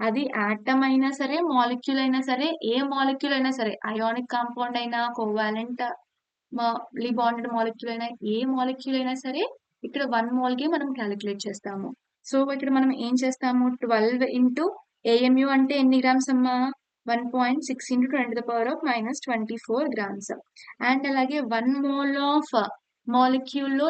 S1: అది ఆటమ్ అయినా సరే, మాలిక్యూల్ అయినా సరే, ఏ మాలిక్యూల్ అయినా సరే, అయానిక్ కాంపౌండ్ అయినా, కోవాలెంట్ బాండెడ్ మాలిక్యూల్ అయినా, ఏ మాలిక్యూల్ అయినా సరే ఇక్కడ 1 మోల్ కి మనం క్యాలిక్యులేట్ చేస్తాము. సో ఇక్కడ మనం ఏం చేస్తాము, 12 into AMU అంటే ఎన్ని గ్రామ్స్ అమ్మా, 1.6 into 10 to the power of -24 grams. And అలాగే 1 మోల్ ఆఫ్ మాలిక్యూల్ లో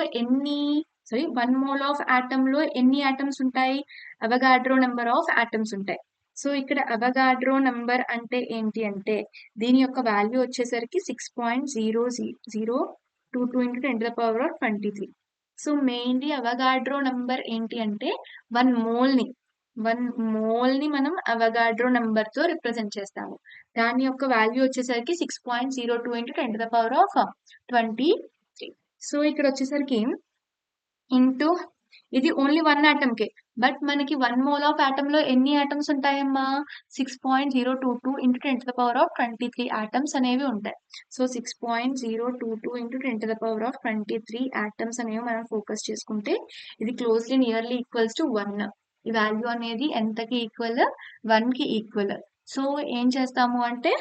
S1: సారీ 1 మోల్ ఆఫ్ ఆటమ్ లో ఎన్ని ఆటమ్స్ ఉంటాయి, అవగాడ్రో నెంబర్ ఆఫ్ ఆటమ్స్ ఉంటాయి. సో ఇక్కడ అవగాడ్రో నెంబర్ అంటే ఏంటి అంటే దీని యొక్క వాల్యూ వచ్చేసరికి 6.0022 into 10 to the power of 23. So mainly Avogadro number ఏంటి అంటే 1 మోల్ ని మనం అవగాడ్రో నెంబర్ తో రిప్రజెంట్ చేస్తాము. దాని యొక్క వాల్యూ వచ్చేసరికి 6.02 into 10 to the power of 23. So ఇక్కడ వచ్చేసరికి ఇంటూ ఇది ఓన్లీ 1 ఆటమ్ కే. బట్ మనకి 1 మోల్ ఆఫ్ ఆటమ్ లో ఎన్ని ఆటమ్స్ ఉంటాయమ్మా, 6.022 into 10 to the power of 23 atoms అనేవి ఉంటాయి. So 6.022 into 10 to the power of 23 atoms అనేవి మనం ఫోకస్ చేసుకుంటే ఇది క్లోజ్లీ నియర్లీ ఈక్వల్స్ టు 1. ఈ వాల్యూ అనేది ఎంతకి ఈక్వల్, 1 కి ఈక్వల్. సో ఏం చేస్తాము అంటే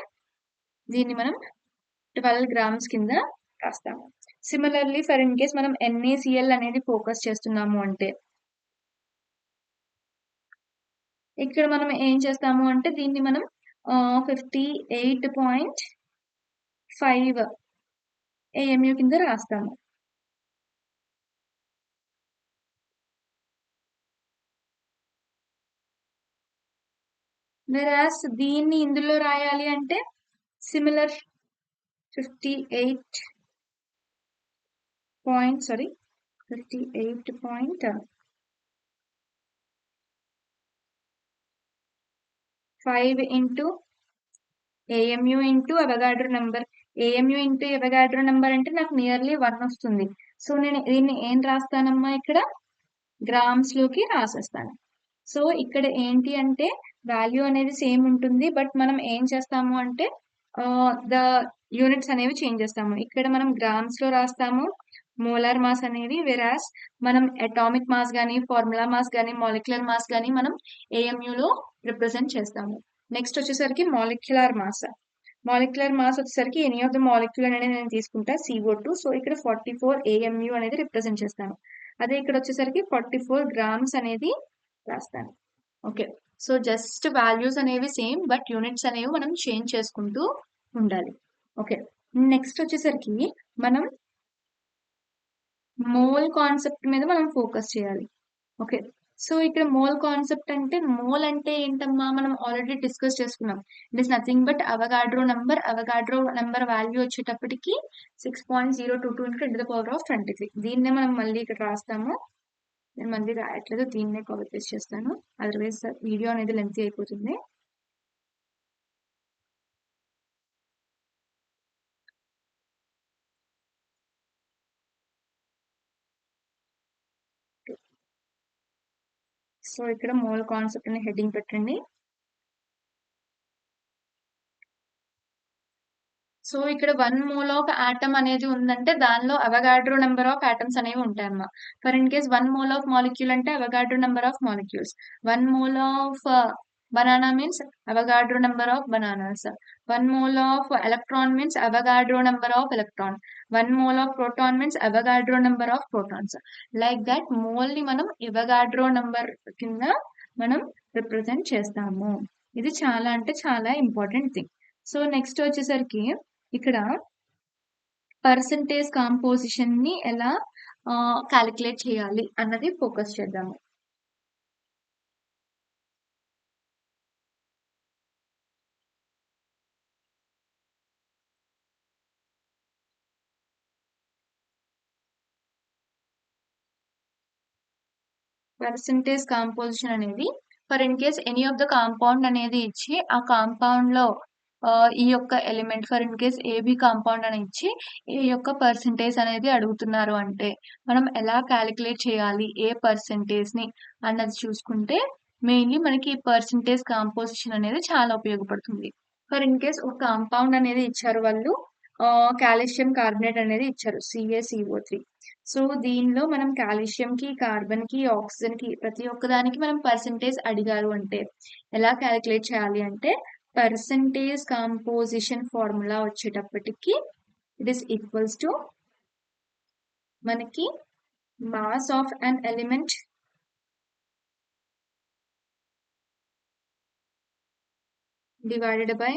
S1: దీన్ని మనం 12 grams కింద రాస్తాము. సిమిలర్లీ ఫర్ ఇన్ కేస్ మనం NaCl అనేది ఫోకస్ చేస్తున్నాము అంటే ఇక్కడ మనం ఏం చేస్తాము అంటే దీన్ని మనం 58.5 AMU కింద రాస్తాము. వెరాస్ దీన్ని ఇందులో రాయాలి అంటే similar 58 58.5 into AMU into Avogadro number. AMU into Avogadro number అంటే నాకు నియర్లీ 1 వస్తుంది. సో నేను దీన్ని ఏం రాస్తానమ్మా ఇక్కడ గ్రామ్స్ లోకి రాసేస్తాను. సో ఇక్కడ ఏంటి అంటే వాల్యూ అనేది సేమ్ ఉంటుంది, బట్ మనం ఏం చేస్తాము అంటే ద యూనిట్స్ అనేవి చేంజ్ చేస్తాము. ఇక్కడ మనం గ్రామ్స్ లో రాస్తాము మోలార్ మాస్ అనేది, వెరాస్ మనం అటామిక్ మాస్ కానీ ఫార్ములా మాస్ కానీ మాలిక్యులర్ మాస్ కానీ మనం AMU లో రిప్రజెంట్ చేస్తాము. నెక్స్ట్ వచ్చేసరికి మాలిక్యులర్ మాస్. మాలిక్యులర్ మాస్ వచ్చేసరికి ఎనీ ఆఫ్ ద మాలిక్యూల్ అనేది నేను తీసుకుంటా CO2. సో ఇక్కడ 44 AMU అనేది రిప్రజెంట్ చేస్తాను. అదే ఇక్కడ వచ్చేసరికి 44 గ్రామ్స్ అనేది రాస్తాను. ఓకే, సో జస్ట్ వాల్యూస్ అనేవి సేమ్, బట్ యూనిట్స్ అనేవి మనం చేంజ్ చేసుకుంటూ ఉండాలి. ఓకే, నెక్స్ట్ వచ్చేసరికి మనం మోల్ కాన్సెప్ట్ మీద మనం ఫోకస్ చేయాలి. ఓకే, సో ఇక్కడ మోల్ కాన్సెప్ట్ అంటే మోల్ అంటే ఏంటమ్మా, మనం ఆల్రెడీ డిస్కస్ చేసుకున్నాం. It is nothing but Avogadro number value వచ్చేటప్పటికి 6.022 into 10⁻23. దీన్నే మనం మళ్ళీ ఇక్కడ రాస్తాము. నేను మళ్ళీ రాయట్లేదు, దీన్నే కాపీ పేస్ట్ చేస్తాను, అదర్వైజ్ వీడియో అనేది లెంతీ అయిపోతుంది. సో ఇక్కడ మోల్ కాన్సెప్ట్ అనే హెడ్డింగ్ పెట్టండి. సో ఇక్కడ 1 మోల్ ఆఫ్ ఆటమ్ అనేది ఉందంటే దానిలో అవగాడ్రో నెంబర్ ఆఫ్ ఆటమ్స్ అనేవి ఉంటాయమ్మా. For in case 1 mole of molecule అంటే Avogadro number of molecules. 1 mole of banana means Avogadro number of bananas. 1 mole of electron means Avogadro number of electron. 1 mole of proton means Avogadro number of protons. Like that mole ని మనం Avogadro number కింద మనం represent చేస్తాము. ఇది చాలా అంటే చాలా important thing. So next వచ్చేసరికి ఇక్కడ పర్సంటేజ్ కాంపోజిషన్ ని ఎలా క్యాలిక్యులేట్ చేయాలి అన్నది ఫోకస్ చేద్దాము. పర్సంటేజ్ కాంపోజిషన్ అనేది for in case any of the compound అనేది ఇచ్చి ఆ కాంపౌండ్ లో ఈ యొక్క element for in case AB compound అని ఇచ్చి ఈ యొక్క పర్సంటేజ్ అనేది అడుగుతున్నారు అంటే మనం ఎలా క్యాలిక్యులేట్ చేయాలి ఏ పర్సంటేజ్ ని అన్నది చూసుకుంటే మెయిన్లీ మనకి పర్సంటేజ్ కాంపోజిషన్ అనేది చాలా ఉపయోగపడుతుంది. ఫర్ ఇన్ కేస్ ఒక కాంపౌండ్ అనేది ఇచ్చారు వాళ్ళు, కాల్షియం కార్బోనేట్ అనేది ఇచ్చారు CaCO3. సో దీనిలో మనం కాల్షియం కి కార్బన్ కి ఆక్సిజన్ కి ప్రతి ఒక్కదానికి మనం పర్సంటేజ్ అడిగారు అంటే ఎలా క్యాలిక్యులేట్ చేయాలి అంటే పర్సంటేజ్ కాంపోజిషన్ ఫార్ములా వచ్చేటప్పటికి ఇట్ ఈస్ ఈక్వల్స్ టు మనకి mass of an element divided by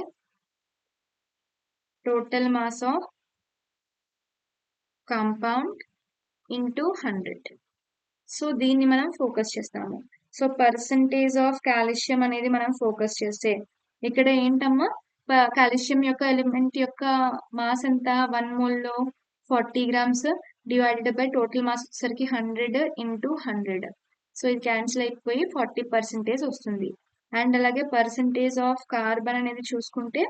S1: total mass of compound into 100. So దీన్ని మనం ఫోకస్ చేస్తాము. సో పర్సంటేజ్ ఆఫ్ కాల్షియం అనేది మనం ఫోకస్ చేస్తే ఇక్కడ ఏంటమ్మా కాల్షియం యొక్క ఎలిమెంట్ యొక్క మాస్ ఎంత 1 మోల్ లో 40 grams divided by total mass వచ్చేసరికి 100 into 100. సో ఇది క్యాన్సిల్ అయిపోయి 40% వస్తుంది. అండ్ అలాగే పర్సంటేజ్ ఆఫ్ కార్బన్ అనేది చూసుకుంటే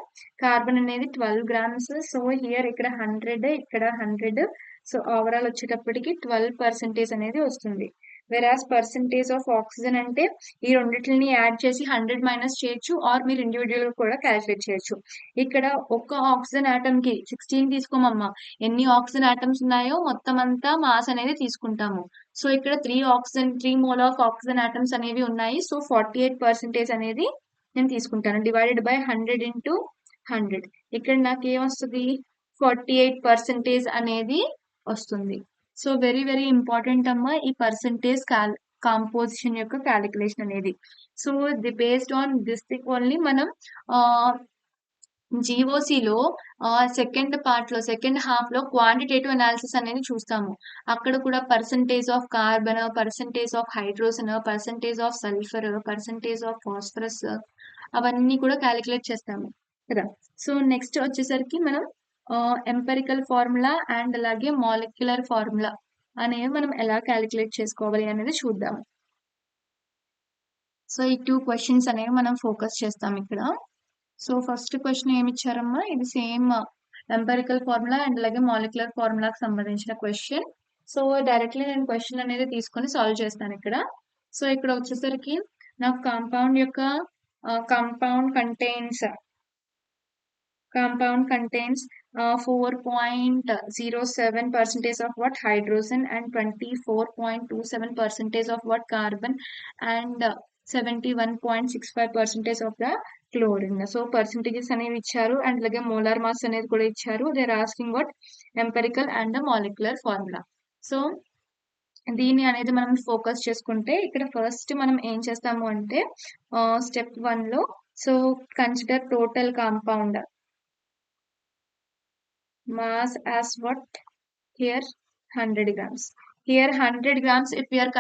S1: కార్బన్ అనేది 12 గ్రామ్స్. సో హియర్ ఇక్కడ 100 ఇక్కడ 100. సో ఓవరాల్ వచ్చేటప్పటికి 12% అనేది వస్తుంది. వెరాస్ పర్సంటేజ్ ఆఫ్ ఆక్సిజన్ అంటే ఈ రెండింటిని యాడ్ చేసి 100 మైనస్ చేయొచ్చు, ఆర్ మీరు ఇండివిజువల్ కూడా క్యాలిక్యులేట్ చేయొచ్చు. ఇక్కడ ఒక్క ఆక్సిజన్ ఆటమ్ కి 16 తీసుకోమమ్మా, ఎన్ని ఆక్సిజన్ ఆటమ్స్ ఉన్నాయో మొత్తం అంతా మాస్ అనేది తీసుకుంటాము. సో ఇక్కడ 3 మోల్ ఆఫ్ ఆక్సిజన్ ఆటమ్స్ అనేవి ఉన్నాయి. సో 48% అనేది నేను తీసుకుంటాను డివైడెడ్ బై 100 into 100. ఇక్కడ నాకు ఏమొస్తుంది 48% అనేది వస్తుంది. సో వెరీ వెరీ ఇంపార్టెంట్ అమ్మా ఈ పర్సంటేజ్ కాంపోజిషన్ యొక్క క్యాలిక్యులేషన్ అనేది. So based on this thing only మనం జీఓసీలో సెకండ్ హాఫ్లో క్వాంటిటేటివ్ అనాలిసిస్ అనేది చూస్తాము. అక్కడ కూడా percentage of carbon, percentage of hydrogen, percentage of sulphur, percentage of phosphorus అవన్నీ కూడా క్యాలిక్యులేట్ చేస్తాము కదా. సో నెక్స్ట్ వచ్చేసరికి మనం ఎంపెరికల్ ఫార్ములా అండ్ అలాగే మాలిక్యులర్ ఫార్ములా అనేవి మనం ఎలా క్యాలిక్యులేట్ చేసుకోవాలి అనేది చూద్దాం. సో ఈ 2 క్వశ్చన్స్ అనేవి మనం ఫోకస్ చేస్తాం ఇక్కడ. సో ఫస్ట్ క్వశ్చన్ ఏమి ఇచ్చారమ్మా, ఇది సేమ్ ఎంపెరికల్ ఫార్ములా అండ్ అలాగే మాలిక్యులర్ ఫార్ములాకి సంబంధించిన క్వశ్చన్. సో డైరెక్ట్లీ నేను క్వశ్చన్ అనేది తీసుకొని సాల్వ్ చేస్తాను ఇక్కడ. సో ఇక్కడ వచ్చేసరికి నాకు compound contains 4.07% of what hydrogen and 24.27% of what carbon and 71.65% of the chlorine. So percentages అనేవి ఇచ్చారు అండ్ అలాగే మోలార్ మాస్ అనేది కూడా ఇచ్చారు. They are asking what empirical and molecular formula. So దీన్ని అనేది మనం ఫోకస్ చేసుకుంటే ఇక్కడ ఫస్ట్ మనం ఏం చేస్తాము అంటే స్టెప్ 1 లో so consider total compound mass as what here 100 grams. Here 100 grams if we are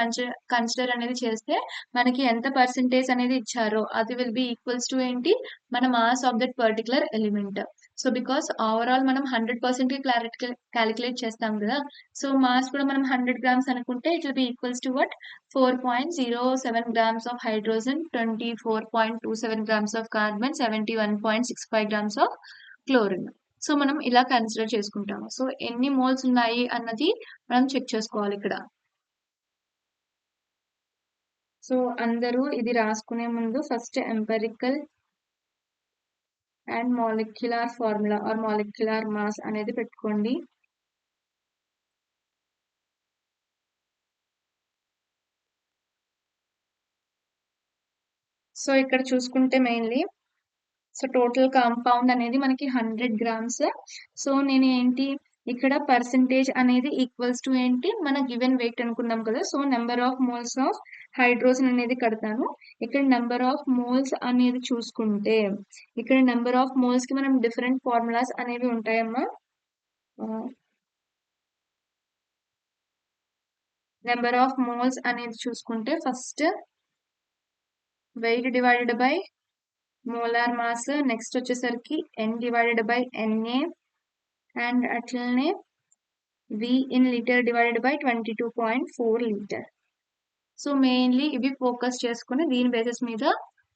S1: consider అనేది చేస్తే మనకి ఎంత పర్సెంటేజ్ అనేది ఇచ్చారో అది విల్ బి ఈక్వల్స్ టు ఏంటి మన mass of that particular element. So because overall మనం 100% క్యాలిక్యులేట్ చేస్తాం కదా. సో మాస్ కూడా మనం 100 grams అనుకుంటే it will be equals to what 4.07 grams of hydrogen, 24.27 grams of carbon, 71.65 grams of chlorine. So మనం ఇలా కన్సిడర్ చేసుకుంటాము. సో ఎన్ని మోల్స్ ఉన్నాయి అన్నది మనం చెక్ చేసుకోవాలి ఇక్కడ. సో అందరూ ఇది రాసుకునే ముందు first empirical and molecular formula or molecular mass అనేది పెట్టుకోండి. సో ఇక్కడ చూసుకుంటే మెయిన్లీ సో టోటల్ కాంపౌండ్ అనేది మనకి 100 grams. సో నేను ఏంటి ఇక్కడ పర్సెంటేజ్ అనేది ఈక్వల్స్ టు ఏంటి మన గివెన్ వెయిట్ అనుకున్నాం కదా. So number of moles of hydrogen అనేది కడతాను. ఇక్కడ నెంబర్ ఆఫ్ మోల్స్ అనేది చూసుకుంటే ఇక్కడ నెంబర్ ఆఫ్ మోల్స్ కి మనం డిఫరెంట్ ఫార్ములాస్ అనేవి ఉంటాయమ్మా. నెంబర్ ఆఫ్ మోల్స్ అనేది చూసుకుంటే first wait divided by molar mass, next వచ్చేసరికి n divided by Na and అట్లనే V in liter divided by 22.4 litre. So mainly ఇవి ఫోకస్ చేసుకుని దీని బేసిస్ మీద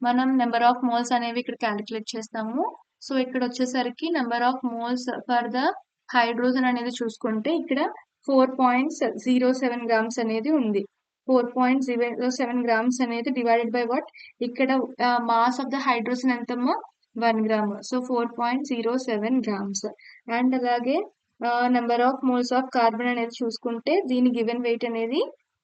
S1: మనం నెంబర్ ఆఫ్ మోల్స్ అనేవి ఇక్కడ క్యాలిక్యులేట్ చేస్తాము. సో ఇక్కడ వచ్చేసరికి number of moles for the hydrogen అనేది చూసుకుంటే ఇక్కడ 4.07 grams అనేది ఉంది. 4.07 grams అనేది డివైడెడ్ బై వాట్ ఇక్కడ మాస్ ఆఫ్ ద హైడ్రోజన్ ఎంతమ్మా 1 gram. So 4.07 grams. అండ్ అలాగే number of moles of carbon అనేది చూసుకుంటే దీని గివెన్ వెయిట్ అనేది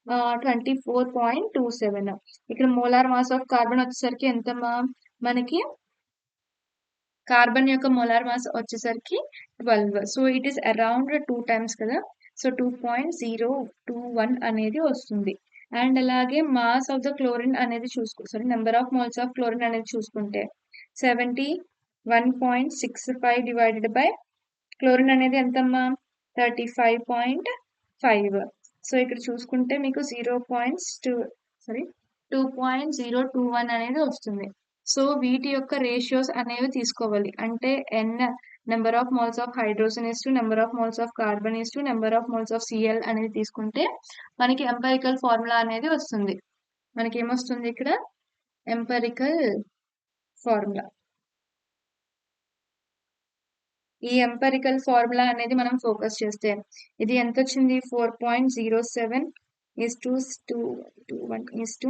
S1: 24.27. ఇక్కడ మోలార్ మాస్ ఆఫ్ కార్బన్ వచ్చేసరికి ఎంతమ్మా మనకి కార్బన్ యొక్క మోలార్ మాస్ వచ్చేసరికి 12. So it is around 2 times కదా. సో 2.021 అనేది వస్తుంది. అండ్ అలాగే మాస్ ఆఫ్ ద క్లోరిన్ అనేది number of moles of chlorine అనేది చూసుకుంటే 71.65 డివైడెడ్ బై క్లోరిన్ అనేది ఎంతమ్మా 35.5. సో ఇక్కడ చూసుకుంటే మీకు 2.021 అనేది వస్తుంది. సో వీటి యొక్క రేషియోస్ అనేవి తీసుకోవాలి. అంటే number of moles of hydrogen is to number of moles of carbon is to number of moles of Cl అనేది తీసుకుంటే మనకి ఎంపెరికల్ ఫార్ములా అనేది వస్తుంది. మనకి ఏమొస్తుంది ఇక్కడ ఎంపెరికల్ ఫార్ములా. ఈ ఎంపెరికల్ ఫార్ములా అనేది మనం ఫోకస్ చేస్తే ఇది ఎంత వచ్చింది 4.07 is to 2.21 is to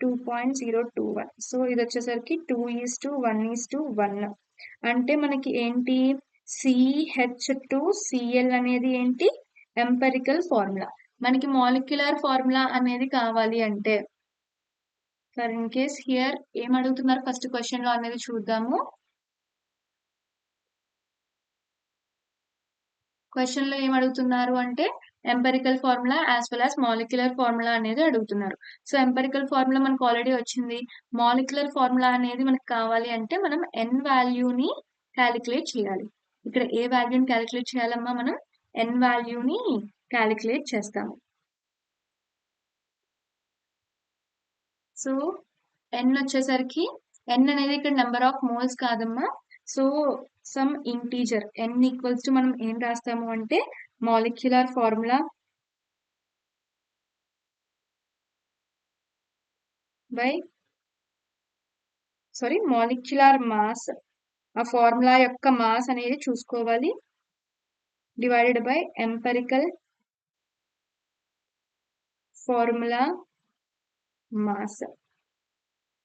S1: 2.021. So ఇది వచ్చేసరికి 2:1:1. అంటే మనకి ఏంటి CH2Cl అనేది ఏంటి ఎంపెరికల్ ఫార్ములా. మనకి మాలిక్యులర్ ఫార్ములా అనేది కావాలి అంటే ఫర్ ఇన్ కేస్ హియర్ ఏం అడుగుతున్నారు ఫస్ట్ క్వశ్చన్ లో అనేది చూద్దాము. క్వశ్చన్ లో ఏం అడుగుతున్నారు అంటే empirical formula as well as molecular formula అనేది అడుగుతున్నారు. సో ఎంపెరికల్ ఫార్ములా మనకు ఆల్రెడీ వచ్చింది. మాలిక్యులర్ ఫార్ములా అనేది మనకు కావాలి అంటే మనం ఎన్ వాల్యూని క్యాలిక్యులేట్ చేయాలి. ఇక్కడ ఏ వాల్యూని క్యాలిక్యులేట్ చేయాలమ్మా? మనం ఎన్ వాల్యూని క్యాలిక్యులేట్ చేస్తాము. సో ఎన్ వచ్చేసరికి ఎన్ అనేది ఇక్కడ నెంబర్ ఆఫ్ మోల్స్ కాదమ్మా. So some integer n equals to మనం ఏం రాస్తాము అంటే molecular formula by molecular mass, ఆ ఫార్ములా యొక్క మాస్ అనేది చూసుకోవాలి, divided by empirical formula mass.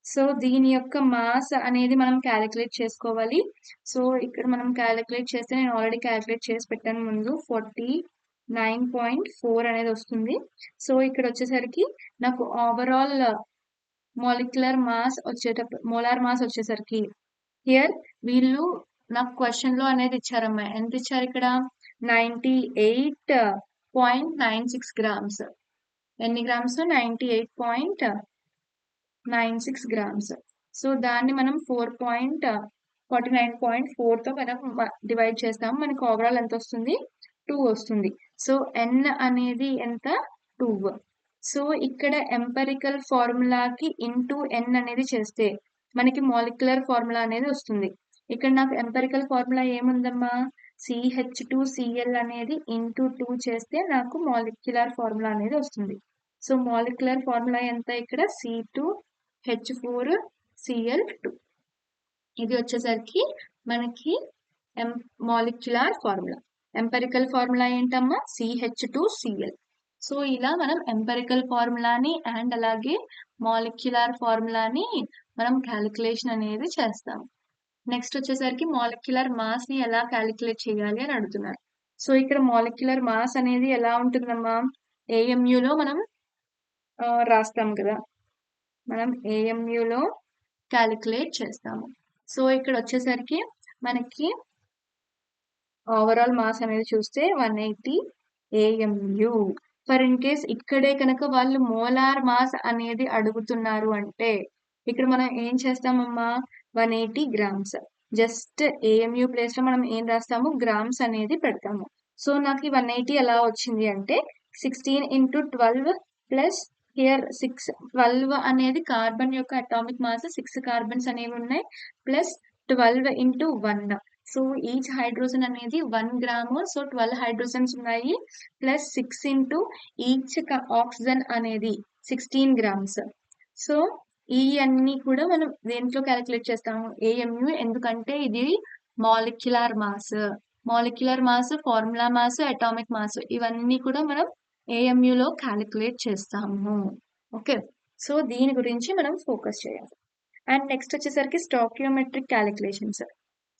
S1: So దీని యొక్క మాస్ అనేది మనం క్యాలిక్యులేట్ చేసుకోవాలి. సో ఇక్కడ మనం క్యాలిక్యులేట్ చేస్తే నేను ఆల్రెడీ క్యాలిక్యులేట్ చేసి పెట్టాను ముందు 49.4 అనేది వస్తుంది. సో ఇక్కడ వచ్చేసరికి నాకు overall molecular mass molar mass వచ్చేసరికి హియర్ వీళ్ళు నాకు క్వశ్చన్ లో అనేది ఇచ్చారమ్మా. ఎంత ఇచ్చారు ఇక్కడ? 98.96 గ్రామ్స్. ఎన్ని గ్రామ్స్? 98.96 గ్రామ్స్. సో దాన్ని మనం 49.4 తో మనం డివైడ్ చేస్తాము. మనకి ఓవరాల్ ఎంత వస్తుంది? 2 వస్తుంది. సో ఎన్ అనేది ఎంత? 2. సో ఇక్కడ ఎంపెరికల్ ఫార్ములాకి ఇంటూ ఎన్ అనేది చేస్తే మనకి మాలిక్యులర్ ఫార్ములా అనేది వస్తుంది. ఇక్కడ నాకు ఎంపెరికల్ ఫార్ములా ఏముందమ్మా? CH2Cl అనేది ఇంటూ 2 చేస్తే నాకు మాలిక్యులర్ ఫార్ములా అనేది వస్తుంది. సో మాలిక్యులర్ ఫార్ములా ఎంత ఇక్కడ? C2H4Cl2. ఇది వచ్చేసరికి మనకి మాలిక్యులర్ ఫార్ములా. ఎంపెరికల్ ఫార్ములా ఏంటమ్మా? CH2Cl. సో ఇలా మనం ఎంపెరికల్ ఫార్ములాని అండ్ అలాగే మాలిక్యులర్ ఫార్ములాని మనం క్యాలిక్యులేషన్ అనేది చేస్తాం. నెక్స్ట్ వచ్చేసరికి మాలిక్యులర్ మాస్ ని ఎలా క్యాలిక్యులేట్ చేయాలి అని అడుగుతున్నారు. సో ఇక్కడ మాలిక్యులర్ మాస్ అనేది ఎలా ఉంటుందమ్మా? ఏఎంయులో మనం రాస్తాం కదా, మనం ఏఎంయులో క్యాలిక్యులేట్ చేస్తాము. సో ఇక్కడ వచ్చేసరికి మనకి ఓవరాల్ మాస్ అనేది చూస్తే 180 AMU. ఫర్ ఇన్ కేస్ ఇక్కడే కనుక వాళ్ళు మోలార్ మాస్ అనేది అడుగుతున్నారు అంటే ఇక్కడ మనం ఏం చేస్తామమ్మా? 180 గ్రామ్స్. జస్ట్ AMU ప్లేస్ లో మనం ఏం రాస్తాము? గ్రామ్స్ అనేది పెడతాము. సో నాకు 180 ఎలా వచ్చింది అంటే 16 into 12 ప్లస్ హియర్ 12 అనేది కార్బన్ యొక్క అటామిక్ మాస్, 6 కార్బన్స్ అనేవి ఉన్నాయి, plus 12 into 1. So each hydrogen అనేది 1 గ్రాము. సో 12 హైడ్రోజన్స్ ఉన్నాయి, ప్లస్ 6 into ఈచ్ ఆక్సిజన్ అనేది 16 గ్రామ్స్. సో ఈ అన్ని కూడా మనం దేంట్లో క్యాలిక్యులేట్ చేస్తాము? AMU. ఎందుకంటే ఇది molecular mass. Molecular mass, formula mass, atomic mass ఇవన్నీ కూడా మనం AMU లో క్యాలిక్యులేట్ చేస్తాము. ఓకే, సో దీని గురించి మనం ఫోకస్ చేయాలి. అండ్ నెక్స్ట్ వచ్చేసరికి స్టాకియోమెట్రిక్ క్యాలిక్యులేషన్స్.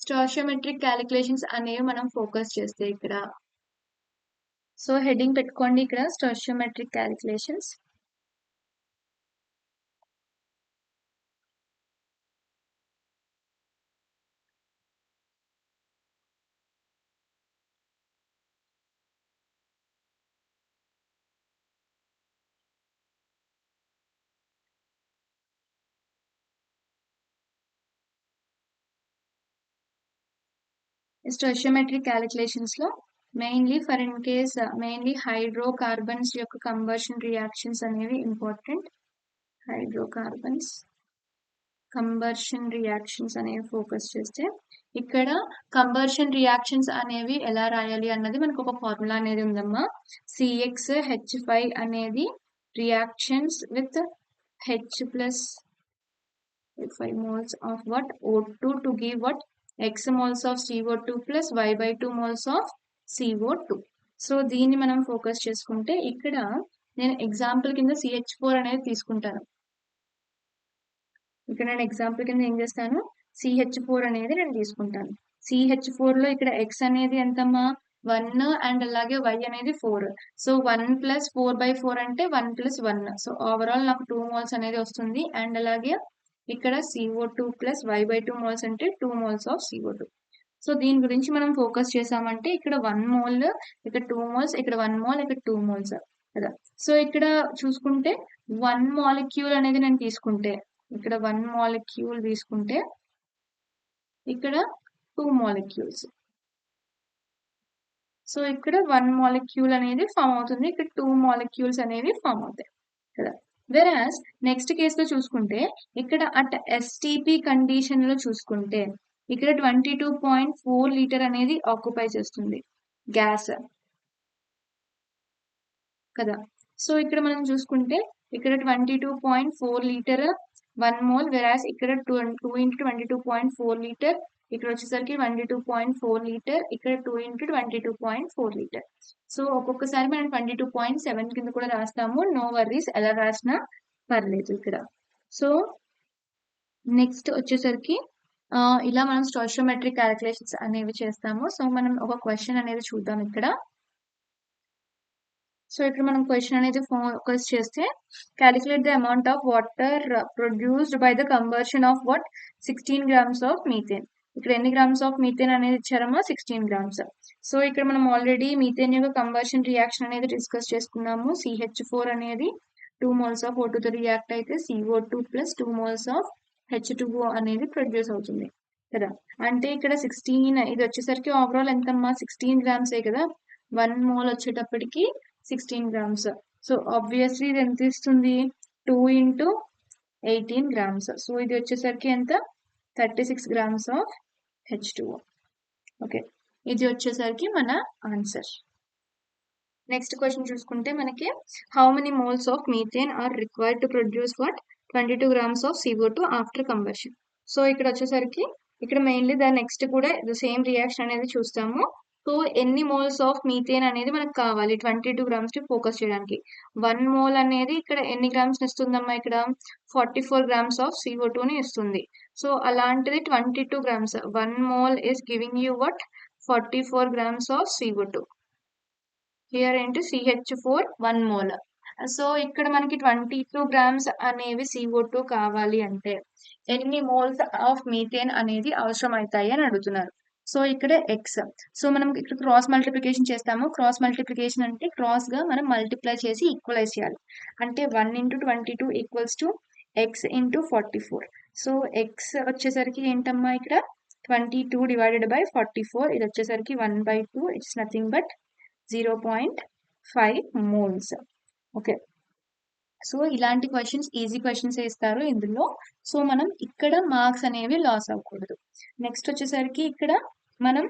S1: స్టాకియోమెట్రిక్ క్యాలిక్యులేషన్స్ అనేవి మనం ఫోకస్ చేస్తే ఇక్కడ సో హెడ్డింగ్ పెట్టుకోండి ఇక్కడ స్టాకియోమెట్రిక్ క్యాలిక్యులేషన్స్. స్టాకియోమెట్రిక్ క్యాలిక్యులేషన్స్ లో మెయిన్లీ మెయిన్లీ హైడ్రోకార్బన్స్ యొక్క కంబషన్ రియాక్షన్స్ అనేవి ఇంపార్టెంట్. హైడ్రోకార్బన్స్ కంబషన్ రియాక్షన్స్ అనేవి ఫోకస్ చేస్తే ఇక్కడ కంబషన్ రియాక్షన్స్ అనేవి ఎలా రాయాలి అన్నది మనకు ఒక ఫార్ములా అనేది ఉందమ్మా. CxH5 అనేది reactions with H plus 5 moles of what? O2 to give what? X moles of CO2 plus Y by 2 moles of CO2. So దీన్ని మనం ఫోకస్ చేసుకుంటే ఇక్కడ నేను ఎగ్జాంపుల్ కింద CH4 అనేది తీసుకుంటాను. ఇక్కడ నేను ఎగ్జాంపుల్ కింద ఏం చేస్తాను? CH4 అనేది నేను తీసుకుంటాను. CH4 లో ఇక్కడ X అనేది ఎంతమ్మా? 1 అండ్ అలాగే Y అనేది 4. సో 1 plus 4/4 అంటే 1 plus 1. సో ఓవరాల్ నాకు 2 moles అనేది వస్తుంది. అండ్ అలాగే ఇక్కడ CO2 plus Y by 2 moles అంటే 2 moles of CO2. సో దీని గురించి మనం ఫోకస్ చేసామంటే ఇక్కడ 1 మోల్, ఇక్కడ 2 మోల్స్, ఇక్కడ 1 మోల్, ఇక్కడ 2 మోల్స్ కదా. సో ఇక్కడ చూసుకుంటే 1 మాలిక్యూల్ అనేది నేను తీసుకుంటే, ఇక్కడ 1 మాలిక్యూల్ తీసుకుంటే ఇక్కడ 2 మాలిక్యూల్స్. సో ఇక్కడ 1 మాలిక్యూల్ అనేది ఫామ్ అవుతుంది, ఇక్కడ 2 మాలిక్యూల్స్ అనేవి ఫామ్ అవుతాయి కదా. వెరాస్ నెక్స్ట్ కేసులో చూసుకుంటే ఇక్కడ అట్ ఎస్టీపీ కండిషన్ లో చూసుకుంటే ఇక్కడ 22.4 లీటర్ అనేది ఆక్యుపై చేస్తుంది గ్యాస్ కదా. సో ఇక్కడ మనం చూసుకుంటే ఇక్కడ 22.4 లీటర్ 1 మోల్, వెరాస్ ఇక్కడ 2 into 22.4 లీటర్, ఇక్కడ వచ్చేసరికి 22.4 లీటర్, ఇక్కడ 2 into 22.4 లీటర్. సో ఒక్కొక్కసారి మనం 22.7 కింద కూడా రాస్తాము, నో వర్రీస్, ఎలా రాసినా పర్లేదు ఇక్కడ. సో నెక్స్ట్ వచ్చేసరికి ఇలా మనం స్టాయిచియోమెట్రిక్ క్యాలిక్యులేషన్స్ అనేవి చేస్తాము. సో మనం ఒక క్వశ్చన్ అనేది చూద్దాం ఇక్కడ. సో ఇక్కడ మనం క్వశ్చన్ అనేది ఫోకస్ చేస్తే, calculate the amount of water produced by the conversion of what 16 grams of methane. ఇక్కడ ఎన్ని గ్రామ్స్ ఆఫ్ మీథేన్ అనేది ఇచ్చారమ్మా? 16 grams. సో ఇక్కడ మనం ఆల్రెడీ మీథేన్ యొక్క కన్వర్షన్ రియాక్షన్ అనేది డిస్కస్ చేసుకున్నాము. CH4 అనేది 2 moles ఆఫ్ O2 తో రియాక్ట్ అయితే CO2 plus 2 moles of H2O అనేది ప్రొడ్యూస్ అవుతుంది కదా. అంటే ఇక్కడ 16, ఇది వచ్చేసరికి ఓవరాల్ ఎంతమ్మా? 16 grams కదా. 1 mole వచ్చేటప్పటికి 16 grams. సో ఆబ్వియస్లీ ఇది ఎంత ఇస్తుంది? 2 into 18 grams. సో ఇది వచ్చేసరికి ఎంత? 36 grams ఆఫ్ H2O. ఓకే, ఇది వచ్చేసరికి మన ఆన్సర్. నెక్స్ట్ క్వశ్చన్ చూసుకుంటే మనకి how many moles of methane are required to produce what 22 grams of CO2 after combustion. So ఇక్కడ వచ్చేసరికి ఇక్కడ మెయిన్లీ దాని నెక్స్ట్ కూడా సేమ్ రియాక్షన్ అనేది చూస్తాము. సో ఎన్ని మోల్స్ ఆఫ్ మీథేన్ అనేది మనకు కావాలి 22 grams ని ఫోకస్ చేయడానికి. 1 mole అనేది ఇక్కడ ఎన్ని గ్రామ్స్ ఇస్తుందమ్మా? ఇక్కడ 44 grams ఆఫ్ CO2 ని ఇస్తుంది. సో అలాంటిది 22 grams, 1 mole is giving you what 44 grams of CO2. Here ఏంటి? CH4 1 mole. సో ఇక్కడ మనకి 22 grams అనేవి CO2 కావాలి అంటే ఎన్ని మోల్స్ ఆఫ్ మీథేన్ అనేది అవసరం అవుతాయి అని అడుగుతున్నారు. సో ఇక్కడ ఎక్స్. సో మనం ఇక్కడ క్రాస్ మల్టిప్లికేషన్ చేస్తాము. క్రాస్ మల్టిప్లికేషన్ అంటే క్రాస్ గా మనం మల్టిప్లై చేసి ఈక్వలైజ్ చేయాలి. అంటే 1 into 22 equals to X into 44. So X వచ్చేసరికి ఏంటమ్మా? ఇక్కడ 22 divided by 44, ఇది వచ్చేసరికి 1/2, it's nothing but 0.5 moles. Okay, so ఇలాంటి క్వశ్చన్స్ ఈజీ క్వశ్చన్స్ ఇస్తారు ఇందులో. సో మనం ఇక్కడ మార్క్స్ అనేవి లాస్ అవ్వకూడదు. నెక్స్ట్ వచ్చేసరికి ఇక్కడ మనం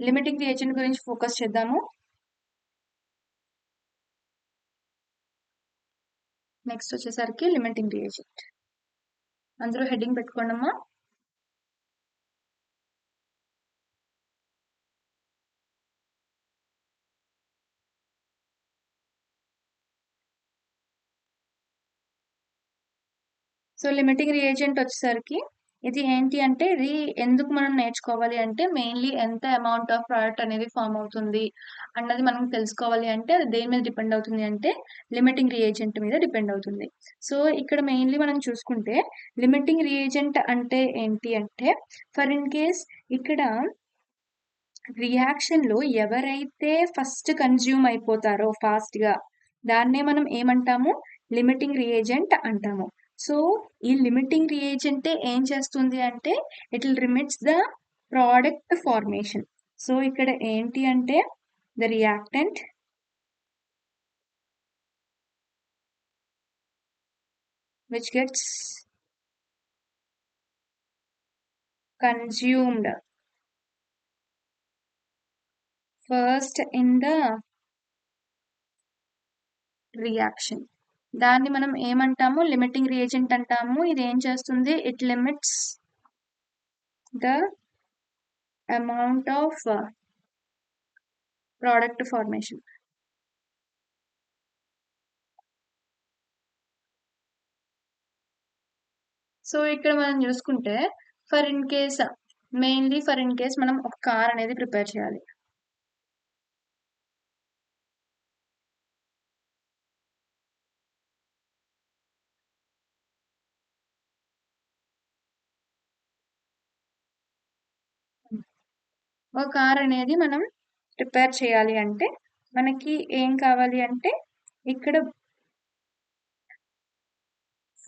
S1: లిమిటింగ్ రియేజెంట్ గురించి ఫోకస్ చేద్దాము. నెక్స్ట్ వచ్చేసరికి లిమిటింగ్ రియేజెంట్. అందరూ హెడ్డింగ్ పెట్టుకోండి అమ్మా. సో లిమిటింగ్ రియేజెంట్ వచ్చేసరికి ఇది ఏంటి అంటే, ఇది ఎందుకు మనం నేర్చుకోవాలి అంటే మెయిన్లీ ఎంత అమౌంట్ ఆఫ్ ప్రోడక్ట్ అనేది ఫామ్ అవుతుంది అన్నది మనం తెలుసుకోవాలి అంటే అది దేని మీద డిపెండ్ అవుతుంది అంటే లిమిటింగ్ రియేజెంట్ మీద డిపెండ్ అవుతుంది. సో ఇక్కడ మెయిన్లీ మనం చూసుకుంటే లిమిటింగ్ రియేజెంట్ అంటే ఏంటి అంటే, ఫర్ ఇన్ కేస్ ఇక్కడ రియాక్షన్ లో ఎవరైతే ఫస్ట్ కన్జ్యూమ్ అయిపోతారో ఫాస్ట్ గా దాన్నే మనం ఏమంటాము? లిమిటింగ్ రియేజెంట్ అంటాము. సో ఈ లిమిటింగ్ రియేజెంట్ ఏం చేస్తుంది అంటే it will limits the product formation. So ఇక్కడ ఏంటి అంటే the reactant which gets consumed first in the reaction, దాన్ని మనం ఏమంటాము? లిమిటింగ్ రియేజెంట్ అంటాము. ఇది ఏం చేస్తుంది? It limits the amount of product formation. So ఇక్కడ మనం చూసుకుంటే for in case mainly for in case మనం ఒక కార్ అనేది ప్రిపేర్ చేయాలి. ఒక కార్ అనేది మనం ప్రిపేర్ చేయాలి అంటే మనకి ఏం కావాలి అంటే ఇక్కడ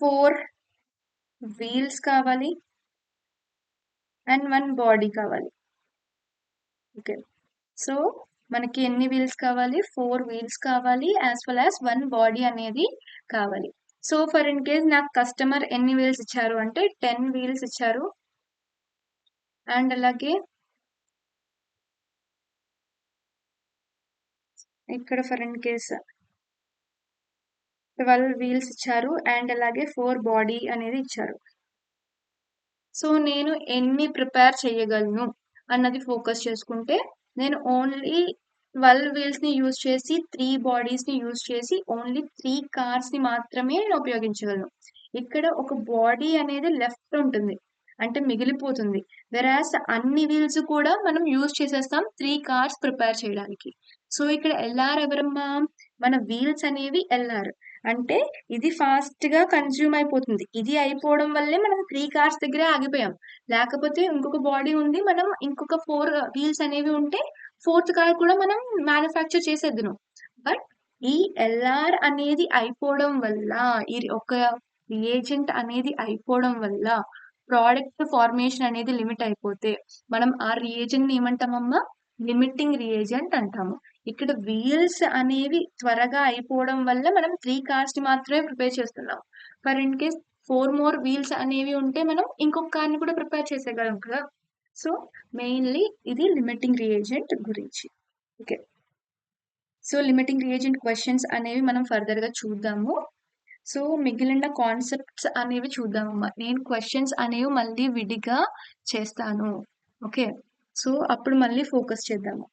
S1: 4 వీల్స్ కావాలి అండ్ 1 బాడీ కావాలి. ఓకే. సో మనకి ఎన్ని వీల్స్ కావాలి? 4 వీల్స్ కావాలి యాజ్ వెల్ యాజ్ 1 బాడీ అనేది కావాలి. సో ఫర్ ఇన్ కేస్ నాకు కస్టమర్ ఎన్ని వీల్స్ ఇచ్చారు అంటే 10 వీల్స్ ఇచ్చారు. అండ్ అలాగే ఇక్కడ ఫర్ ఇన్ కేస్ 12 వీల్స్ ఇచ్చారు అండ్ అలాగే 4 బాడీ అనేది ఇచ్చారు. సో నేను ఎన్ని ప్రిపేర్ చేయగలను అన్నది ఫోకస్ చేసుకుంటే నేను ఓన్లీ 12 వీల్స్ ని యూజ్ చేసి 3 బాడీస్ ని యూజ్ చేసి ఓన్లీ 3 కార్స్ ని మాత్రమే నేను ఉపయోగించగలను. ఇక్కడ ఒక బాడీ అనేది లెఫ్ట్ ఉంటుంది అంటే మిగిలిపోతుంది. వెరాస్ అన్ని వీల్స్ కూడా మనం యూజ్ చేసేస్తాం 3 కార్స్ ప్రిపేర్ చేయడానికి. సో ఇక్కడ ఎల్ఆర్ ఎవరమ్మా? మన వీల్స్ అనేవి ఎల్ఆర్. అంటే ఇది ఫాస్ట్ గా కన్జ్యూమ్ అయిపోతుంది. ఇది అయిపోవడం వల్లే మనం 3 కార్స్ దగ్గరే ఆగిపోయాం. లేకపోతే ఇంకొక బాడీ ఉంది. మనం ఇంకొక 4 వీల్స్ అనేవి ఉంటే 4th కార్ కూడా మనం మ్యానుఫ్యాక్చర్ చేసేద్దును. బట్ ఈ ఎల్ఆర్ అనేది అయిపోవడం వల్ల ఈ ఒక రియేజెంట్ అనేది అయిపోవడం వల్ల ప్రోడక్ట్ ఫార్మేషన్ అనేది లిమిట్ అయిపోతే మనం ఆ రియేజెంట్ ని ఏమంటామమ్మా? లిమిటింగ్ రియేజెంట్ అంటాము. ఇక్కడ వీల్స్ అనేవి త్వరగా అయిపోవడం వల్ల మనం 3 కార్స్ ని మాత్రమే ప్రిపేర్ చేస్తున్నాం. For in case 4 more wheels అనేవి ఉంటే మనం ఇంకొక కార్ ని కూడా ప్రిపేర్ చేసేయగలం కదా. సో మెయిన్లీ ఇది లిమిటింగ్ రియేజెంట్ గురించి. Okay. So limiting reagent questions అనేవి మనం ఫర్దర్ గా చూద్దాము. సో మిగిలిన కాన్సెప్ట్స్ అనేవి చూద్దామమ్మా. నేను క్వశ్చన్స్ అనేవి మళ్ళీ విడిగా చేస్తాను. ఓకే. సో అప్పుడు మళ్ళీ ఫోకస్ చేద్దాము.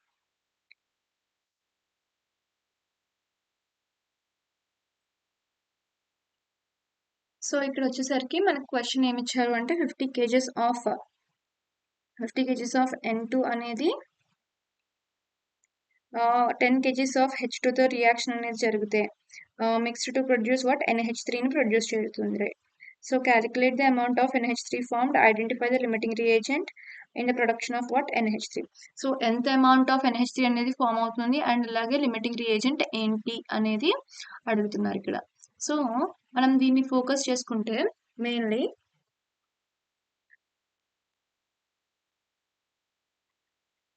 S1: సో ఇక్కడ వచ్చేసరికి మనకు క్వశ్చన్ ఏమి ఇచ్చారు అంటే 50 kgs ఆఫ్ N2 అనేది 10 kgs ఆఫ్ H2 తో రియాక్షన్ అనేది జరిగితే mixed to produce what NH3 ని ప్రొడ్యూస్ చేస్తుంది. So calculate the amount of NH3 formed, identify the limiting reagent in the production of what NH3. So ఎంత amount of NH3 అనేది form అవుతుంది and అలాగే limiting reagent ఏంటి అనేది అడుగుతున్నారు ఇక్కడ. సో మనం దీన్ని ఫోకస్ చేసుకుంటే మెయిన్లీ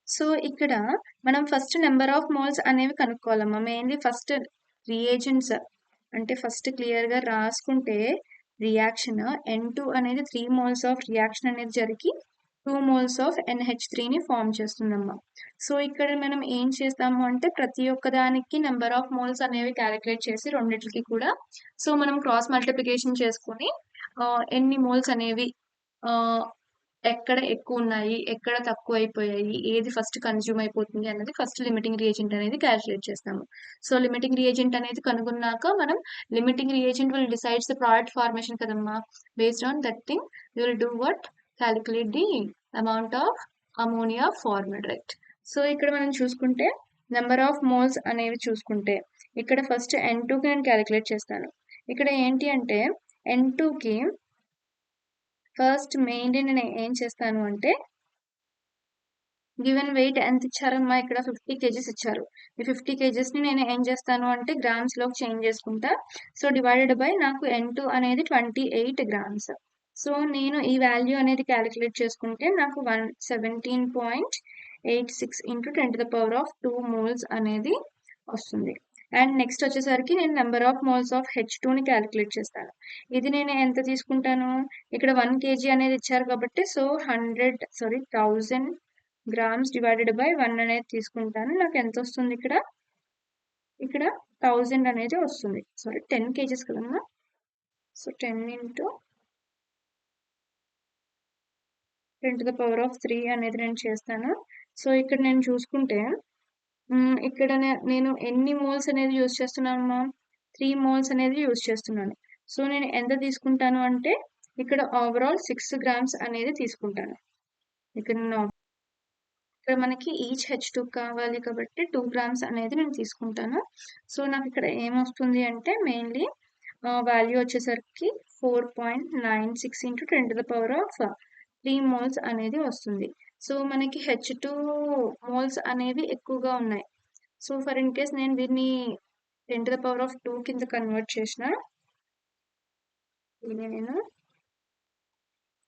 S1: సో ఇక్కడ మనం ఫస్ట్ నెంబర్ ఆఫ్ మోల్స్ అనేవి కనుక్కోవాలమ్మా. మెయిన్లీ ఫస్ట్ రియేజెంట్స్ అంటే ఫస్ట్ క్లియర్ గా రాసుకుంటే రియాక్షన్ N2 అనేది 3 మోల్స్ ఆఫ్ రియాక్షన్ అనేది జరిగి 2 మోల్స్ ఆఫ్ NH3 ని ఫామ్ చేస్తుందమ్మా. సో ఇక్కడ మనం ఏం చేస్తాము అంటే ప్రతి ఒక్క దానికి నెంబర్ ఆఫ్ మోల్స్ అనేవి క్యాలిక్యులేట్ చేసి రెండిటికి కూడా సో మనం క్రాస్ మల్టిప్లికేషన్ చేసుకొని ఎన్ని మోల్స్ అనేవి ఎక్కడ ఎక్కువ ఉన్నాయి, ఎక్కడ తక్కువ అయిపోయాయి, ఏది ఫస్ట్ కన్జ్యూమ్ అయిపోతుంది అన్నది ఫస్ట్ లిమిటింగ్ రియేజెంట్ అనేది క్యాలిక్యులేట్ చేస్తాము. సో లిమిటింగ్ రియేజెంట్ అనేది కనుగొన్నాక మనం limiting reagent will decides the product formation కదమ్మా. Based on that thing will do what calculate the amount of ammonia formed, right. So ఇక్కడ మనం చూసుకుంటే నెంబర్ ఆఫ్ మోల్స్ అనేవి చూసుకుంటే ఇక్కడ ఫస్ట్ N2కి నేను క్యాలిక్యులేట్ చేస్తాను. ఇక్కడ ఏంటి అంటే N2కి ఫస్ట్ మెయిన్లీ నేను ఏం చేస్తాను అంటే గివెన్ వెయిట్ ఎంత ఇచ్చారమ్మా? ఇక్కడ 50 kgs ఇచ్చారు. ఈ 50 kgs ని నేను ఏం చేస్తాను అంటే గ్రామ్స్ లోకి చేంజ్ చేసుకుంటా. సో డివైడెడ్ బై నాకు N2 అనేది 28 గ్రామ్స్. సో నేను ఈ వాల్యూ అనేది క్యాలిక్యులేట్ చేసుకుంటే నాకు 117.86 ఇంటూ 10⁻² మోల్స్ అనేది వస్తుంది. అండ్ నెక్స్ట్ వచ్చేసరికి నేను number of moles of H2 ని క్యాలిక్యులేట్ చేస్తాను. ఇది నేను ఎంత తీసుకుంటాను? ఇక్కడ 1 kg అనేది ఇచ్చారు కాబట్టి సో 1000 గ్రామ్స్ డివైడెడ్ బై 1 అనేది తీసుకుంటాను. నాకు ఎంత వస్తుంది ఇక్కడ 1000 అనేది వస్తుంది. సారీ 10 kgs కదమ్మా. సో 10 ఇంటూ 10⁻³ అనేది నేను చేస్తాను. సో ఇక్కడ నేను చూసుకుంటే ఇక్కడ నేను ఎన్ని మోల్స్ అనేది యూజ్ చేస్తున్నానమ్మా? 3 మోల్స్ అనేది యూజ్ చేస్తున్నాను. సో నేను ఎంత తీసుకుంటాను అంటే ఇక్కడ ఓవరాల్ 6 గ్రామ్స్ అనేది తీసుకుంటాను. ఇక్కడ మనకి ఈచ్ H2 కావాలి కాబట్టి 2 గ్రామ్స్ అనేది నేను తీసుకుంటాను. సో నాకు ఇక్కడ ఏమొస్తుంది అంటే మెయిన్లీ వాల్యూ వచ్చేసరికి 4.96 ఇంటూ 10⁻³ మోల్స్ అనేది వస్తుంది. సో మనకి H2 మోల్స్ అనేవి ఎక్కువగా ఉన్నాయి. సో ఫర్ ఇన్ కేస్ నేను దీన్ని 10⁻² కింద కన్వర్ట్ చేసిన, దీన్ని నేను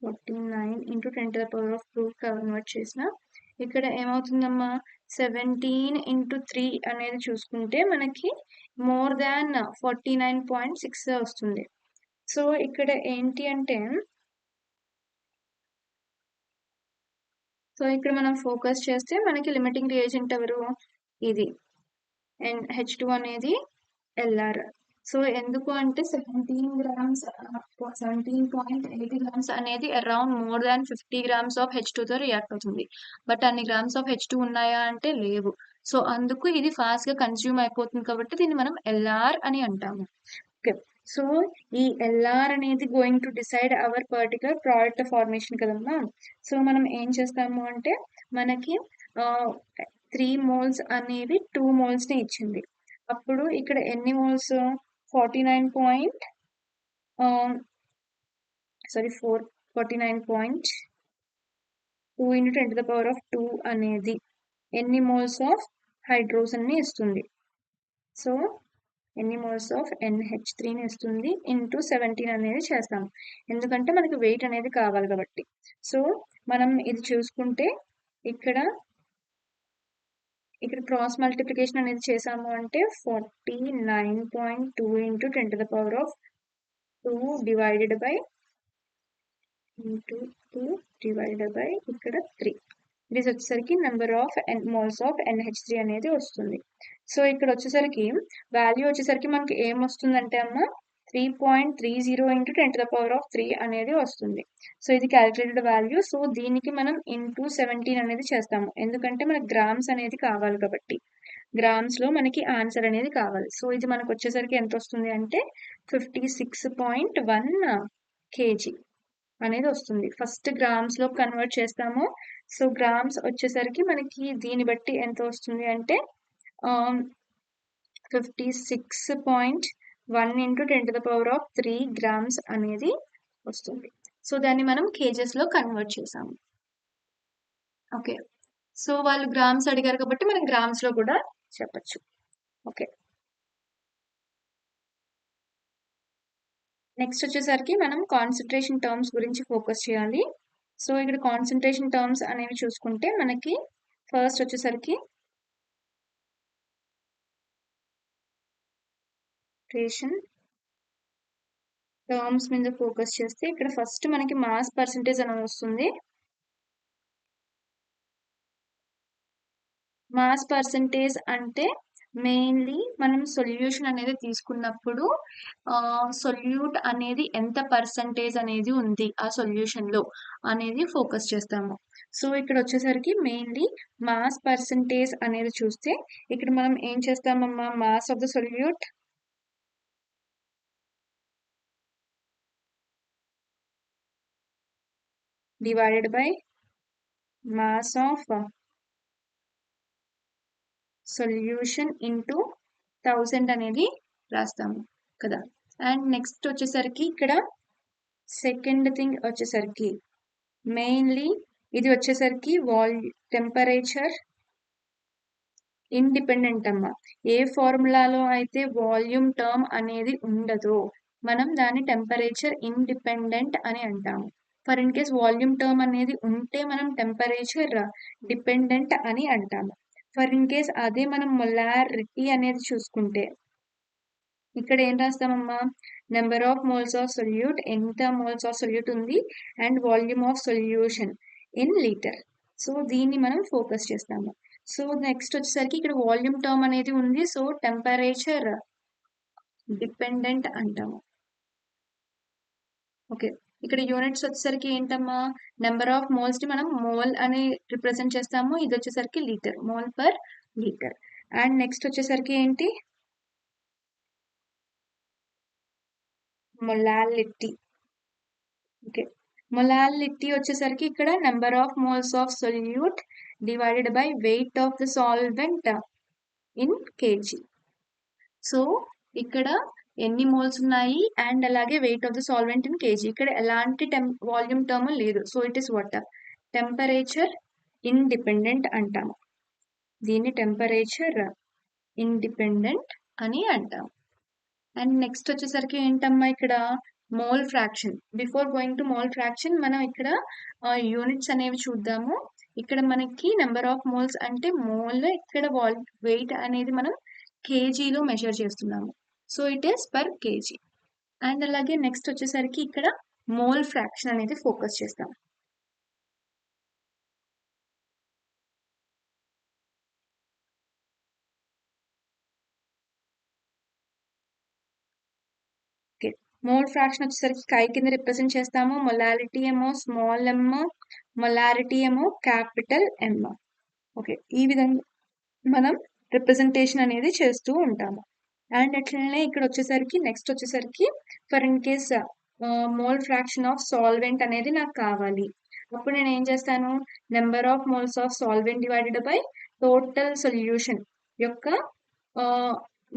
S1: 49 ఇంటూ 10⁻² కన్వర్ట్ చేసిన, ఇక్కడ ఏమవుతుందమ్మా 17 ఇంటూ 3 అనేది చూసుకుంటే మనకి మోర్ దాన్ 49.6 వస్తుంది. సో ఇక్కడ ఏంటి అంటే, సో ఇక్కడ మనం ఫోకస్ చేస్తే మనకి లిమిటింగ్ రియేజెంట్ ఎవరు, ఇది అండ్ H2 అనేది LR. సో ఎందుకు అంటే 17 గ్రామ్స్ 17.8 గ్రామ్స్ అనేది around more than 50 grams of H2తో రియాక్ట్ అవుతుంది. బట్ అన్ని గ్రామ్స్ ఆఫ్ H2 ఉన్నాయా అంటే లేవు. సో అందుకు ఇది ఫాస్ట్ గా కన్స్యూమ్ అయిపోతుంది కాబట్టి దీన్ని మనం LR అని అంటాము. ఓకే, సో ఈ LR అనేది going to decide our particular product formation కదమ్మా. సో మనం ఏం చేస్తాము అంటే మనకి 3 మోల్స్ అనేవి 2 మోల్స్ ని ఇచ్చింది. అప్పుడు ఇక్కడ ఎన్ని మోల్స్ 49.2 ఇంటూ 10⁻² అనేది ఎన్ని మోల్స్ ఆఫ్ హైడ్రోజన్ ని ఇస్తుంది. సో ఎన్ని మోల్స్ ఆఫ్ NH3 ని ఇస్తుంది ఇంటూ 17 అనేది చేస్తాం, ఎందుకంటే మనకి వెయిట్ అనేది కావాలి కాబట్టి. సో మనం ఇది చూసుకుంటే ఇక్కడ క్రాస్ మల్టిప్లికేషన్ అనేది చేసాము అంటే 49.2 into 10⁻² divided by into 2 divided by ఇక్కడ 3. ఇది వచ్చేసరికి number of moles of NH3 అనేది వస్తుంది. సో ఇక్కడ వచ్చేసరికి వాల్యూ వచ్చేసరికి మనకి ఏం వస్తుందంటే అమ్మ 3.30 ఇంటూ 10⁻³ అనేది వస్తుంది. సో ఇది క్యాలిక్యులేటెడ్ వాల్యూ. సో దీనికి మనం ఇంటూ 17 అనేది చేస్తాము, ఎందుకంటే మనకి గ్రామ్స్ అనేది కావాలి కాబట్టి. గ్రామ్స్ లో మనకి ఆన్సర్ అనేది కావాలి. సో ఇది మనకు వచ్చేసరికి ఎంత వస్తుంది అంటే 56.1 kg అనేది వస్తుంది. ఫస్ట్ గ్రామ్స్ లో కన్వర్ట్ చేస్తాము. సో గ్రామ్స్ వచ్చేసరికి మనకి దీన్ని బట్టి ఎంత వస్తుంది అంటే 56.1 ఇంటూ 10⁻³ గ్రామ్స్ అనేది వస్తుంది. సో దాన్ని మనం కేజెస్ లో కన్వర్ట్ చేసాము. ఓకే, సో వాళ్ళు గ్రామ్స్ అడిగారు కాబట్టి మనం గ్రామ్స్ లో కూడా చెప్పచ్చు. ఓకే, నెక్స్ట్ వచ్చేసరికి మనం కాన్సన్ట్రేషన్ టర్మ్స్ గురించి ఫోకస్ చేయాలి. సో ఇక్కడ కాన్సన్ట్రేషన్ టర్మ్స్ అనేవి చూసుకుంటే మనకి ఫస్ట్ వచ్చేసరికి టర్మ్స్ మీద ఫోకస్ చేస్తే ఇక్కడ ఫస్ట్ మనకి మాస్ పర్సంటేజ్ అనేది వస్తుంది. మాస్ పర్సంటేజ్ అంటే మెయిన్లీ మనం సొల్యూషన్ అనేది తీసుకున్నప్పుడు సొల్యూట్ అనేది ఎంత పర్సంటేజ్ అనేది ఉంది ఆ సొల్యూషన్ లో అనేది ఫోకస్ చేస్తాము. సో ఇక్కడ వచ్చేసరికి మెయిన్లీ మాస్ పర్సంటేజ్ అనేది చూస్తే ఇక్కడ మనం ఏం చేస్తామమ్మా, mass of the solute divided by mass of solution into 1000 అనేది రాస్తాము కదా. అండ్ నెక్స్ట్ వచ్చేసరికి ఇక్కడ సెకండ్ థింగ్ వచ్చేసరికి మెయిన్లీ ఇది వచ్చేసరికి టెంపరేచర్ ఇండిపెండెంట్ అమ్మ. ఏ ఫార్ములాలో అయితే వాల్యూమ్ టర్మ్ అనేది ఉండదో మనం దాన్ని టెంపరేచర్ ఇండిపెండెంట్ అని అంటాము. For in case volume term అనేది ఉంటే మనం టెంపరేచర్ డిపెండెంట్ అని అంటాము. ఫర్ ఇన్ కేస్ అదే మనం మొలారిటీ అనేది చూసుకుంటే ఇక్కడ ఏం రాస్తామమ్మా, number of moles of solute, ఎంత మోల్స్ ఆఫ్ సొల్యూట్ ఉంది, and volume of solution in litre. So దీన్ని మనం ఫోకస్ చేస్తాము. సో నెక్స్ట్ వచ్చేసరికి ఇక్కడ వాల్యూమ్ టర్మ్ అనేది ఉంది, సో టెంపరేచర్ డిపెండెంట్ అంటాము. ఓకే, ఇక్కడ యూనిట్స్ వచ్చేసరికి ఏంటమ్మా, నెంబర్ ఆఫ్ మోల్స్ ని మనం మోల్ అని రిప్రజెంట్ చేస్తాము. ఇది వచ్చేసరికి litre, mole per litre. And next వచ్చేసరికి ఏంటి, మొలాలిటీ. ఓకే, మొలాలిటీ వచ్చేసరికి ఇక్కడ number of moles of solute divided by weight of the solvent in KG. So ఇక్కడ ఎన్ని మోల్స్ ఉన్నాయి అండ్ అలాగే weight of the solvent in KG. ఇక్కడ ఎలాంటి వాల్యూమ్ టర్మ్ లేదు. So it is water. Temperature independent అంటాము. దీన్ని టెంపరేచర్ ఇండిపెండెంట్ అని అంటాం. అండ్ నెక్స్ట్ వచ్చేసరికి ఏంటమ్మా ఇక్కడ mole fraction. Before going to mole fraction మనం ఇక్కడ యూనిట్స్ అనేవి చూద్దాము. ఇక్కడ మనకి నెంబర్ ఆఫ్ మోల్స్ అంటే మోల్, ఇక్కడ వెయిట్ అనేది మనం కేజీలో మెజర్ చేస్తున్నాము. So it is per KG. And అలాగే నెక్స్ట్ వచ్చేసరికి ఇక్కడ మోల్ ఫ్రాక్షన్ అనేది ఫోకస్ చేస్తాం. ఓకే, మోల్ ఫ్రాక్షన్ వచ్చేసరికి కై కింద రిప్రజెంట్ చేస్తాము. మొలారిటీ ఏమో స్మాల్ ఎమ్, మొలారిటీ ఏమో క్యాపిటల్ ఎమ్. ఓకే, ఈ విధంగా మనం రిప్రజెంటేషన్ అనేది చేస్తూ ఉంటాము. అండ్ అట్లనే ఇక్కడ వచ్చేసరికి నెక్స్ట్ వచ్చేసరికి for in case mole fraction of solvent అనేది నాకు కావాలి. అప్పుడు నేను ఏం చేస్తాను, number of moles of solvent divided by total solution యొక్క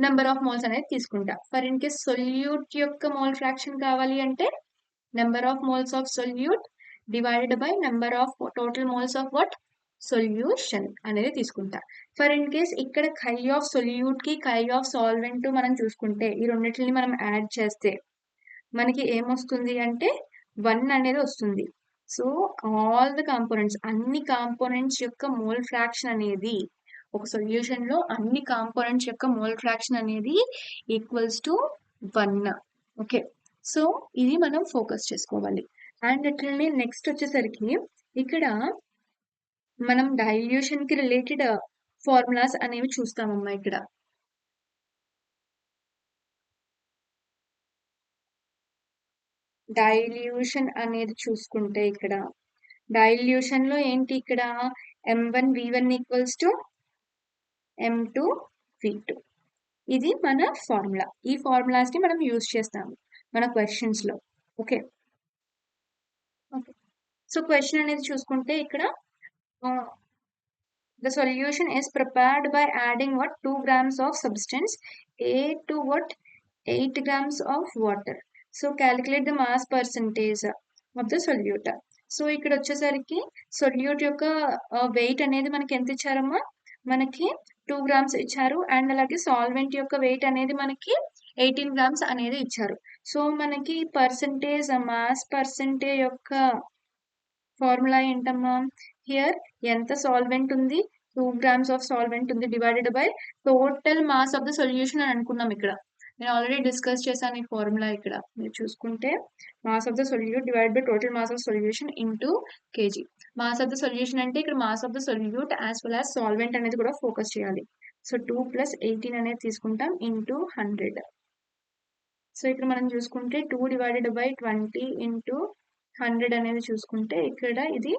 S1: నెంబర్ ఆఫ్ మోల్స్ అనేది తీసుకుంటా. ఫర్ ఇన్ కేస్ సొల్యూట్ యొక్క మోల్ ఫ్రాక్షన్ కావాలి అంటే number of moles of solute divided by number of total moles of what solution అనేది తీసుకుంటా. For in case ఇక్కడ కై ఆఫ్ సొల్యూట్ కి కై ఆఫ్ సాల్వెంట్ మనం చూసుకుంటే ఈ రెండింటిని మనం యాడ్ చేస్తే మనకి ఏమొస్తుంది అంటే 1 అనేది వస్తుంది. సో ఆల్ ద కాంపోనెంట్స్, అన్ని కాంపోనెంట్స్ యొక్క మోల్ ఫ్రాక్షన్ అనేది ఒక సొల్యూషన్ లో అన్ని కాంపోనెంట్స్ యొక్క మోల్ ఫ్రాక్షన్ అనేది ఈక్వల్స్ టు 1. ఓకే, సో ఇది మనం ఫోకస్ చేసుకోవాలి. అండ్ అట్లనే నెక్స్ట్ వచ్చేసరికి ఇక్కడ మనం డైల్యూషన్ కి రిలేటెడ్ ఫార్ములాస్ అనేవి చూస్తామమ్మా. ఇక్కడ డైల్యూషన్ అనేది చూసుకుంటే ఇక్కడ డైల్యూషన్ లో ఏంటి, ఇక్కడ m1v1 ఈక్వల్స్ టు m2v2. ఇది మన ఫార్ములా. ఈ ఫార్ములాస్ ని మనం యూజ్ చేస్తాము మన క్వశ్చన్స్ లో. ఓకే ఓకే, సో క్వశ్చన్ అనేది చూసుకుంటే ఇక్కడ the solution is prepared by adding what 2 grams of substance A to what 8 grams of water. So calculate the mass percentage of the solute. So ఇక్కడ వచ్చేసరికి solute యొక్క wait అనేది మనకి ఎంత ఇచ్చారమ్మా, మనకి 2 grams ఇచ్చారు. అండ్ అలాగే సాల్వెంట్ యొక్క వెయిట్ అనేది మనకి 18 grams అనేది ఇచ్చారు. సో మనకి పర్సంటేజ్, మాస్ పర్సంటేజ్ యొక్క ఫార్ములా ఏంటమ్మా, హియర్ ఎంత సాల్వెంట్ ఉంది, 2 grams ఆఫ్ సాల్వెంట్ ఉంది divided by total mass of the solution అని అనుకున్నాం. ఇక్కడ నేను ఆల్రెడీ డిస్కస్ చేశాను ఈ ఫార్ములా. ఇక్కడ మీరు చూసుకుంటే mass of the solute divide by total mass of solution into KG. Mass of the solution అంటే ఇక్కడ mass of the solute as well as solvent అనేది కూడా ఫోకస్ చేయాలి. సో 2 + 18 అనేది తీసుకుంటాం ఇంటూ 100. సో ఇక్కడ మనం చూసుకుంటే 2 డివైడెడ్ బై 20 ఇంటూ 100 అనేది చూసుకుంటే ఇక్కడ ఇది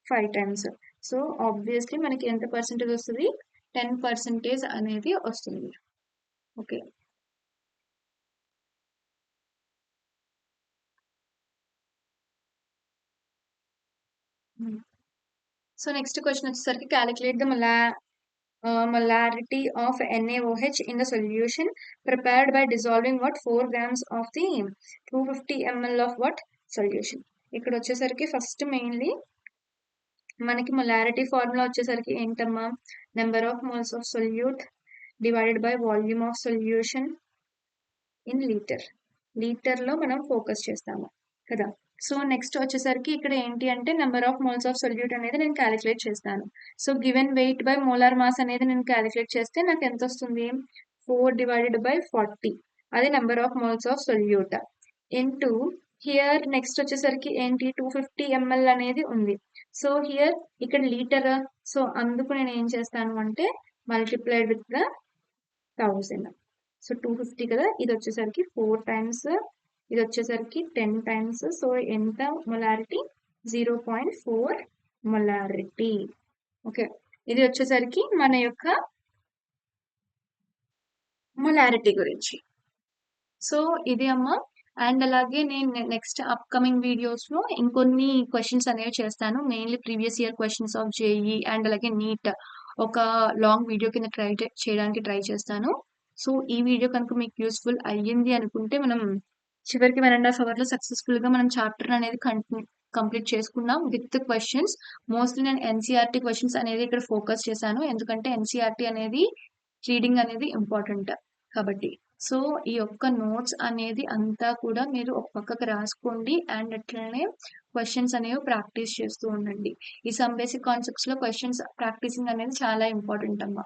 S1: 5 times. సో ఆబ్వియస్లీ మనకి ఎంత పర్సెంటేజ్ వస్తుంది, 10% అనేది వస్తుంది. ఓకే, సో నెక్స్ట్ క్వశ్చన్ వచ్చేసరికి calculate the molarity of NaOH in the solution prepared by dissolving what 4 grams of the 250 ml of what solution. ఇక్కడ వచ్చేసరికి ఫస్ట్ మెయిన్లీ మనకి మొలారిటీ ఫార్ములా వచ్చేసరికి ఏంటమ్మా, number of moles of solute divided by volume of solution in litre. లీటర్లో మనం focus చేస్తాము కదా. So next వచ్చేసరికి ఇక్కడ ఏంటి అంటే number of moles of solute అనేది నేను క్యాలిక్యులేట్ చేస్తాను. So given weight by molar mass అనేది నేను క్యాలిక్యులేట్ చేస్తే నాకు ఎంత వస్తుంది, 4 డివైడెడ్ బై 40. అది number of moles of solute into here next వచ్చేసరికి ఏంటి 250 ml అనేది ఉంది. సో హియర్ ఇక్కడ లీటర్, సో అందుకు నేను ఏం చేస్తాను అంటే మల్టిప్లైడ్ విత్ ద 1000. సో 250 కదా, ఇది వచ్చేసరికి 4 times, ఇది వచ్చేసరికి 10 times. సో ఎంత మొలారిటీ, 0.4 మొలారిటీ. ఓకే, ఇది వచ్చేసరికి మన యొక్క మొలారిటీ గురించి. సో ఇది అమ్మా. అండ్ అలాగే నేను నెక్స్ట్ అప్కమింగ్ వీడియోస్ లో ఇంకొన్ని క్వశ్చన్స్ అనేవి చేస్తాను. Mainly previous year questions of JEE and అలాగే నీట్ ఒక లాంగ్ వీడియో కింద చేయడానికి ట్రై చేస్తాను. సో ఈ వీడియో కనుక మీకు యూస్ఫుల్ అయ్యింది అనుకుంటే మనం చివరికి 1 ½ అవర్‌లో సక్సెస్‌ఫుల్‌గా మనం చాప్టర్ అనేది కంప్లీట్ చేసుకున్నాం విత్ క్వెషన్స్. మోస్ట్‌లీ నేను ఎన్‌సీఈఆర్‌టీ క్వెషన్స్ అనేది ఇక్కడ ఫోకస్ చేశాను. ఎందుకంటే ఎన్‌సీఈఆర్‌టీ అనేది రీడింగ్ అనేది ఇంపార్టెంట్ కాబట్టి. సో, ఈ యొక్క నోట్స్ అనేది అంతా కూడా మీరు ఒక పక్కకు రాసుకోండి. అండ్ అట్లనే క్వెషన్స్ అనేవి ప్రాక్టీస్ చేస్తూ ఉండండి. ఈ సమ్ బేసిక్ కాన్సెప్ట్స్‌లో క్వెషన్స్ ప్రాక్టీసింగ్ అనేది చాలా ఇంపార్టెంట్ అమ్మా.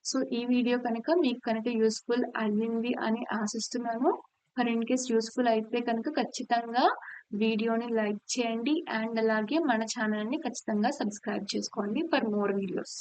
S1: సో, ఈ వీడియో కనుక మీకు కనుక యూజ్‌ఫుల్ అయ్యింది అని ఆశిస్తున్నాను. మరి ఇన్ కేస్ యూజ్‌ఫుల్ అయితే కనుక ఖచ్చితంగా వీడియోని లైక్ చేయండి. అండ్ అలాగే మన ఛానెల్‌ని ఖచ్చితంగా సబ్స్క్రైబ్ చేసుకోండి ఫర్ మోర్ వీడియోస్.